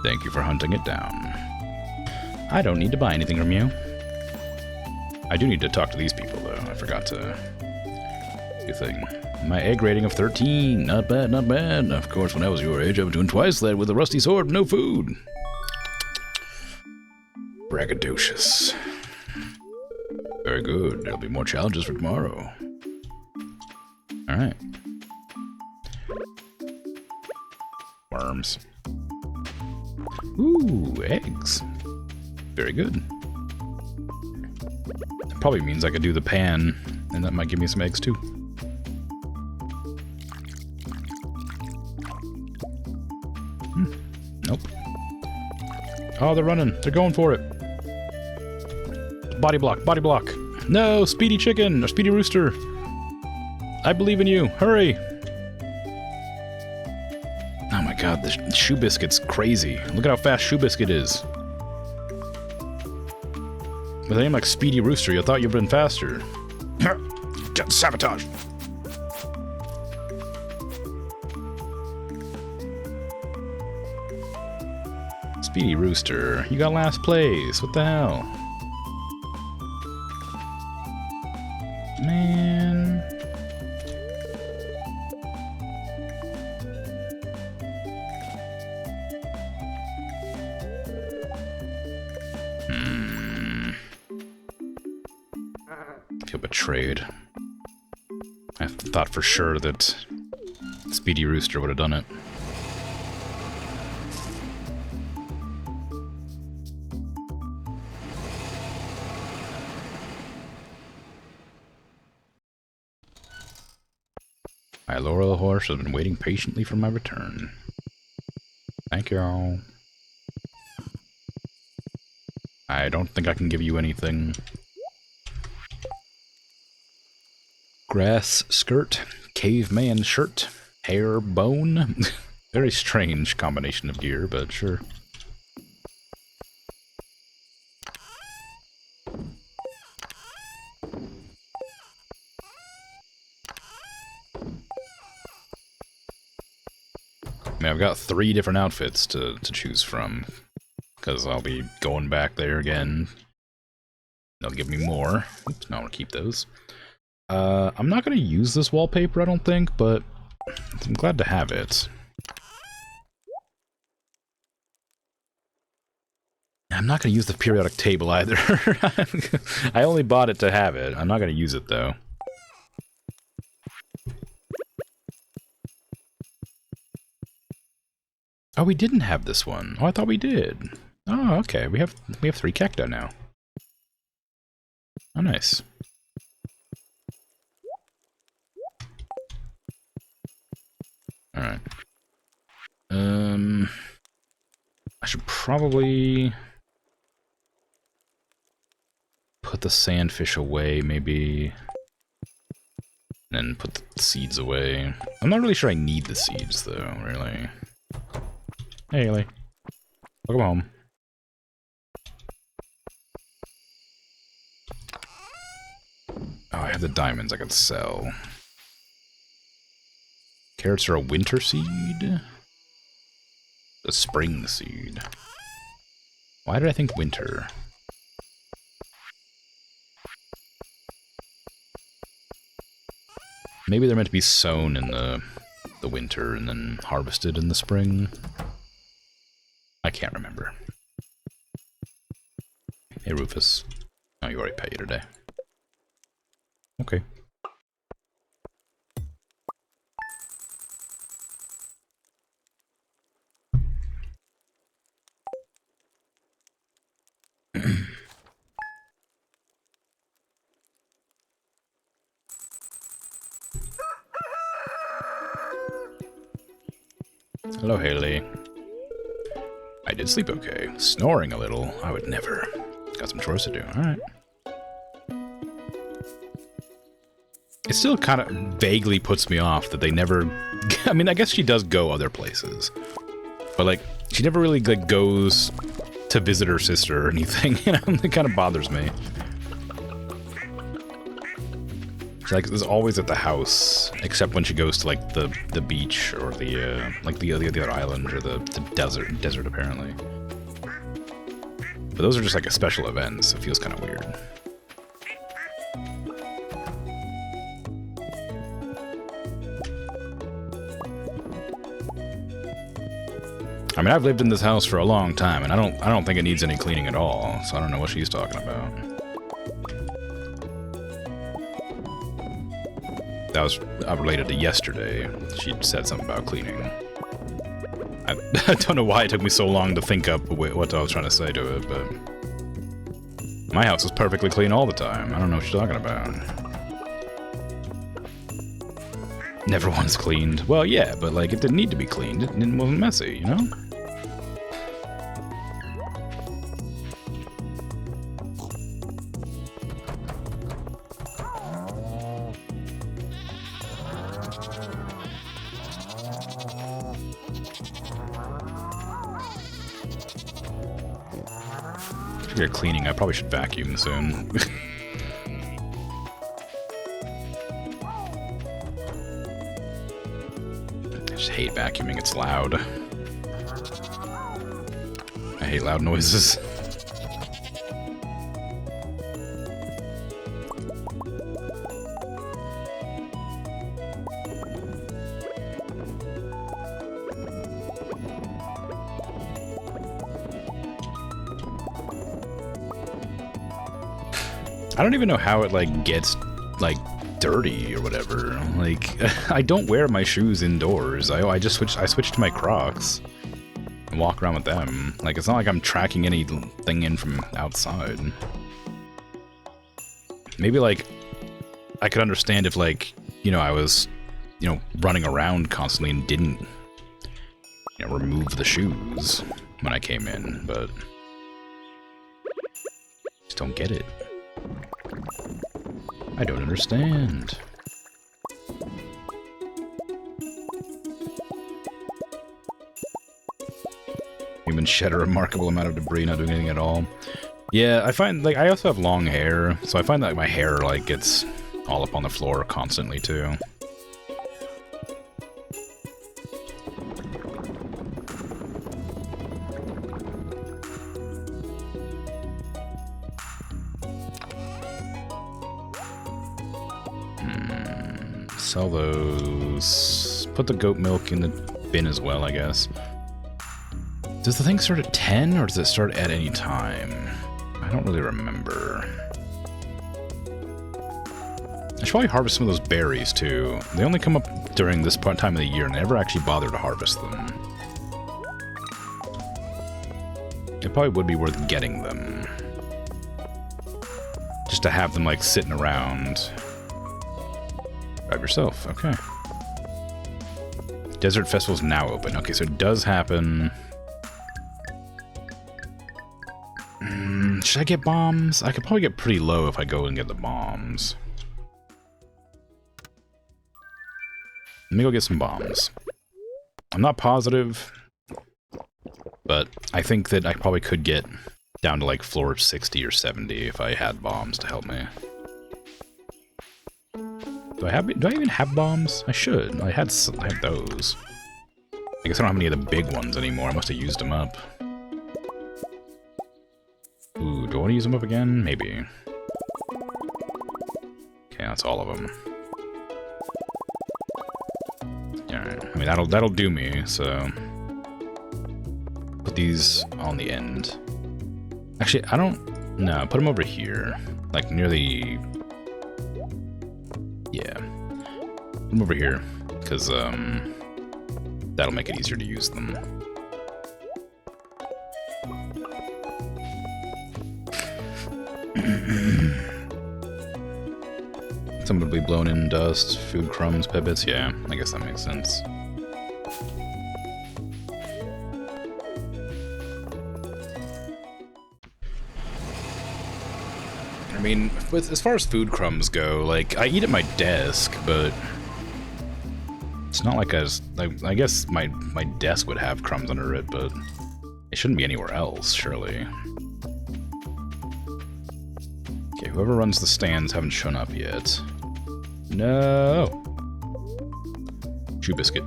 Thank you for hunting it down. I don't need to buy anything from you. I do need to talk to these people, though. I forgot to do a thing. My egg rating of 13. Not bad, not bad. Of course, when I was your age, I was doing twice that with a rusty sword and no food. Braggadocious. Very good. There'll be more challenges for tomorrow. Alright. Worms. Ooh, eggs. Very good. That probably means I could do the pan, and that might give me some eggs too. Nope. Oh, they're running. They're going for it. Body block, body block. No, Speedy Chicken, or Speedy Rooster. I believe in you. Hurry. Oh my god, the Shoe Biscuit's crazy. Look at how fast Shoe Biscuit is. With a name like Speedy Rooster, you thought you'd been faster. Get sabotage. Speedy Rooster, you got last place. What the hell? Man. I feel betrayed. I thought for sure that Speedy Rooster would have done it. My Laurel horse has been waiting patiently for my return. Thank you all. I don't think I can give you anything. Grass skirt, caveman shirt, hair bone. Very strange combination of gear, but sure. I mean, I've got 3 different outfits to choose from, because I'll be going back there again. They'll give me more. Oops, no, I want to keep those. I'm not going to use this wallpaper, I don't think, but I'm glad to have it. I'm not going to use the periodic table either. I only bought it to have it. I'm not going to use it, though. Oh, we didn't have this one. Oh, I thought we did. Oh, okay. We have 3 cacti now. Oh, nice. All right. I should probably put the sandfish away, maybe, and then put the seeds away. I'm not really sure I need the seeds, though, really. Hey, Haley. Welcome home. Oh, I have the diamonds I could sell. Carrots are a winter seed? A spring seed. Why did I think winter? Maybe they're meant to be sown in the winter and then harvested in the spring. I can't remember. Hey, Rufus. Oh, you already paid today. Okay. Hello, Haley. I did sleep okay. Snoring a little. I would never. Got some chores to do. Alright. It still kind of vaguely puts me off that they never... I mean, I guess she does go other places. But, like, she never really, like, goes to visit her sister or anything. You know, it kind of bothers me. She, like, is always at the house, except when she goes to, like, the beach or the, like, the other island or the desert, apparently. But those are just, like, a special event, so it feels kind of weird. I mean, I've lived in this house for a long time, and I don't think it needs any cleaning at all, so I don't know what she's talking about. That was related to yesterday. She said something about cleaning. I don't know why it took me so long to think up what I was trying to say to it, but... My house is perfectly clean all the time. I don't know what you're talking about. Never once cleaned. Well, yeah, but, like, it didn't need to be cleaned. It wasn't messy, you know? Cleaning, I probably should vacuum soon. I just hate vacuuming, it's loud. I hate loud noises. I don't even know how it, like, gets, like, dirty or whatever. Like, I don't wear my shoes indoors. I switch to my Crocs and walk around with them. Like, it's not like I'm tracking anything in from outside. Maybe, like, I could understand if, like, you know, I was, you know, running around constantly and didn't, you know, remove the shoes when I came in, but just don't get it. I don't understand. even shed a remarkable amount of debris, not doing anything at all. Yeah, I find, like, I also have long hair, so I find that my hair, like, gets all up on the floor constantly, too. Sell those. Put the goat milk in the bin as well, I guess. Does the thing start at 10, or does it start at any time? I don't really remember. I should probably harvest some of those berries, too. They only come up during this time of the year, and I never actually bother to harvest them. It probably would be worth getting them. Just to have them, like, sitting around. Grab yourself, okay. Desert Festival's now open. Okay, so it does happen. Should I get bombs? I could probably get pretty low if I go and get the bombs. Let me go get some bombs. I'm not positive, but I think that I probably could get down to like floor 60 or 70 if I had bombs to help me. Do I even have bombs? I should. I had those. I guess I don't have any of the big ones anymore. I must have used them up. Ooh, do I want to use them up again? Maybe. Okay, that's all of them. Alright, I mean, that'll do me, so... Put these on the end. Actually, I don't... No, put them over here. Like, near the... Yeah. Put them over here, because, that'll make it easier to use them. Some would be blown in dust, food crumbs, pippets, yeah, I guess that makes sense. I mean, as far as food crumbs go, like, I eat at my desk, but it's not like I guess my desk would have crumbs under it, but it shouldn't be anywhere else, surely. Okay, whoever runs the stands haven't shown up yet. No! Chew biscuit.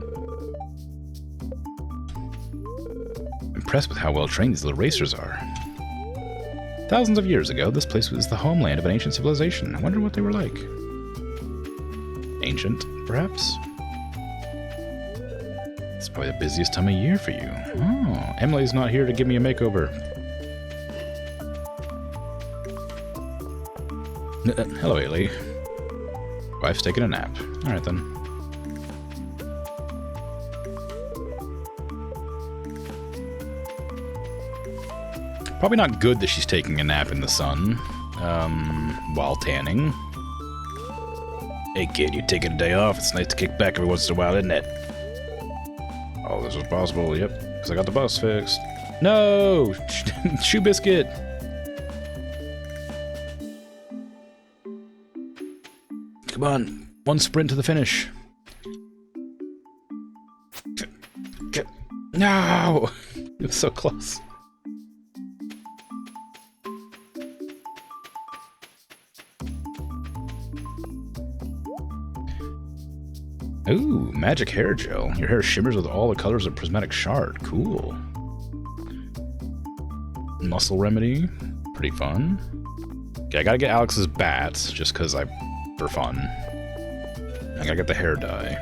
Impressed with how well trained these little racers are. Thousands of years ago, this place was the homeland of an ancient civilization. I wonder what they were like. Ancient, perhaps? It's probably the busiest time of year for you. Oh, Emily's not here to give me a makeover. Hello, Ailey. Wife's taking a nap. Alright then. Probably not good that she's taking a nap in the sun, while tanning. Hey kid, you're taking a day off. It's nice to kick back every once in a while, isn't it? Oh, this was possible, yep. Because I got the bus fixed. No! Shoe biscuit! Come on, one sprint to the finish. No! It was so close. Ooh, magic hair gel. Your hair shimmers with all the colors of prismatic shard. Cool. Muscle remedy. Pretty fun. Okay, I gotta get Alex's bats, just because for fun. I gotta get the hair dye.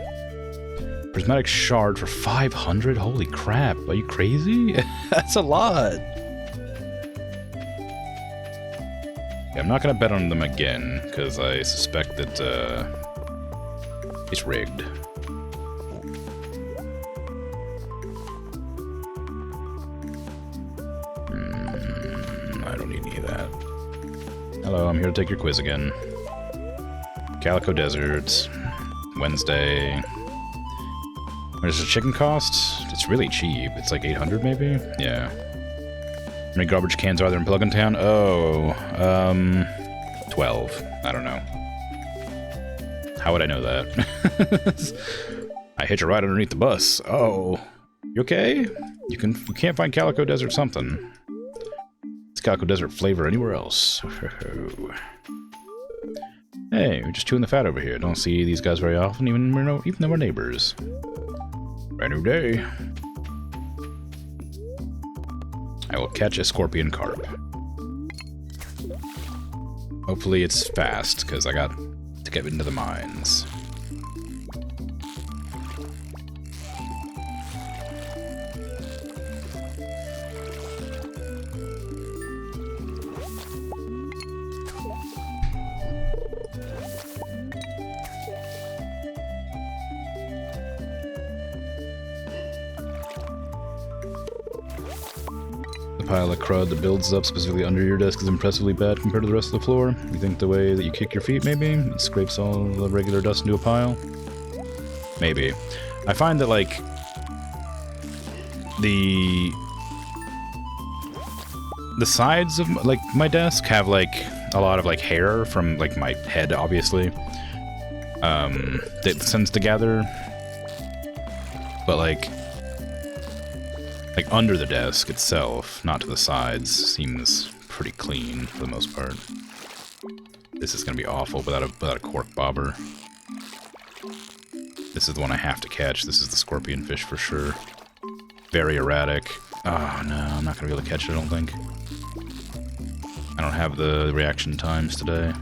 Prismatic shard for 500? Holy crap, are you crazy? That's a lot! Yeah, I'm not gonna bet on them again, because I suspect that, it's rigged. I don't need any of that. Hello, I'm here to take your quiz again. Calico Desert, Wednesday. What does the chicken cost? It's really cheap. It's like 800 maybe? Yeah. How many garbage cans are there in Plug in Town? Oh, 12. I don't know. How would I know that? I hitch a ride underneath the bus. Oh. You okay? You can't find Calico Desert something. It's Calico Desert flavor anywhere else. Hey, we're just chewing the fat over here. Don't see these guys very often, even though we're neighbors. Brand new day. I will catch a scorpion carp. Hopefully it's fast, because I got to get into the mines. The pile of crud that builds up specifically under your desk is impressively bad compared to the rest of the floor. You think the way that you kick your feet, maybe? It scrapes all the regular dust into a pile? Maybe. I find that, like, the sides of, like, my desk have, like, a lot of, like, hair from, like, my head, obviously. That tends to gather. But, like, under the desk itself, not to the sides, seems pretty clean for the most part. This is gonna be awful without a cork bobber. This is the one I have to catch. This is the scorpion fish for sure. Very erratic. Oh no, I'm not gonna be able to catch it, I don't think. I don't have the reaction times today.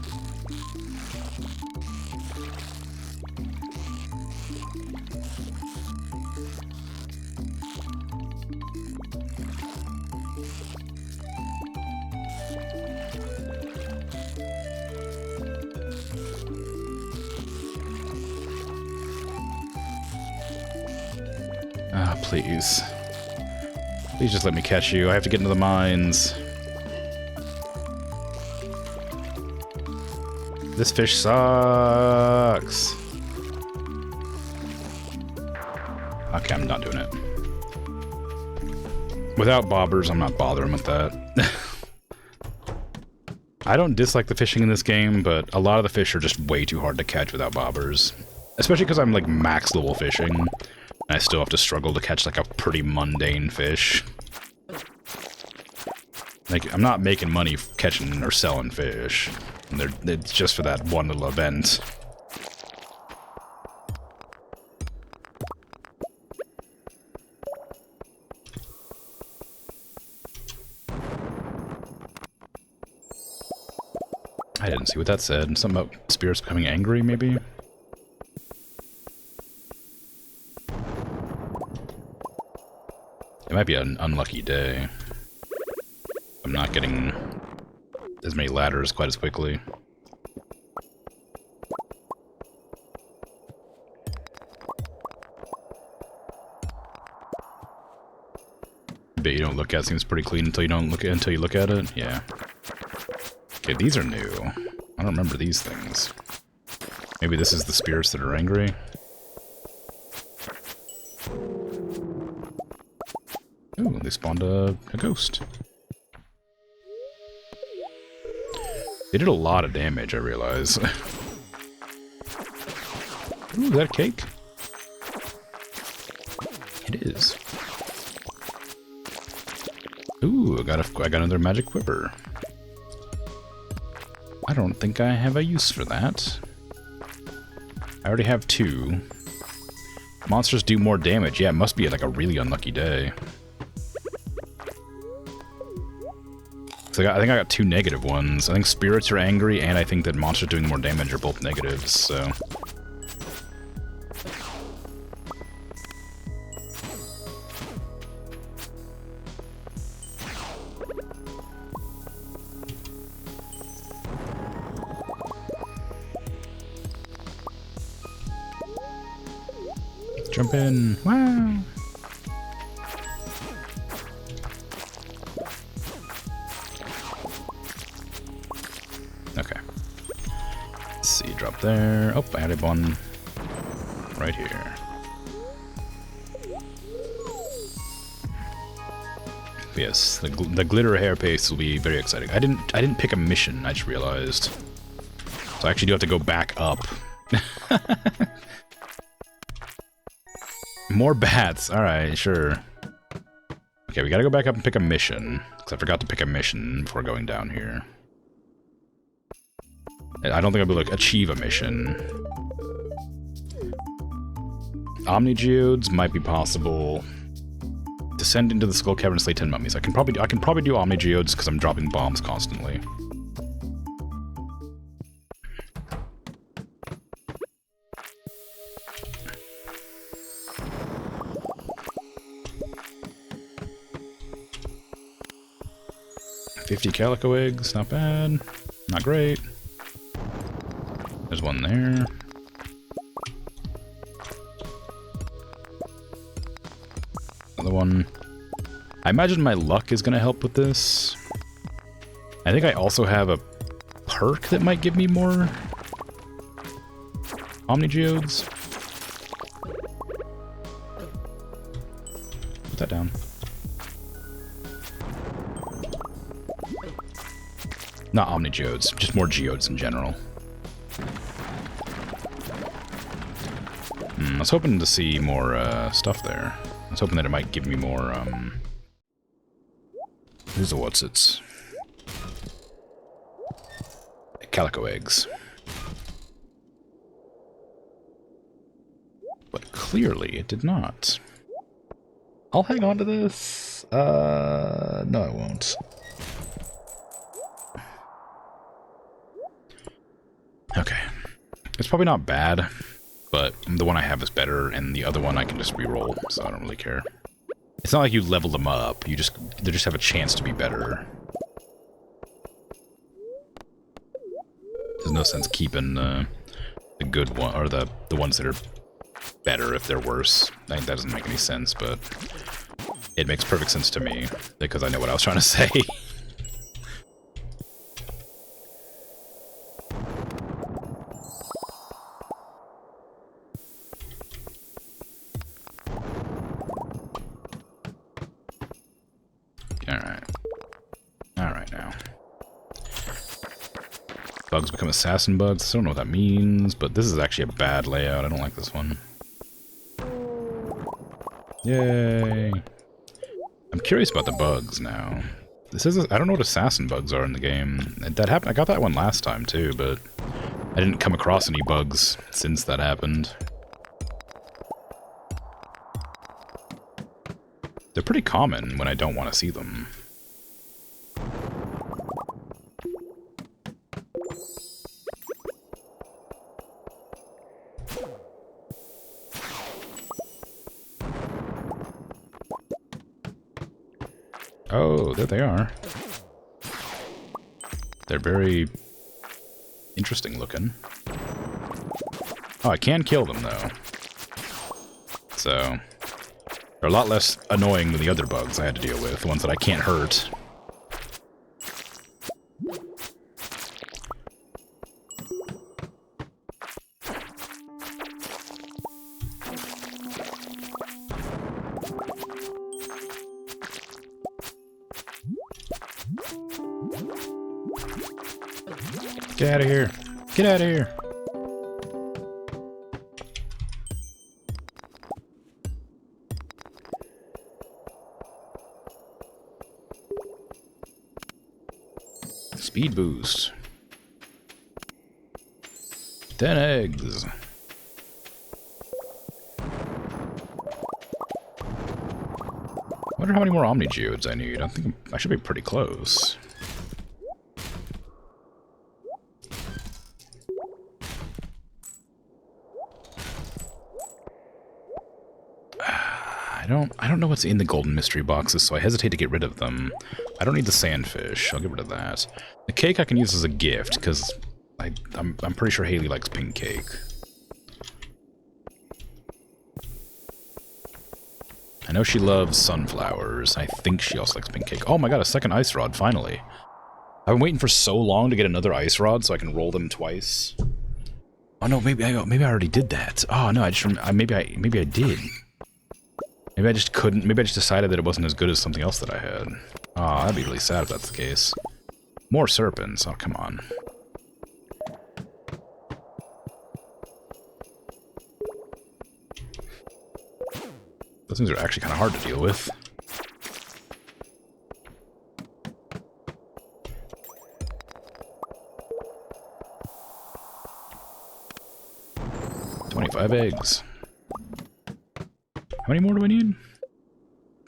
Ah, please. Please just let me catch you. I have to get into the mines. This fish sucks. Okay, I'm not doing it. Without bobbers, I'm not bothering with that. I don't dislike the fishing in this game, but a lot of the fish are just way too hard to catch without bobbers. Especially because I'm, like, max level fishing. And I still have to struggle to catch, like, a pretty mundane fish. Like, I'm not making money catching or selling fish. It's just for that one little event. I didn't see what that said. Something about spirits becoming angry, maybe? It might be an unlucky day. I'm not getting as many ladders quite as quickly. But you don't look at it. Seems pretty clean until you look at it. Yeah. Okay, these are new. I don't remember these things. Maybe this is the spirits that are angry. Ooh, they spawned a ghost. They did a lot of damage, I realize. Ooh, is that a cake? It is. Ooh, I got another magic quiver. I don't think I have a use for that. I already have 2. Monsters do more damage. Yeah, it must be like a really unlucky day. So I think I got 2 negative ones. I think spirits are angry, and I think that monsters doing more damage are both negatives, so... Jump in. Wow. Okay. Let's see, drop there. Oh, I added one right here. Yes, the glitter hair paste will be very exciting. I didn't pick a mission, I just realized. So I actually do have to go back up. More bats. Alright, sure. Okay, we gotta go back up and pick a mission. Because I forgot to pick a mission before going down here. I don't think I'll be able to achieve a mission. Omni-geodes might be possible. Descend into the skull cavern and slay 10 mummies. I can probably do omni-geodes because I'm dropping bombs constantly. $50 calico eggs, not bad. Not great. There's one there. Another one. I imagine my luck is going to help with this. I think I also have a perk that might give me more omni-geodes. Put that down. Not omni-geodes, just more geodes in general. I was hoping to see more stuff there. I was hoping that it might give me more, who's the what's-its? Calico eggs. But clearly it did not. I'll hang on to this. No I won't. Okay. It's probably not bad, but the one I have is better, and the other one I can just reroll, so I don't really care. It's not like you level them up, they just have a chance to be better. There's no sense keeping the good one, or the ones that are better if they're worse. I think that doesn't make any sense, but it makes perfect sense to me, because I know what I was trying to say. Alright now. Bugs become assassin bugs. I don't know what that means, but this is actually a bad layout. I don't like this one. Yay! I'm curious about the bugs now. This is I don't know what assassin bugs are in the game. That happened. I got that one last time too, but I didn't come across any bugs since that happened. They're pretty common when I don't want to see them. Oh, there they are. They're very interesting looking. Oh, I can kill them though. So they're a lot less annoying than the other bugs I had to deal with, the ones that I can't hurt. Get out of here. Get out of here. Speed boost. 10 eggs. Wonder how many more omni-geodes I need. I think I should be pretty close. I don't know what's in the golden mystery boxes, so I hesitate to get rid of them. I don't need the sandfish. I'll get rid of that. The cake I can use as a gift, because I'm pretty sure Haley likes pink cake. I know she loves sunflowers. I think she also likes pink cake. Oh my god, a second ice rod, finally. I've been waiting for so long to get another ice rod so I can roll them twice. Oh no, maybe I already did that. Oh no, maybe I did. Maybe I just couldn't. Maybe I just decided that it wasn't as good as something else that I had. Oh, that'd be really sad if that's the case. More serpents. Oh, come on. Those things are actually kind of hard to deal with. $25 eggs. How many more do we need?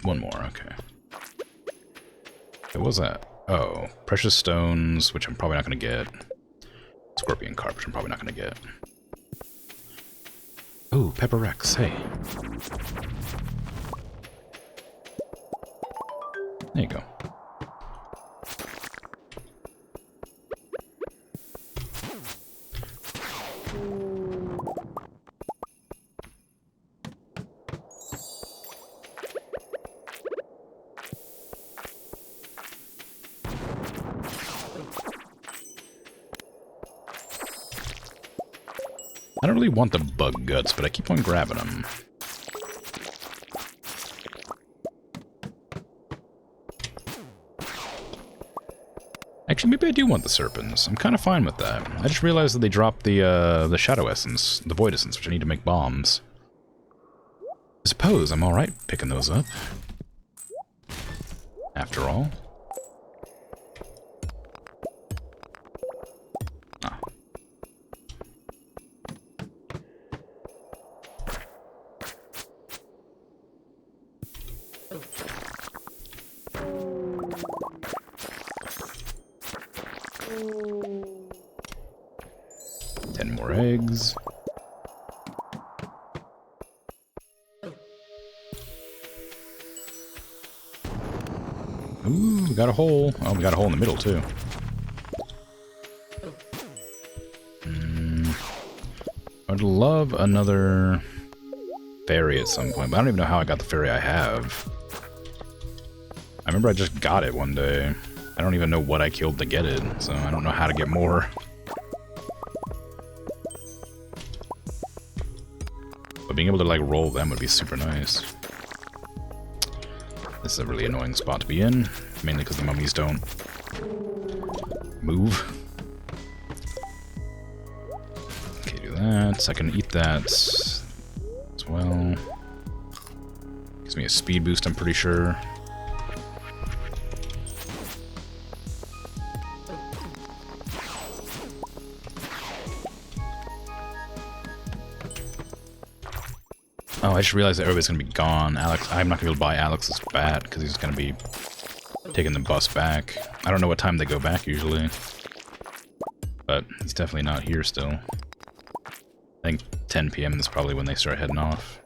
One more, okay. What was that? Oh, precious stones, which I'm probably not going to get. Scorpion carp, which I'm probably not going to get. Oh, Pepper Rex, hey. There you go. I don't really want the bug guts, but I keep on grabbing them. Actually, maybe I do want the serpents. I'm kind of fine with that. I just realized that they dropped the shadow essence, the void essence, which I need to make bombs. I suppose I'm alright picking those up. After all. Ah. More eggs. Ooh, we got a hole. Oh, we got a hole in the middle, too. I'd love another fairy at some point, but I don't even know how I got the fairy I have. I remember I just got it one day. I don't even know what I killed to get it, so I don't know how to get more. But being able to, like, roll them would be super nice. This is a really annoying spot to be in, mainly because the mummies don't move. Okay, do that. I can eat that as well. Gives me a speed boost, I'm pretty sure. Oh, I just realized that everybody's gonna be gone. Alex, I'm not gonna be able to buy Alex's bat because he's gonna be taking the bus back. I don't know what time they go back usually, but he's definitely not here still. I think 10 p.m. is probably when they start heading off.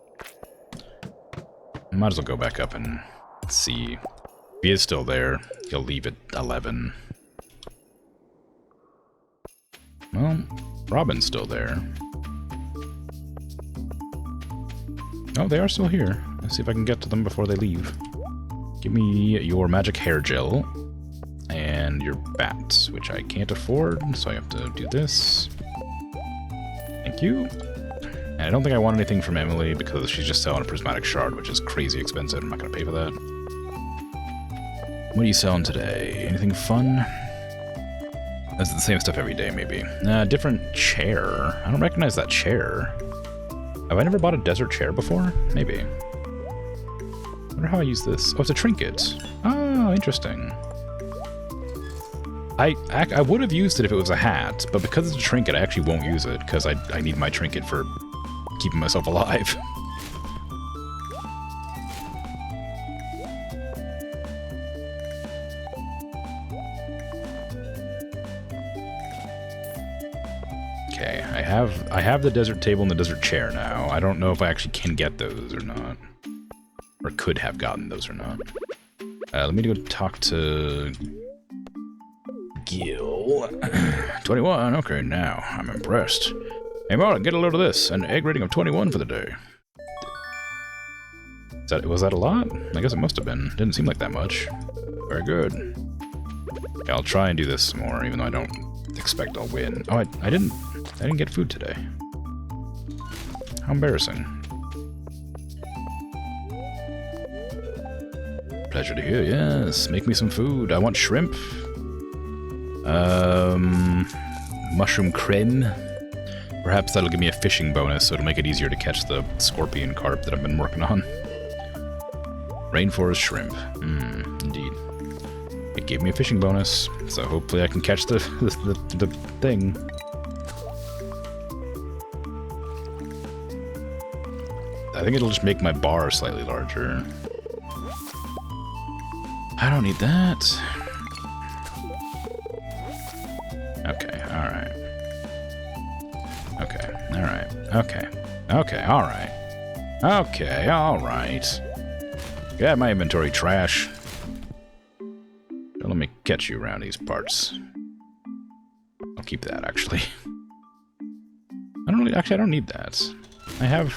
Might as well go back up and see. If he is still there, he'll leave at 11. Well, Robin's still there. Oh, they are still here. Let's see if I can get to them before they leave. Give me your magic hair gel and your bat, which I can't afford, so I have to do this. Thank you. And I don't think I want anything from Emily because she's just selling a prismatic shard, which is crazy expensive. I'm not going to pay for that. What are you selling today? Anything fun? That's the same stuff every day, maybe. Different chair. I don't recognize that chair. Have I never bought a desert chair before? Maybe. I wonder how I use this. Oh, it's a trinket. Oh, interesting. I would have used it if it was a hat, but because it's a trinket, I actually won't use it, because I need my trinket for keeping myself alive. Okay, I have the desert table and the desert chair now. I don't know if I actually can get those or not. Or could have gotten those or not. Let me go talk to Gil. 21, okay, now I'm impressed. Hey Marlon, get a load of this. An egg rating of 21 for the day. Was that a lot? I guess it must have been. Didn't seem like that much. Very good. Okay, I'll try and do this more, even though I don't expect I'll win. Oh, I didn't get food today. How embarrassing. Pleasure to hear, yes. Make me some food. I want shrimp. Mushroom creme. Perhaps that'll give me a fishing bonus, so it'll make it easier to catch the scorpion carp that I've been working on. Rainforest shrimp. Indeed. It gave me a fishing bonus, so hopefully I can catch the thing. I think it'll just make my bar slightly larger. I don't need that. Okay, alright. Okay, alright. Okay. Okay, alright. Okay, alright. Yeah, my inventory trash. Let me catch you around these parts. I'll keep that, actually. I don't need that. I have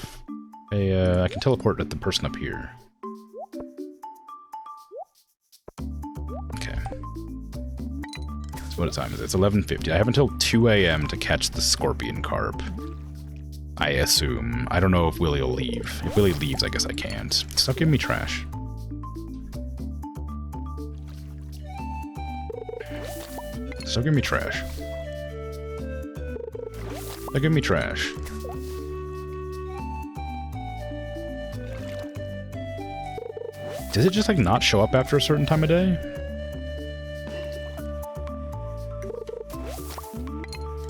a, I can teleport at the person up here. Okay. So what time is it? It's 11:50. I have until 2 a.m. to catch the scorpion carp. I assume. I don't know if Willie will leave. If Willie leaves, I guess I can't. Stop giving me trash. Stop giving me trash. Stop giving me trash. Does it just, like, not show up after a certain time of day?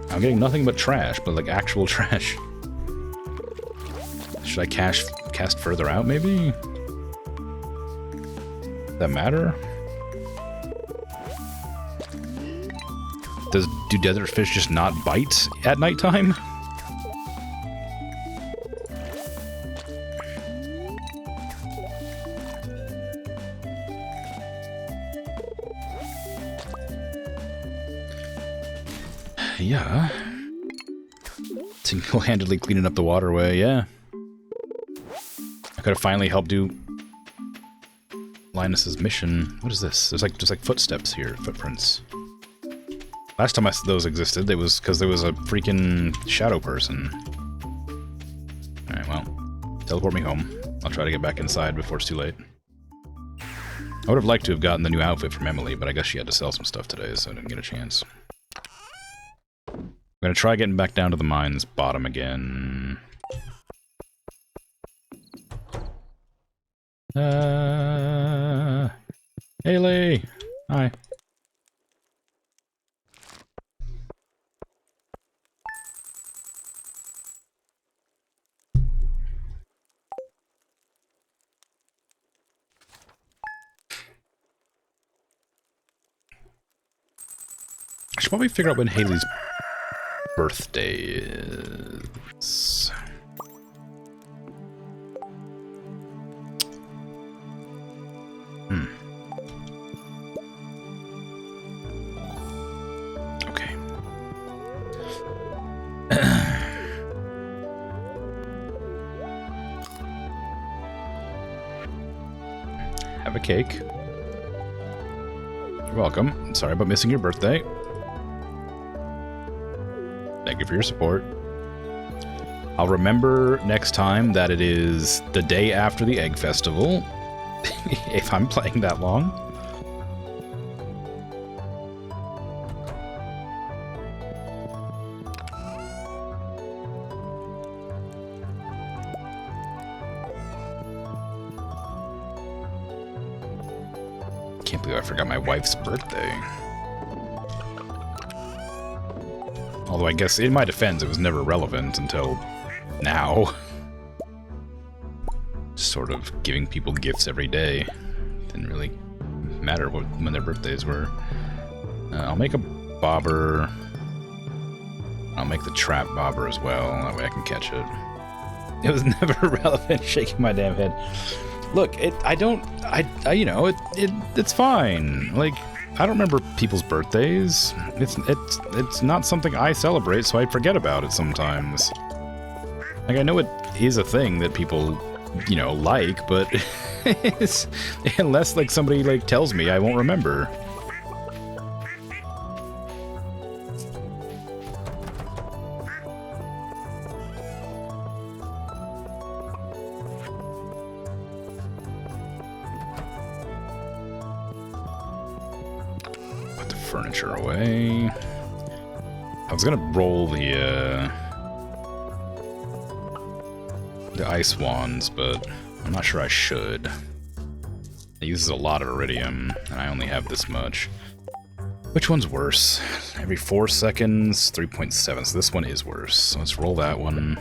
I'm getting nothing but trash, but, like, actual trash. Should I cast further out, maybe? Does that matter? Do desert fish just not bite at nighttime? Yeah. Single-handedly cleaning up the waterway, yeah. I could have finally helped do Linus's mission. What is this? There's like just like footsteps here, footprints. Last time those existed, it was because there was a freaking shadow person. Alright, well, teleport me home. I'll try to get back inside before it's too late. I would have liked to have gotten the new outfit from Emily, but I guess she had to sell some stuff today, so I didn't get a chance. I'm gonna try getting back down to the mine's bottom again. Haley! Hi. I should probably figure out when Haley's birthday is. Okay. Have a cake. You're welcome. Sorry about missing your birthday. Thank you for your support. I'll remember next time that it is the day after the Egg Festival, if I'm playing that long. Can't believe I forgot my wife's birthday. Although I guess, in my defense, it was never relevant until now. Just sort of giving people gifts every day. Didn't really matter when their birthdays were. I'll make a bobber. I'll make the trap bobber as well, that way I can catch it. It was never relevant, shaking my damn head. Look, you know, it's fine. Like, I don't remember people's birthdays. It's not something I celebrate, so I forget about it sometimes. Like, I know it is a thing that people, you know, like, but unless, like, somebody, like, tells me, I won't remember. Furniture away. I was gonna roll the ice wands, but I'm not sure I should. It uses a lot of iridium, and I only have this much. Which one's worse? Every 4 seconds, 3.7, so this one is worse. So let's roll that one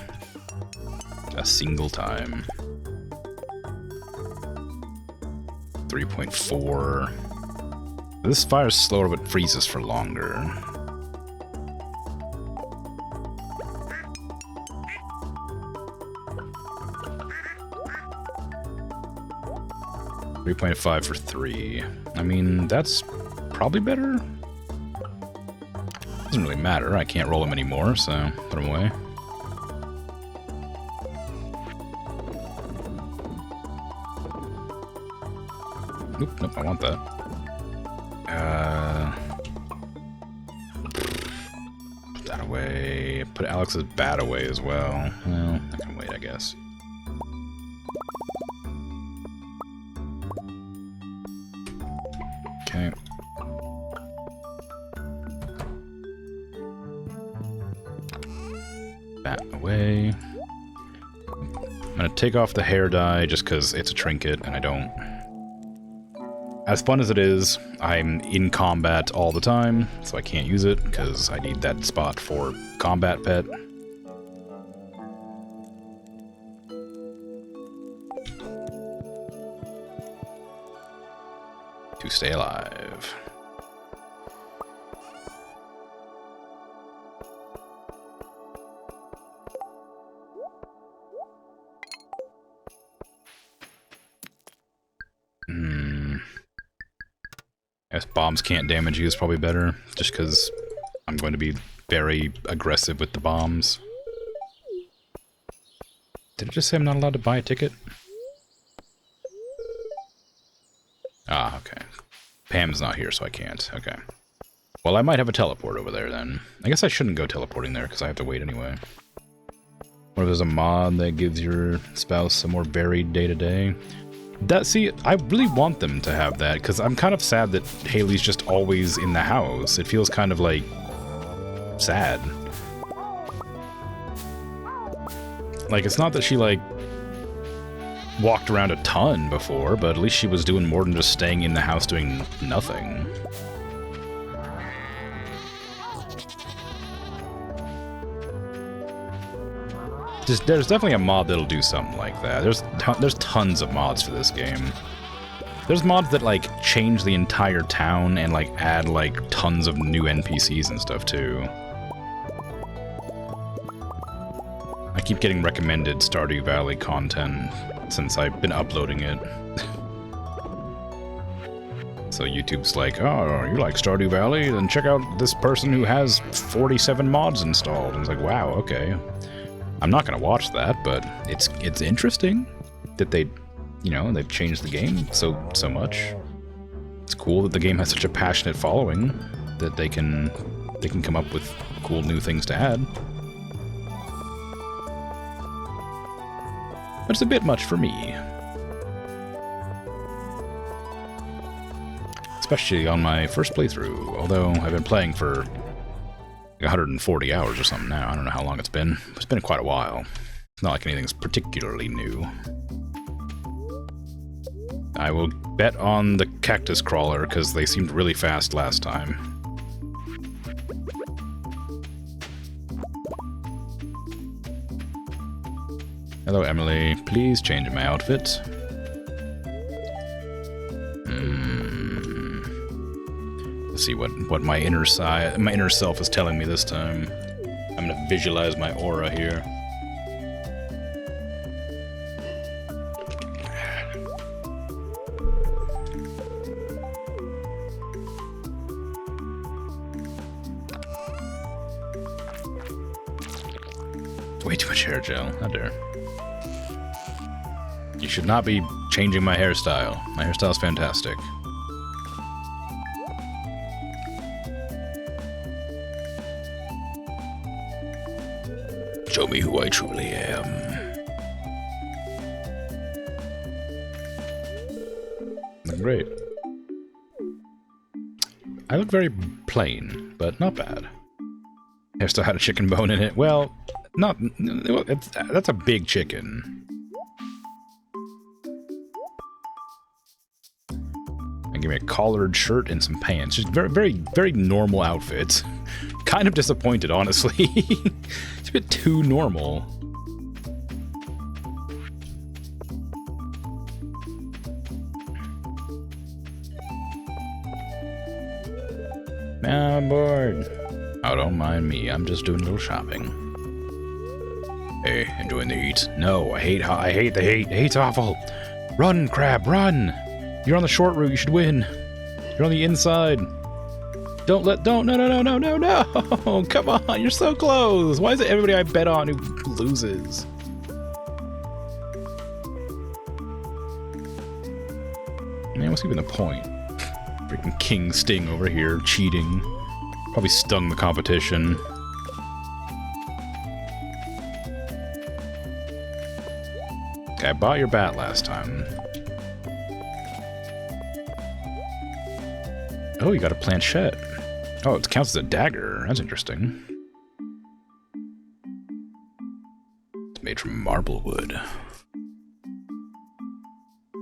a single time. 3.4. This fire's slower but freezes for longer. 3.5 for 3. I mean, that's probably better. Doesn't really matter. I can't roll them anymore, so put them away. Nope, nope, I want that. Put that away. Put Alex's bat away as well. Well, I can wait, I guess. Okay. Bat away. I'm gonna take off the hair dye just because it's a trinket and I don't... As fun as it is, I'm in combat all the time, so I can't use it because I need that spot for combat pet. To stay alive. I guess bombs can't damage you is probably better, just because I'm going to be very aggressive with the bombs. Did it just say I'm not allowed to buy a ticket? Ah, okay. Pam's not here, so I can't. Okay. Well, I might have a teleport over there, then. I guess I shouldn't go teleporting there, because I have to wait anyway. What if there's a mod that gives your spouse a more varied day-to-day? See, I really want them to have that, because I'm kind of sad that Haley's just always in the house. It feels kind of, like, sad. Like, it's not that she, like, walked around a ton before, but at least she was doing more than just staying in the house doing nothing. There's definitely a mod that'll do something like that. There's tons of mods for this game. There's mods that, like, change the entire town and, like, add, like, tons of new NPCs and stuff, too. I keep getting recommended Stardew Valley content since I've been uploading it. So YouTube's like, oh, you like Stardew Valley? Then check out this person who has 47 mods installed. And it's like, wow, okay. I'm not gonna watch that, but it's interesting that they, you know, they've changed the game so much. It's cool that the game has such a passionate following that they can come up with cool new things to add. But it's a bit much for me. Especially on my first playthrough, although I've been playing for 140 hours or something now. I don't know how long it's been. It's been quite a while. It's not like anything's particularly new. I will bet on the cactus crawler, because they seemed really fast last time. Hello, Emily. Please change my outfit. Let's see what my inner self is telling me this time. I'm gonna visualize my aura here. Way too much hair gel. How dare. You should not be changing my hairstyle. My hairstyle's fantastic. Show me who I truly am. Great. I look very plain, but not bad. Hairstyle had a chicken bone in it. Well, that's a big chicken. And give me a collared shirt and some pants. Just very, very, very normal outfits. Kind of disappointed, honestly. It's a bit too normal. Now I'm bored. Oh, don't mind me. I'm just doing a little shopping. Hey, enjoying the heat? No, I hate the heat. The heat's awful. Run, crab, run! You're on the short route. You should win. You're on the inside. No, come on, you're so close. Why is it everybody I bet on who loses? Man, what's even the point? Freaking King Sting over here, cheating. Probably stung the competition. Okay, I bought your bat last time. Oh, you got a planchette. Oh, it counts as a dagger. That's interesting. It's made from marble wood.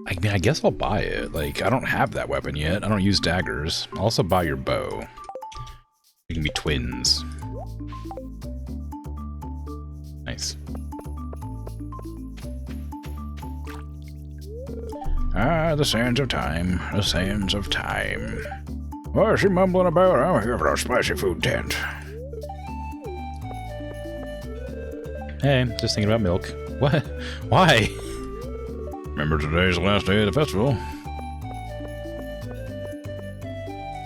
I mean, I guess I'll buy it. Like, I don't have that weapon yet. I don't use daggers. I'll also buy your bow. We can be twins. Nice. Ah, the sands of time. The sands of time. What is she mumbling about? I'm here for a spicy food tent. Hey, just thinking about milk. What? Why? Remember today's the last day of the festival?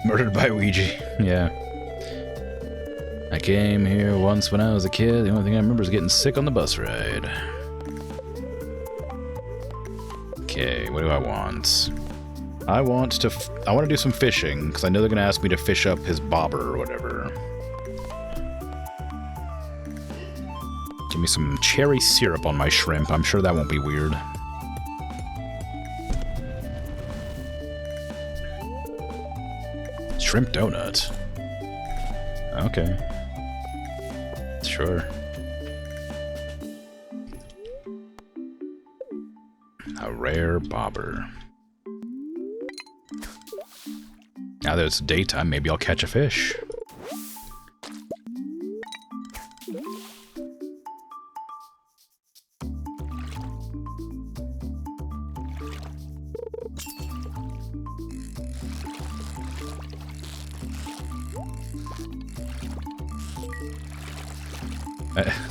Murdered by Ouija. Yeah. I came here once when I was a kid. The only thing I remember is getting sick on the bus ride. Okay, what do I want? I want to do some fishing, because I know they're going to ask me to fish up his bobber or whatever. Give me some cherry syrup on my shrimp. I'm sure that won't be weird. Shrimp donut. Okay. Sure. A rare bobber. Now that it's daytime, maybe I'll catch a fish.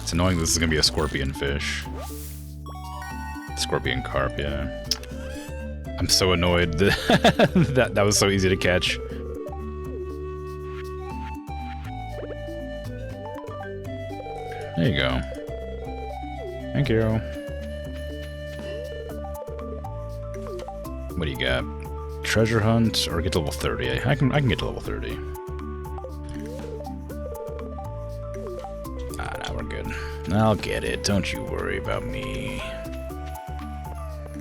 It's annoying this is gonna be a scorpion fish. Scorpion carp, yeah. I'm so annoyed that that was so easy to catch. There you go. Thank you. What do you got? Treasure hunt or get to level 30? I can get to level 30. Ah, now we're good. I'll get it. Don't you worry about me.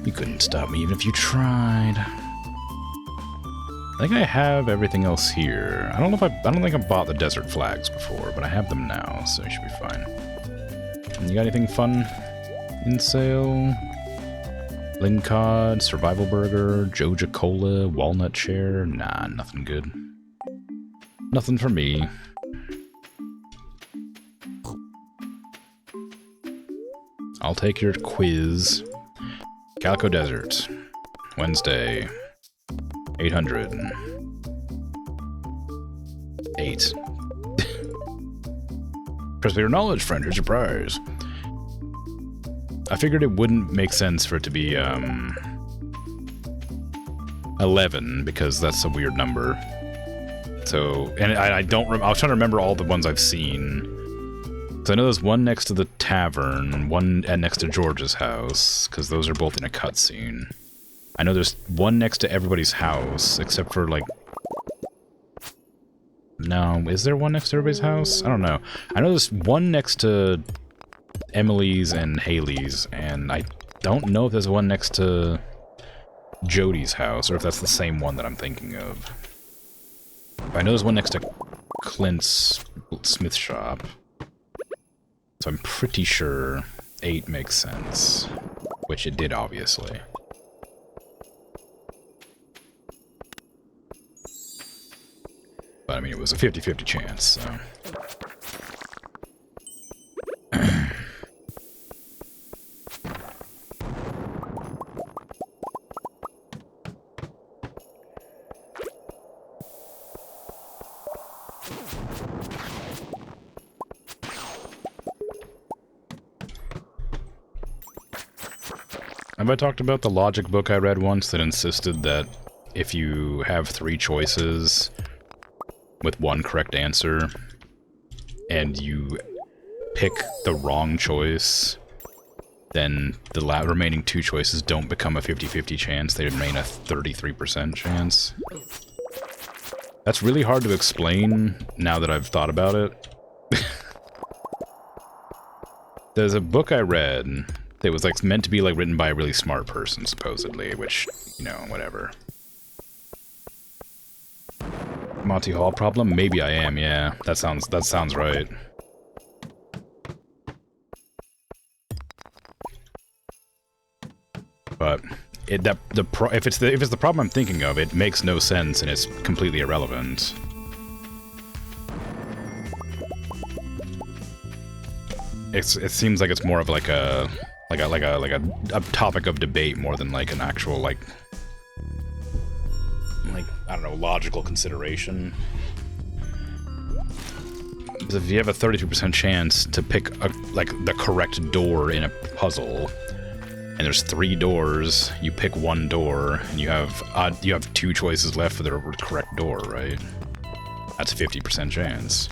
You couldn't stop me even if you tried. I think I have everything else here. I don't think I bought the desert flags before, but I have them now, so I should be fine. You got anything fun in sale? Lingcod, Survival Burger, Joja Cola, Walnut Chair. Nah, nothing good. Nothing for me. I'll take your quiz. Calico Desert. Wednesday. 800. 8. Press for your knowledge, friend. Here's your prize. I figured it wouldn't make sense for it to be 11 because that's a weird number. So, and I don't. I was trying to remember all the ones I've seen. So I know there's one next to the tavern, one next to George's house, because those are both in a cutscene. I know there's one next to everybody's house, except for like. No, is there one next to everybody's house? I don't know. I know there's one next to Emily's and Haley's, and I don't know if there's one next to Jody's house, or if that's the same one that I'm thinking of. I know there's one next to Clint's smith shop. So I'm pretty sure 8 makes sense. Which it did, obviously. But I mean, it was a 50-50 chance, so... Have I talked about the logic book I read once that insisted that if you have 3 choices with 1 correct answer, and you pick the wrong choice, then the remaining 2 choices don't become a 50-50 chance, they remain a 33% chance? That's really hard to explain now that I've thought about it. There's a book I read that was like meant to be like written by a really smart person, supposedly, which, you know, whatever. Monty Hall problem? Maybe I am, yeah. That sounds right. But if it's the problem I'm thinking of, it makes no sense and it's completely irrelevant. It seems like it's more of like a topic of debate more than like an actual like I don't know, logical consideration. Because if you have a 33% chance to pick the correct door in a puzzle, and there's 3 doors, you pick 1 door, and you have 2 choices left for the correct door, right? That's a 50% chance.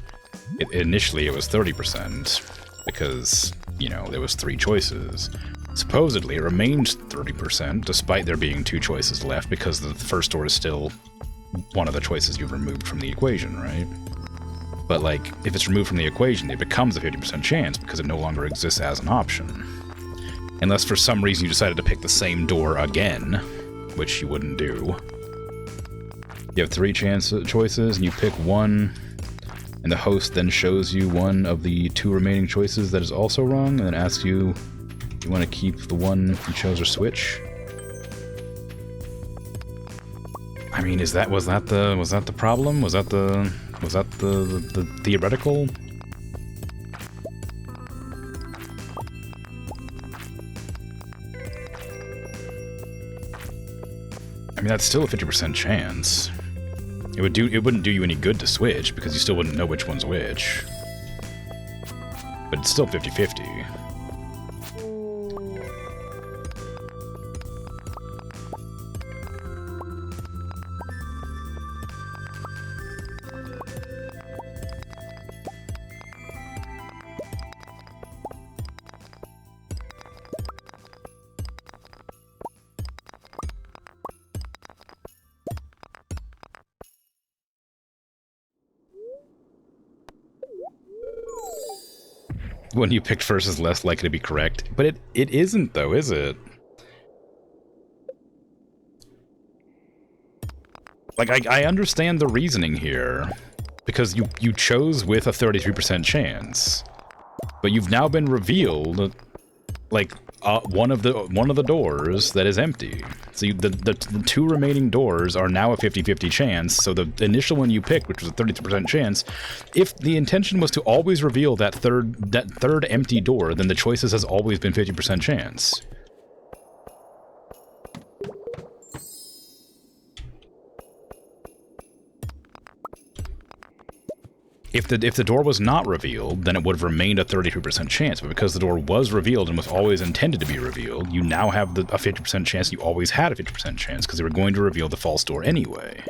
Initially, it was 30%, because, you know, there was 3 choices. Supposedly, it remains 30%, despite there being 2 choices left, because the first door is still one of the choices you've removed from the equation, right? But, like, if it's removed from the equation, it becomes a 50% chance, because it no longer exists as an option. Unless for some reason you decided to pick the same door again, which you wouldn't do. You have 3 choices, and you pick 1, and the host then shows you one of the 2 remaining choices that is also wrong, and then asks you, do you want to keep the one you chose or switch? I mean, was that the problem? Was that the theoretical? I mean, that's still a 50% chance. It wouldn't do you any good to switch, because you still wouldn't know which one's which. But it's still 50-50. One you picked first is less likely to be correct. But it isn't, though, is it? Like, I understand the reasoning here. Because you chose with a 33% chance. But you've now been revealed, like, one of the doors that is empty. So the 2 remaining doors are now a 50-50 chance, so the initial one you picked, which was a 33% chance, if the intention was to always reveal that third empty door, then the choices has always been 50% chance. If the door was not revealed, then it would have remained a 33% chance, but because the door was revealed and was always intended to be revealed, you now have a 50% chance. You always had a 50% chance, because they were going to reveal the false door anyway.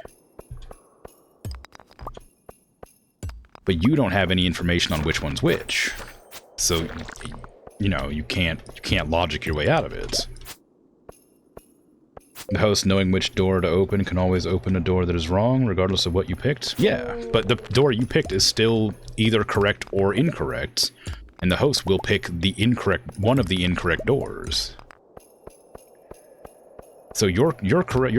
But you don't have any information on which one's which. So, you know, you can't logic your way out of it. The host, knowing which door to open, can always open a door that is wrong, regardless of what you picked. Yeah, but the door you picked is still either correct or incorrect, and the host will pick one of the incorrect doors. So your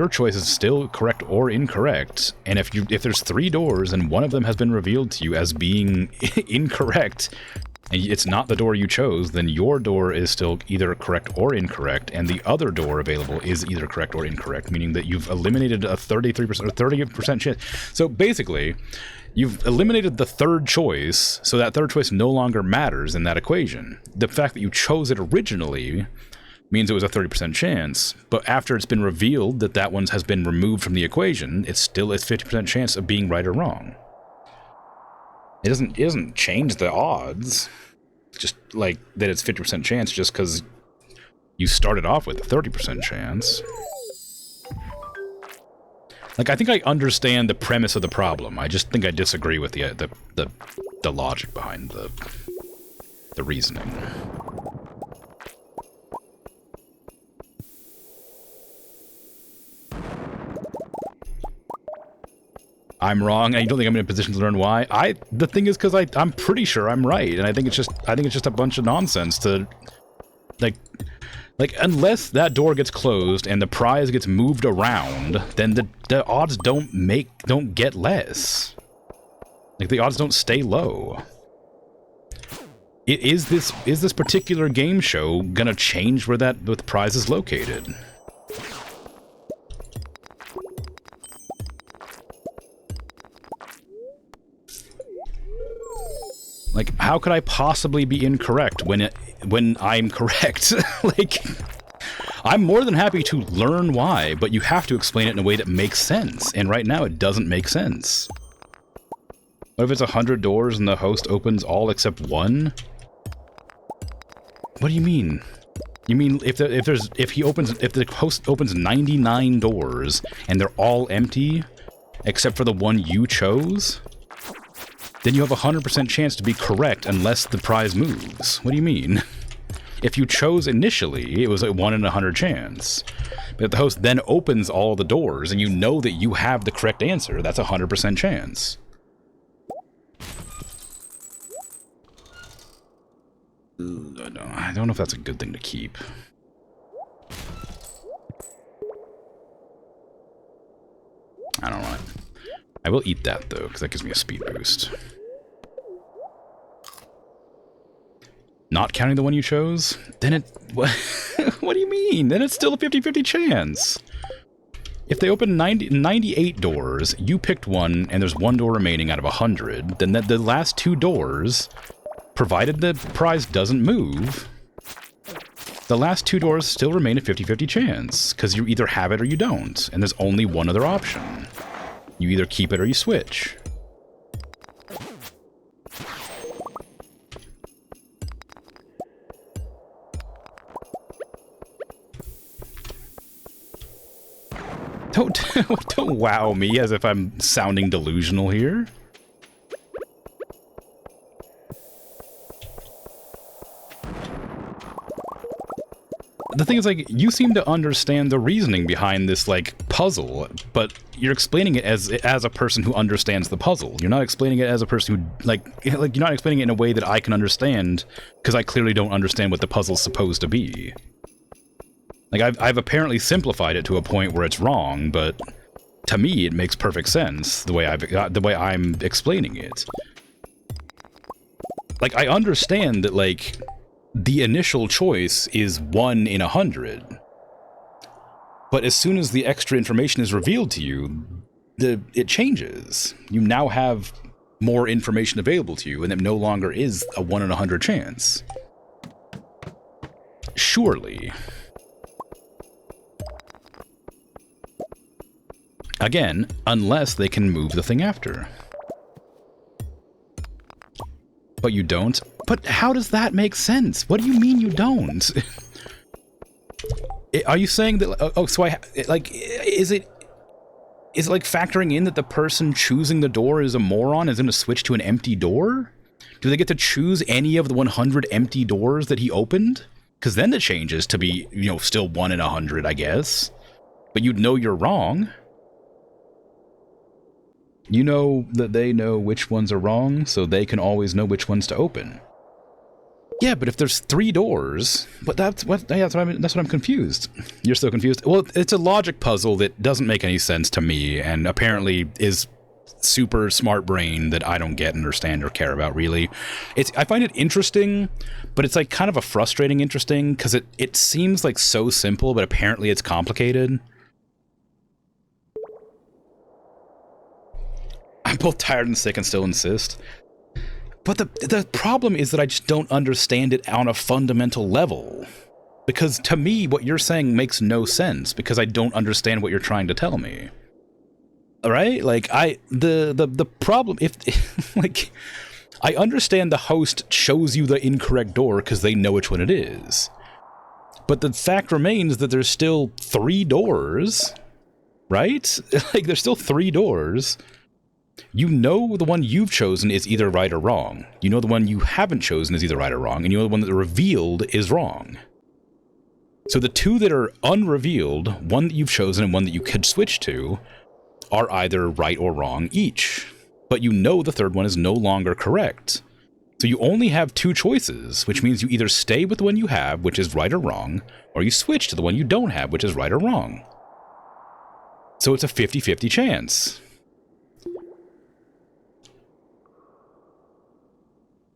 choice is still correct or incorrect, and if there's 3 doors and one of them has been revealed to you as being incorrect, and it's not the door you chose, then your door is still either correct or incorrect, and the other door available is either correct or incorrect, meaning that you've eliminated a 33% or 30% chance. So basically, you've eliminated the third choice, so that third choice no longer matters in that equation. The fact that you chose it originally means it was a 30% chance, but after it's been revealed that that one has been removed from the equation, it's still a 50% chance of being right or wrong. It doesn't change the odds, just like that it's 50% chance just because you started off with a 30% chance. Like, I think I understand the premise of the problem. I just think I disagree with the logic behind the reasoning. I'm wrong, and you don't think I'm in a position to learn why? The thing is, because I'm pretty sure I'm right, and I think it's just a bunch of nonsense to, like unless that door gets closed and the prize gets moved around, then the odds don't get less. Like, the odds don't stay low. Is this particular game show gonna change where the prize is located? Like, how could I possibly be incorrect when I'm correct? Like, I'm more than happy to learn why, but you have to explain it in a way that makes sense, and right now it doesn't make sense. What if it's 100 doors and the host opens all except one? What do you mean? You mean if the host opens 99 doors and they're all empty except for the one you chose? Then you have a 100% chance to be correct unless the prize moves. What do you mean? If you chose initially, it was a 1 in 100 chance. But if the host then opens all the doors and you know that you have the correct answer, that's a 100% chance. I don't know if that's a good thing to keep. I don't know. I will eat that, though, because that gives me a speed boost. Not counting the one you chose? Then it... What, what do you mean? Then it's still a 50-50 chance. If they open 98 doors, you picked one, and there's one door remaining out of 100, then the last two doors, provided the prize doesn't move, the last two doors still remain a 50-50 chance, because you either have it or you don't, and there's only one other option. You either keep it or you switch. Don't wow me as if I'm sounding delusional here. The thing is, like, you seem to understand the reasoning behind this, like, puzzle, but you're explaining it as a person who understands the puzzle. You're not explaining it as a person who, like you're not explaining it in a way that I can understand, because I clearly don't understand what the puzzle's supposed to be. Like, I've apparently simplified it to a point where it's wrong, but to me it makes perfect sense the way I'm explaining it. Like, I understand that, like, the initial choice is 1 in 100, but as soon as the extra information is revealed to you, it changes. You now have more information available to you, and it no longer is a 1 in 100 chance. Surely. Again, unless they can move the thing after. But you don't? But how does that make sense? What do you mean you don't? Are you saying that... Oh, so is it like factoring in that the person choosing the door is a moron, is going to switch to an empty door? Do they get to choose any of the 100 empty doors that he opened? Because then it changes to be, you know, still 1 in 100, I guess. But you'd know you're wrong. You know that they know which ones are wrong, so they can always know which ones to open. Yeah, but if there's 3 doors, but that's what I'm confused. You're still confused? Well, it's a logic puzzle that doesn't make any sense to me, and apparently is super smart brain that I don't get, understand, or care about, really. I find it interesting, but it's like kind of a frustrating interesting, because it seems like so simple, but apparently it's complicated. I'm both tired and sick and still insist. But the problem is that I just don't understand it on a fundamental level. Because to me, what you're saying makes no sense, because I don't understand what you're trying to tell me. Right? Like, the problem, like, I understand the host shows you the incorrect door because they know which one it is. But the fact remains that there's still 3 doors, right? Like, there's still 3 doors. You know the one you've chosen is either right or wrong. You know the one you haven't chosen is either right or wrong, and you know the one that revealed is wrong. So the 2 that are unrevealed, one that you've chosen and one that you could switch to, are either right or wrong each. But you know the 3rd one is no longer correct. So you only have 2 choices, which means you either stay with the one you have, which is right or wrong, or you switch to the one you don't have, which is right or wrong. So it's a 50-50 chance.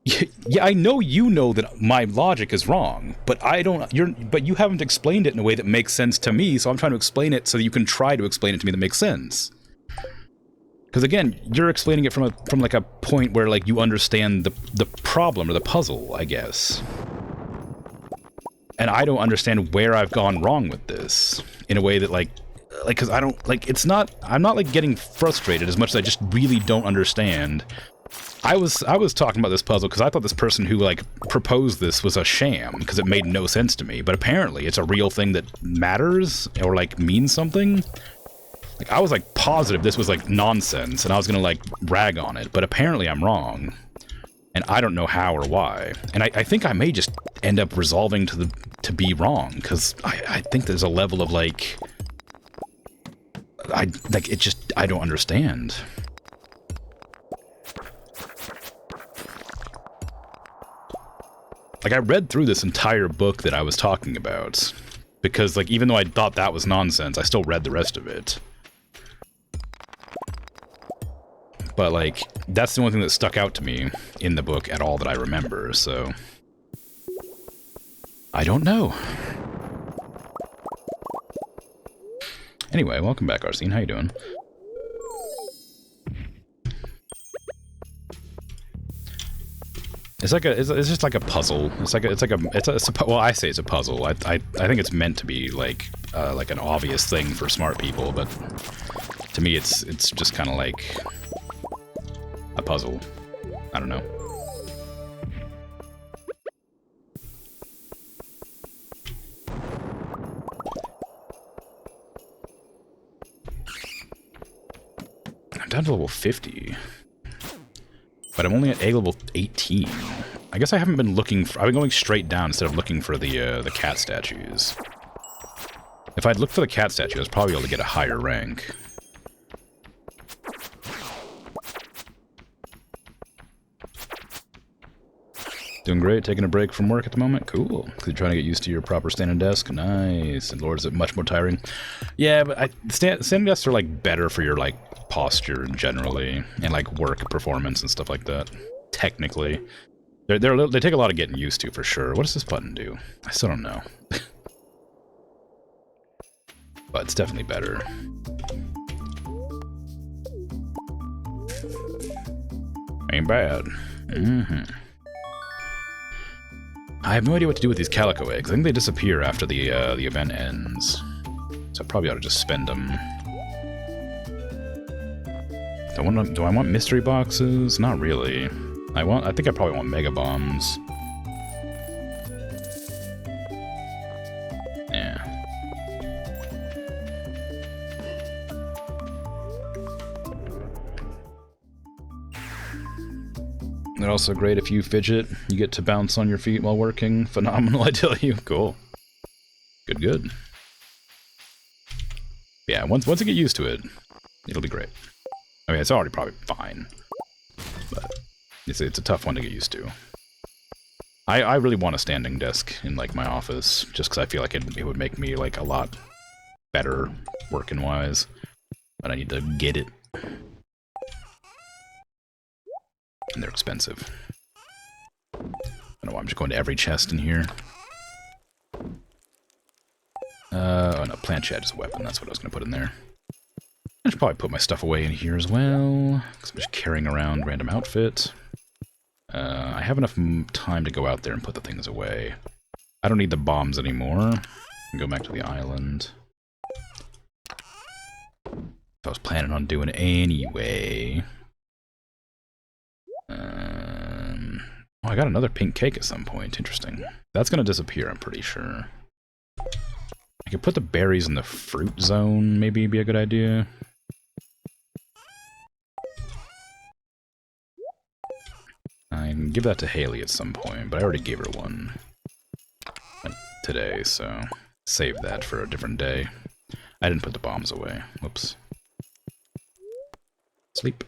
Yeah, I know you know that my logic is wrong, but but you haven't explained it in a way that makes sense to me, so I'm trying to explain it so that you can try to explain it to me that makes sense. Because again, you're explaining it from like a point where like you understand the problem or the puzzle, I guess. And I don't understand where I've gone wrong with this in a way that like because I don't like I'm not like getting frustrated as much as I just really don't understand. I was talking about this puzzle because I thought this person who like proposed this was a sham because it made no sense to me, but apparently it's a real thing that matters or like means something. Like I was like positive this was like nonsense and I was gonna like rag on it, but apparently I'm wrong, and I don't know how or why. And I think I may just end up resolving to be wrong because I think there's a level of like I don't understand. Like, I read through this entire book that I was talking about, because, like, even though I thought that was nonsense, I still read the rest of it. But, like, that's the only thing that stuck out to me in the book at all that I remember, so... I don't know. Anyway, welcome back, Arsene. How you doing? It's just like a puzzle. Well, I say it's a puzzle. I think it's meant to be like an obvious thing for smart people, but to me it's just kind of like a puzzle. I don't know. I'm down to level 50. But I'm only at A level 18. I guess I haven't been looking for... I've been going straight down instead of looking for the cat statues. If I'd looked for the cat statue, I was probably able to get a higher rank. Doing great, taking a break from work at the moment? Cool. You're trying to get used to your proper standing desk? Nice. And Lord, is it much more tiring? Yeah, but standing desks are, like, better for your, like, posture generally, and, like, work performance and stuff like that. Technically. They take a lot of getting used to, for sure. What does this button do? I still don't know. But it's definitely better. Ain't bad. Mm-hmm. I have no idea what to do with these calico eggs. I think they disappear after the event ends. So I probably ought to just spend them. Do I want mystery boxes? Not really. I think I probably want mega bombs. Yeah. They're also great if you fidget. You get to bounce on your feet while working. Phenomenal, I tell you. Cool. Good. Yeah, once I get used to it, it'll be great. I mean, it's already probably fine, but it's a tough one to get used to. I really want a standing desk in, like, my office, just because I feel like it would make me, like, a lot better working-wise, but I need to get it. And they're expensive. I don't know why I'm just going to every chest in here. Oh no, plant shed is a weapon. That's what I was going to put in there. I should probably put my stuff away in here as well, because I'm just carrying around random outfit. I have enough time to go out there and put the things away. I don't need the bombs anymore. I can go back to the island. I was planning on doing it anyway. Oh, I got another pink cake at some point. Interesting. That's going to disappear, I'm pretty sure. I could put the berries in the fruit zone, maybe be a good idea. I can give that to Haley at some point, but I already gave her one today, so save that for a different day. I didn't put the bombs away. Whoops. Sleep.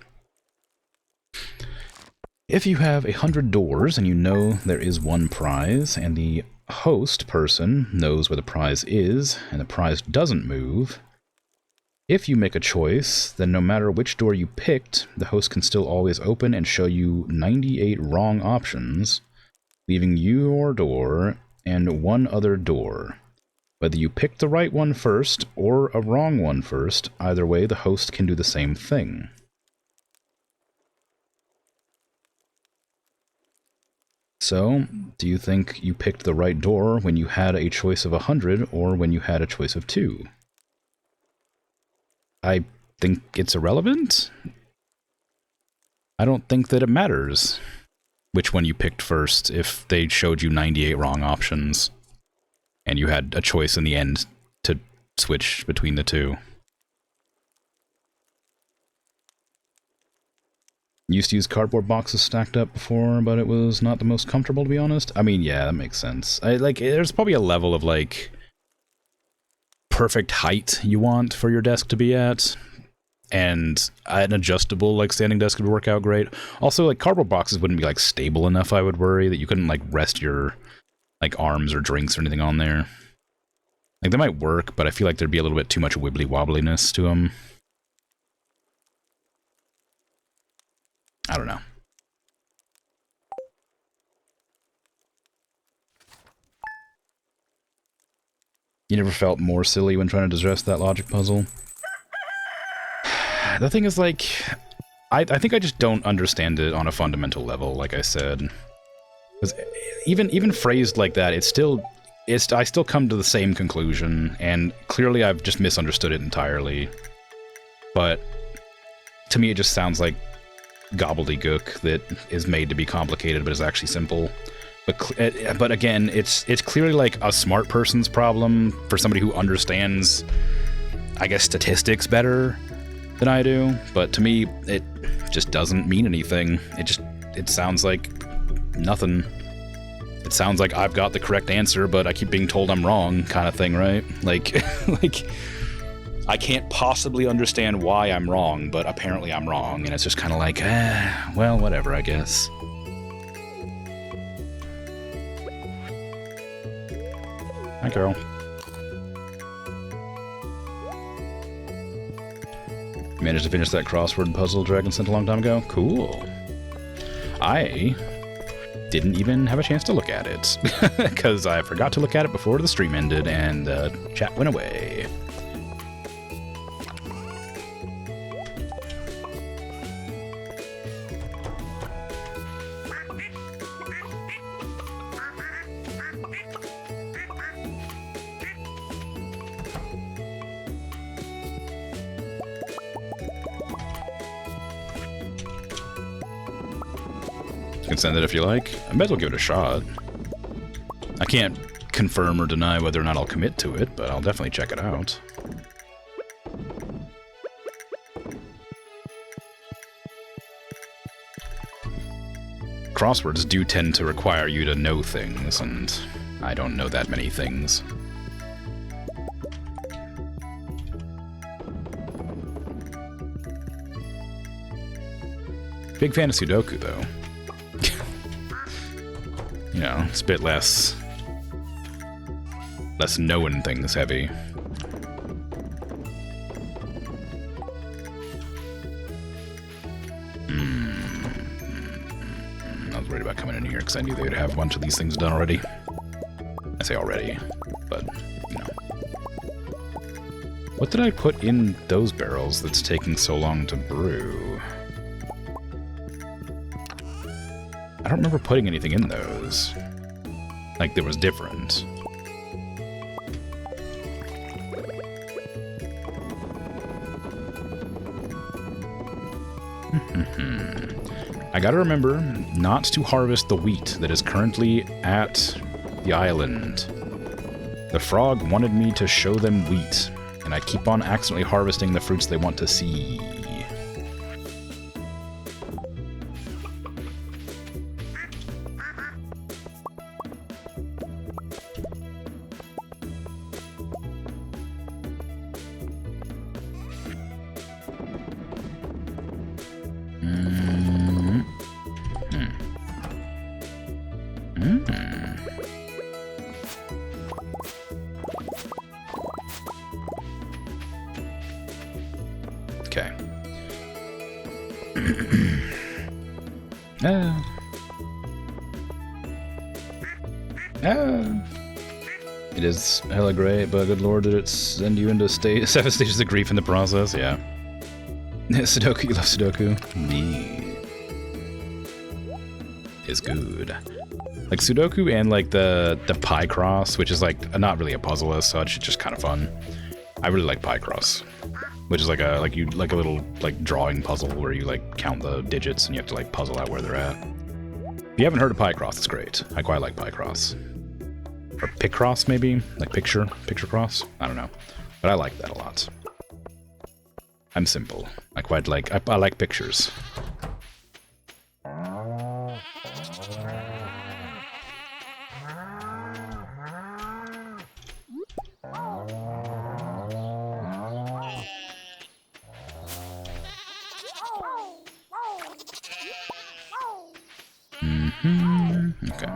If you have 100 doors and you know there is one prize, and the host person knows where the prize is, and the prize doesn't move, if you make a choice, then no matter which door you picked, the host can still always open and show you 98 wrong options, leaving your door and one other door. Whether you picked the right one first or a wrong one first, either way the host can do the same thing. So, do you think you picked the right door when you had a choice of 100 or when you had a choice of 2? I think it's irrelevant. I don't think that it matters which one you picked first if they showed you 98 wrong options and you had a choice in the end to switch between the two. Used to use cardboard boxes stacked up before, but it was not the most comfortable, to be honest. I mean, yeah, that makes sense. There's probably a level of, like, perfect height you want for your desk to be at, and an adjustable, like, standing desk would work out great. Also, like, cardboard boxes wouldn't be, like, stable enough, I would worry, that you couldn't, like, rest your, like, arms or drinks or anything on there. Like, they might work, but I feel like there'd be a little bit too much wibbly-wobbliness to them. I don't know. You never felt more silly when trying to address that logic puzzle? The thing is, like, I think I just don't understand it on a fundamental level, like I said. Because even phrased like that, I still come to the same conclusion, and clearly I've just misunderstood it entirely. But to me, it just sounds like gobbledygook that is made to be complicated but is actually simple. But again, it's clearly like a smart person's problem for somebody who understands, I guess, statistics better than I do. But to me, it just doesn't mean anything. It sounds like nothing. It sounds like I've got the correct answer, but I keep being told I'm wrong, kind of thing, right? Like, like, I can't possibly understand why I'm wrong, but apparently I'm wrong, and it's just kind of like, well, whatever, I guess. Hi, girl. Managed to finish that crossword puzzle Dragon sent a long time ago? Cool. I didn't even have a chance to look at it, because I forgot to look at it before the stream ended, and chat went away. You can send it if you like. I might as well give it a shot. I can't confirm or deny whether or not I'll commit to it, but I'll definitely check it out. Crosswords do tend to require you to know things, and I don't know that many things. Big fan of Sudoku, though. You know, it's a bit less knowing things heavy. worried about coming in here because I knew they would have a bunch of these things done already. I say already, but, you know. What did I put in those barrels that's taking so long to brew? I don't remember putting anything in those. Like, that was different. I gotta remember not to harvest the wheat that is currently at the island. The frog wanted me to show them wheat, and I keep on accidentally harvesting the fruits they want to see. Okay. It is hella great, but good lord, did it send you into 7 stages of grief in the process? Yeah. Sudoku, you love Sudoku? Me. Is good. Like Sudoku and like the pie cross, which is like not really a puzzle as such, it's just kind of fun. I really like pie cross, which is like a little like drawing puzzle where you like count the digits and you have to like puzzle out where they're at. If you haven't heard of pie cross, it's great. I quite like pie cross. Or pick cross maybe, like picture cross. I don't know, but I like that a lot. I'm simple. I quite like I like pictures. Okay.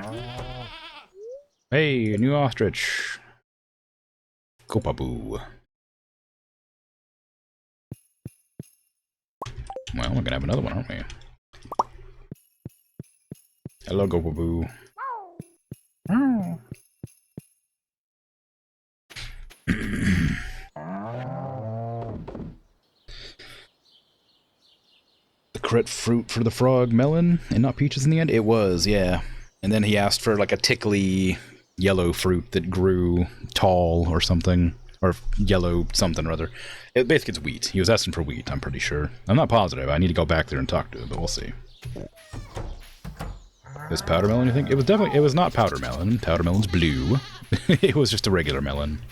Hey, a new ostrich. Kopaboo. Well, we're gonna have another one, aren't we? Hello, Kopaboo. The correct fruit for the frog, melon, and not peaches in the end? It was, yeah. And then he asked for like a tickly yellow fruit that grew tall or something. Or yellow something or other. It basically it's wheat. He was asking for wheat, I'm pretty sure. I'm not positive. I need to go back there and talk to him, but we'll see. This powder melon, you think? It was not powder melon. Powder melon's blue. It was just a regular melon.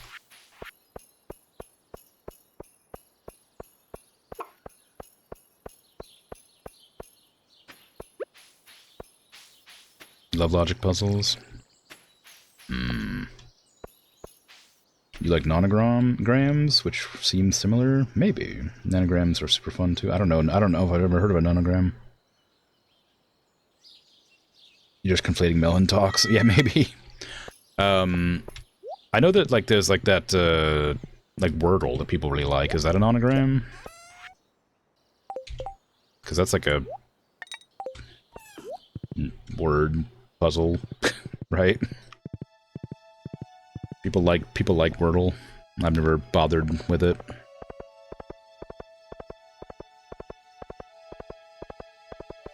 Love logic puzzles. You like nanograms, which seem similar? Maybe. Nanograms are super fun too. I don't know if I've ever heard of a nanogram. You're just conflating melon talks. Yeah, maybe. I know that like there's like that like Wordle that people really like. Is that a nonogram? Because that's like a word puzzle, right? People like Wordle. I've never bothered with it.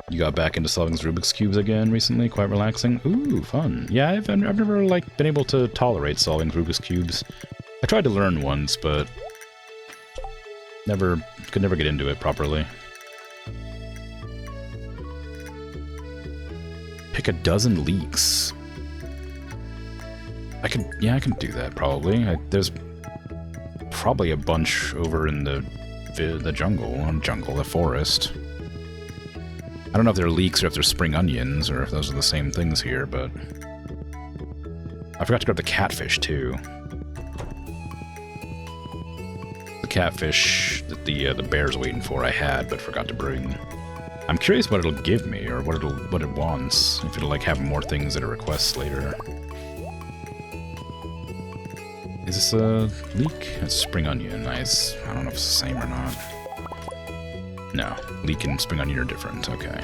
You got back into solving Rubik's Cubes again recently? Quite relaxing? Ooh, fun. Yeah, I've never, like, been able to tolerate solving Rubik's Cubes. I tried to learn once, but could never get into it properly. Pick a dozen leeks. I can do that, probably. There's probably a bunch over in the forest. I don't know if they're leeks or if they're spring onions, or if those are the same things here, but... I forgot to grab the catfish, too. The catfish that the bear's waiting for I had, but forgot to bring. I'm curious what it'll give me, or what it wants. If it'll, like, have more things that it requests later. Is this a leek? It's spring onion. Nice. I don't know if it's the same or not. No, leek and spring onion are different. Okay.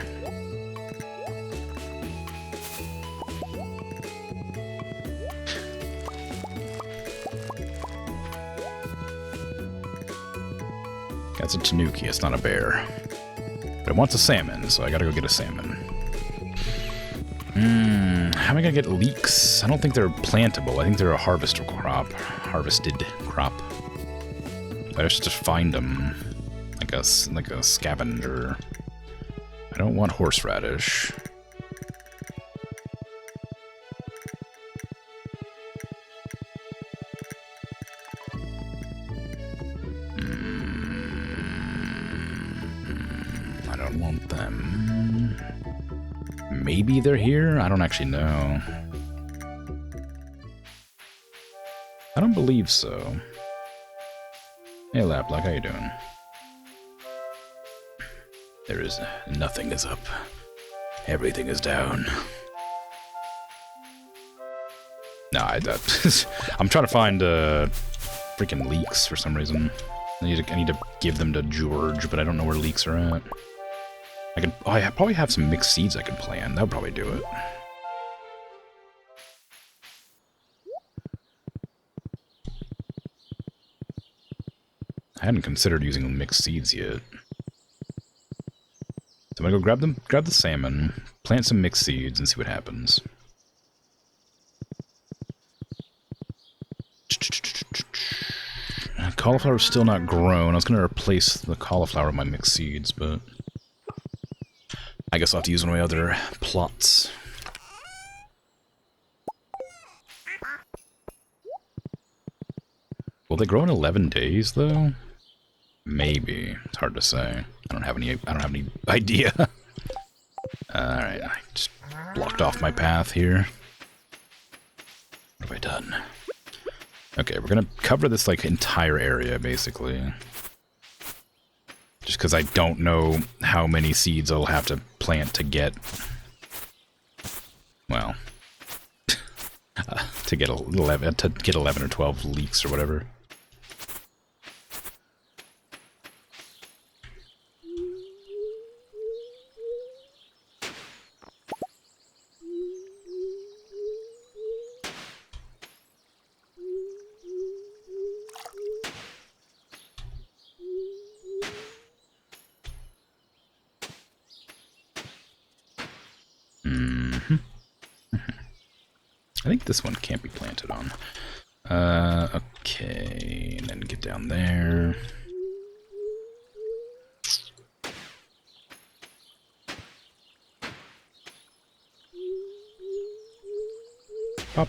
That's a tanuki, it's not a bear. But it wants a salmon, so I gotta go get a salmon. How am I gonna get leeks? I don't think they're plantable. I think they're a harvested crop. I should just find them like a scavenger. I don't want horseradish. I don't want them. Maybe they're here? I don't actually know. I don't believe so. Hey, Laplock, how you doing? There is nothing is up. Everything is down. Nah, I'm trying to find freaking leeks for some reason. I need to give them to George, but I don't know where leeks are at. I probably have some mixed seeds I could plant. That would probably do it. I hadn't considered using mixed seeds yet. So I'm gonna go grab the salmon, plant some mixed seeds, and see what happens. Cauliflower's still not grown. I was gonna replace the cauliflower with my mixed seeds, but I guess I'll have to use one of my other plots. Will they grow in 11 days, though? Maybe. It's hard to say. I don't have any idea. Alright, I just blocked off my path here. What have I done? Okay, we're gonna cover this, like, entire area, basically. Just because I don't know how many seeds I'll have to plant to get... Well... to get 11 or 12 leeks or whatever. I think this one can't be planted on. Okay, and then get down there. Pop.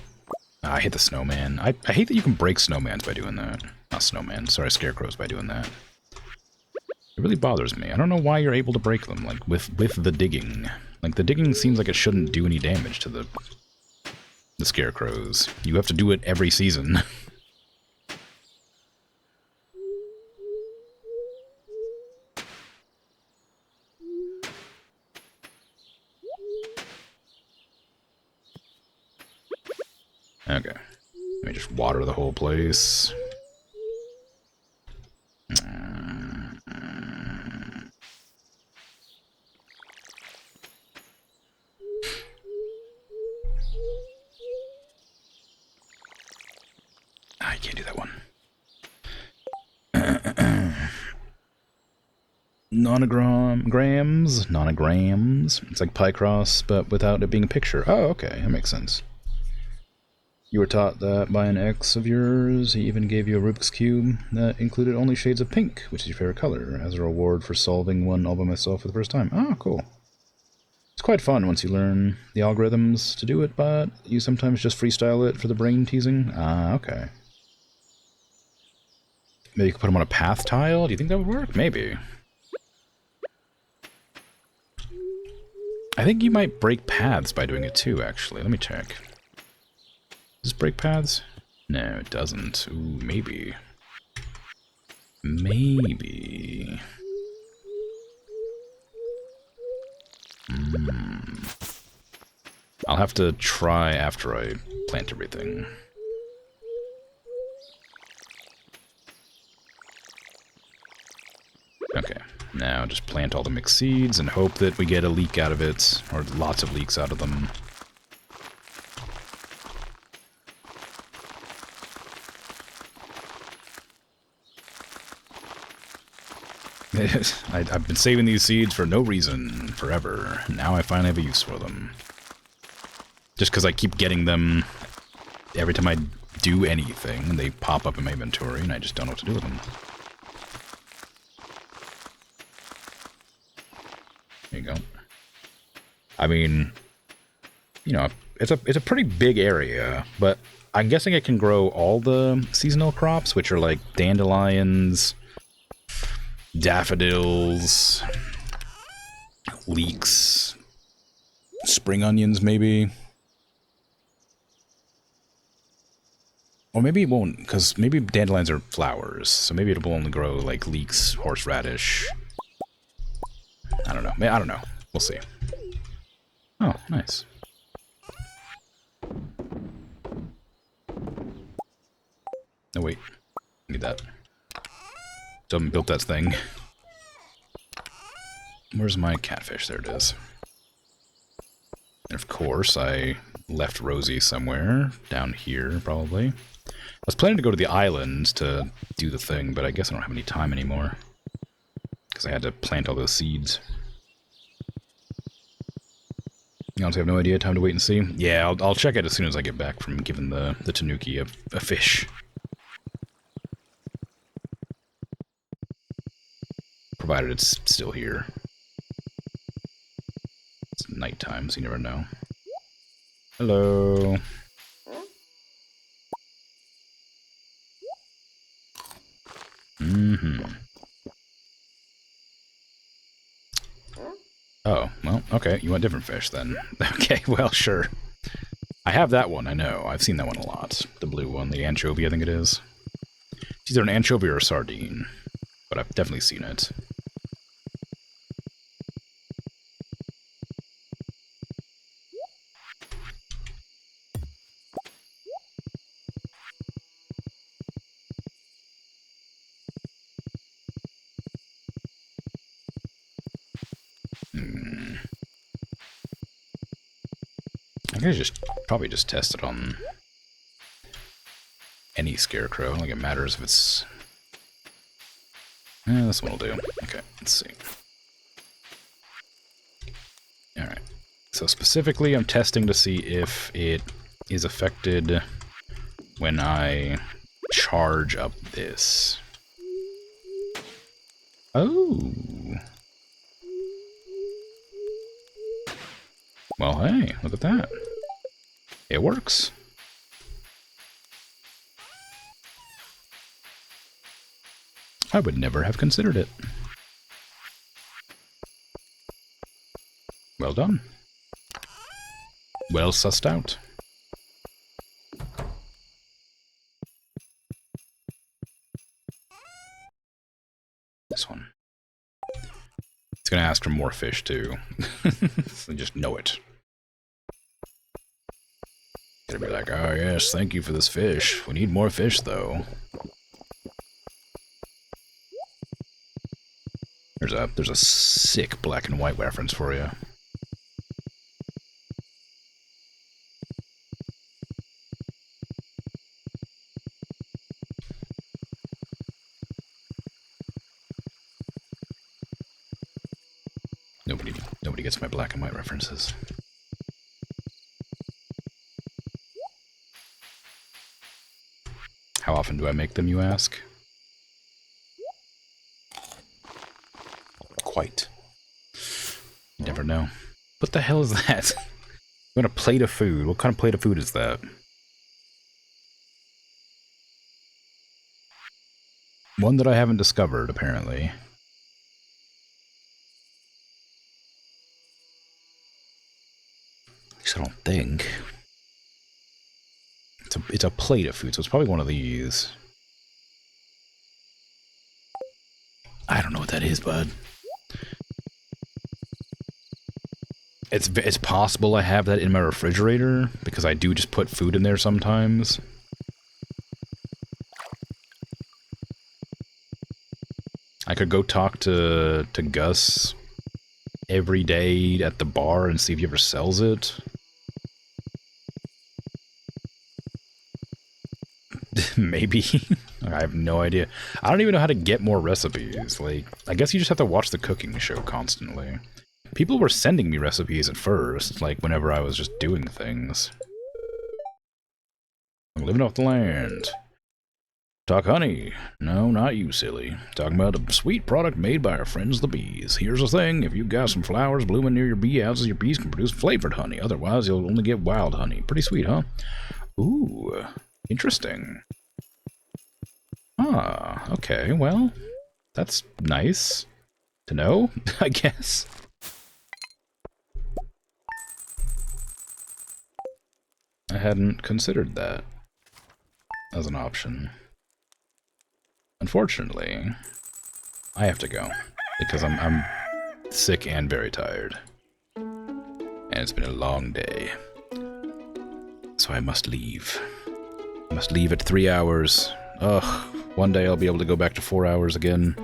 I hate the snowman. I hate that you can break snowmans by doing that. Not snowman, sorry, scarecrows by doing that. It really bothers me. I don't know why you're able to break them, like, with the digging. Like, the digging seems like it shouldn't do any damage to the scarecrows. You have to do it every season. Okay. Let me just water the whole place. I can't do that one. Nonograms. It's like Picross, but without it being a picture. Oh, okay, that makes sense. You were taught that by an ex of yours. He even gave you a Rubik's Cube that included only shades of pink, which is your favorite color, as a reward for solving one all by myself for the first time. Oh, cool. It's quite fun once you learn the algorithms to do it, but you sometimes just freestyle it for the brain teasing. Ah, okay. Maybe you could put them on a path tile? Do you think that would work? Maybe. I think you might break paths by doing it too, actually. Let me check. Does it break paths? No, it doesn't. Ooh, maybe. Maybe. I'll have to try after I plant everything. Okay, now just plant all the mixed seeds and hope that we get a leek out of it, or lots of leeks out of them. I've been saving these seeds for no reason, forever. Now I finally have a use for them. Just because I keep getting them every time I do anything, they pop up in my inventory, and I just don't know what to do with them. There you go. I mean, you know, it's a pretty big area, but I'm guessing it can grow all the seasonal crops, which are like dandelions, daffodils, leeks, spring onions, maybe. Or maybe it won't, because maybe dandelions are flowers, so maybe it will only grow like leeks, horseradish. I don't know. I don't know. We'll see. Oh, nice. No, wait. I need that. Still haven't built that thing. Where's my catfish? There it is. And of course, I left Rosie somewhere. Down here, probably. I was planning to go to the island to do the thing, but I guess I don't have any time anymore. Because I had to plant all those seeds. You honestly have no idea. Time to wait and see? Yeah, I'll check it as soon as I get back from giving the Tanuki a fish. Provided it's still here. It's nighttime, so you never know. Hello. Mm-hmm. Oh, well, okay. You want different fish, then. Okay, well, sure. I have that one, I know. I've seen that one a lot. The blue one, the anchovy, I think it is. It's either an anchovy or a sardine. But I've definitely seen it. I could probably just test it on any scarecrow. I don't think it matters if it's... this one will do. Okay, let's see. Alright. So specifically, I'm testing to see if it is affected when I charge up this. Oh. Well, hey, look at that. It works. I would never have considered it. Well done. Well sussed out. This one. It's gonna ask for more fish, too. So just know it. Gonna be like, oh yes, thank you for this fish. We need more fish, though. There's a sick black and white reference for you. Nobody gets my black and white references. How often do I make them, you ask? Quite. You never know. What the hell is that? What a plate of food. What kind of plate of food is that? One that I haven't discovered, apparently. At least I don't think. It's a plate of food, so it's probably one of these. I don't know what that is, bud. It's possible I have that in my refrigerator, because I do just put food in there sometimes. I could go talk to Gus every day at the bar and see if he ever sells it. Maybe. I have no idea. I don't even know how to get more recipes. Like, I guess you just have to watch the cooking show constantly. People were sending me recipes at first, like whenever I was just doing things. I'm living off the land. Talk honey. No, not you, silly. Talking about a sweet product made by our friends the bees. Here's the thing, if you've got some flowers blooming near your bee houses, your bees can produce flavored honey. Otherwise, you'll only get wild honey. Pretty sweet, huh? Ooh, interesting. Ah, okay, well, that's nice to know, I guess. I hadn't considered that as an option. Unfortunately, I have to go because I'm sick and very tired. And it's been a long day. So I must leave. I must leave at 3 hours. Ugh, one day I'll be able to go back to 4 hours again.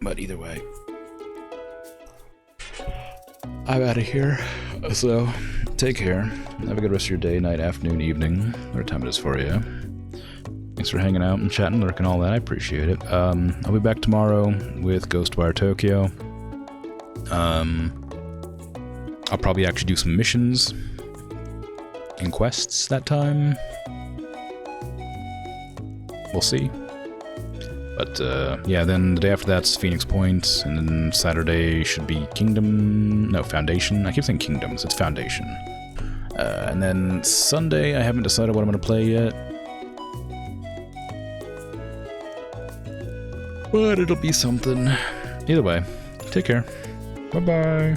But either way, I'm out of here. So, take care. Have a good rest of your day, night, afternoon, evening, whatever time it is for you. Thanks for hanging out and chatting, lurking, all that. I appreciate it. I'll be back tomorrow with Ghostwire Tokyo. I'll probably actually do some missions and quests that time. We'll see. But, yeah, then the day after that's Phoenix Point, and then Saturday should be Foundation. I keep saying Kingdoms, it's Foundation. And then Sunday, I haven't decided what I'm going to play yet. But it'll be something. Either way, take care. Bye-bye.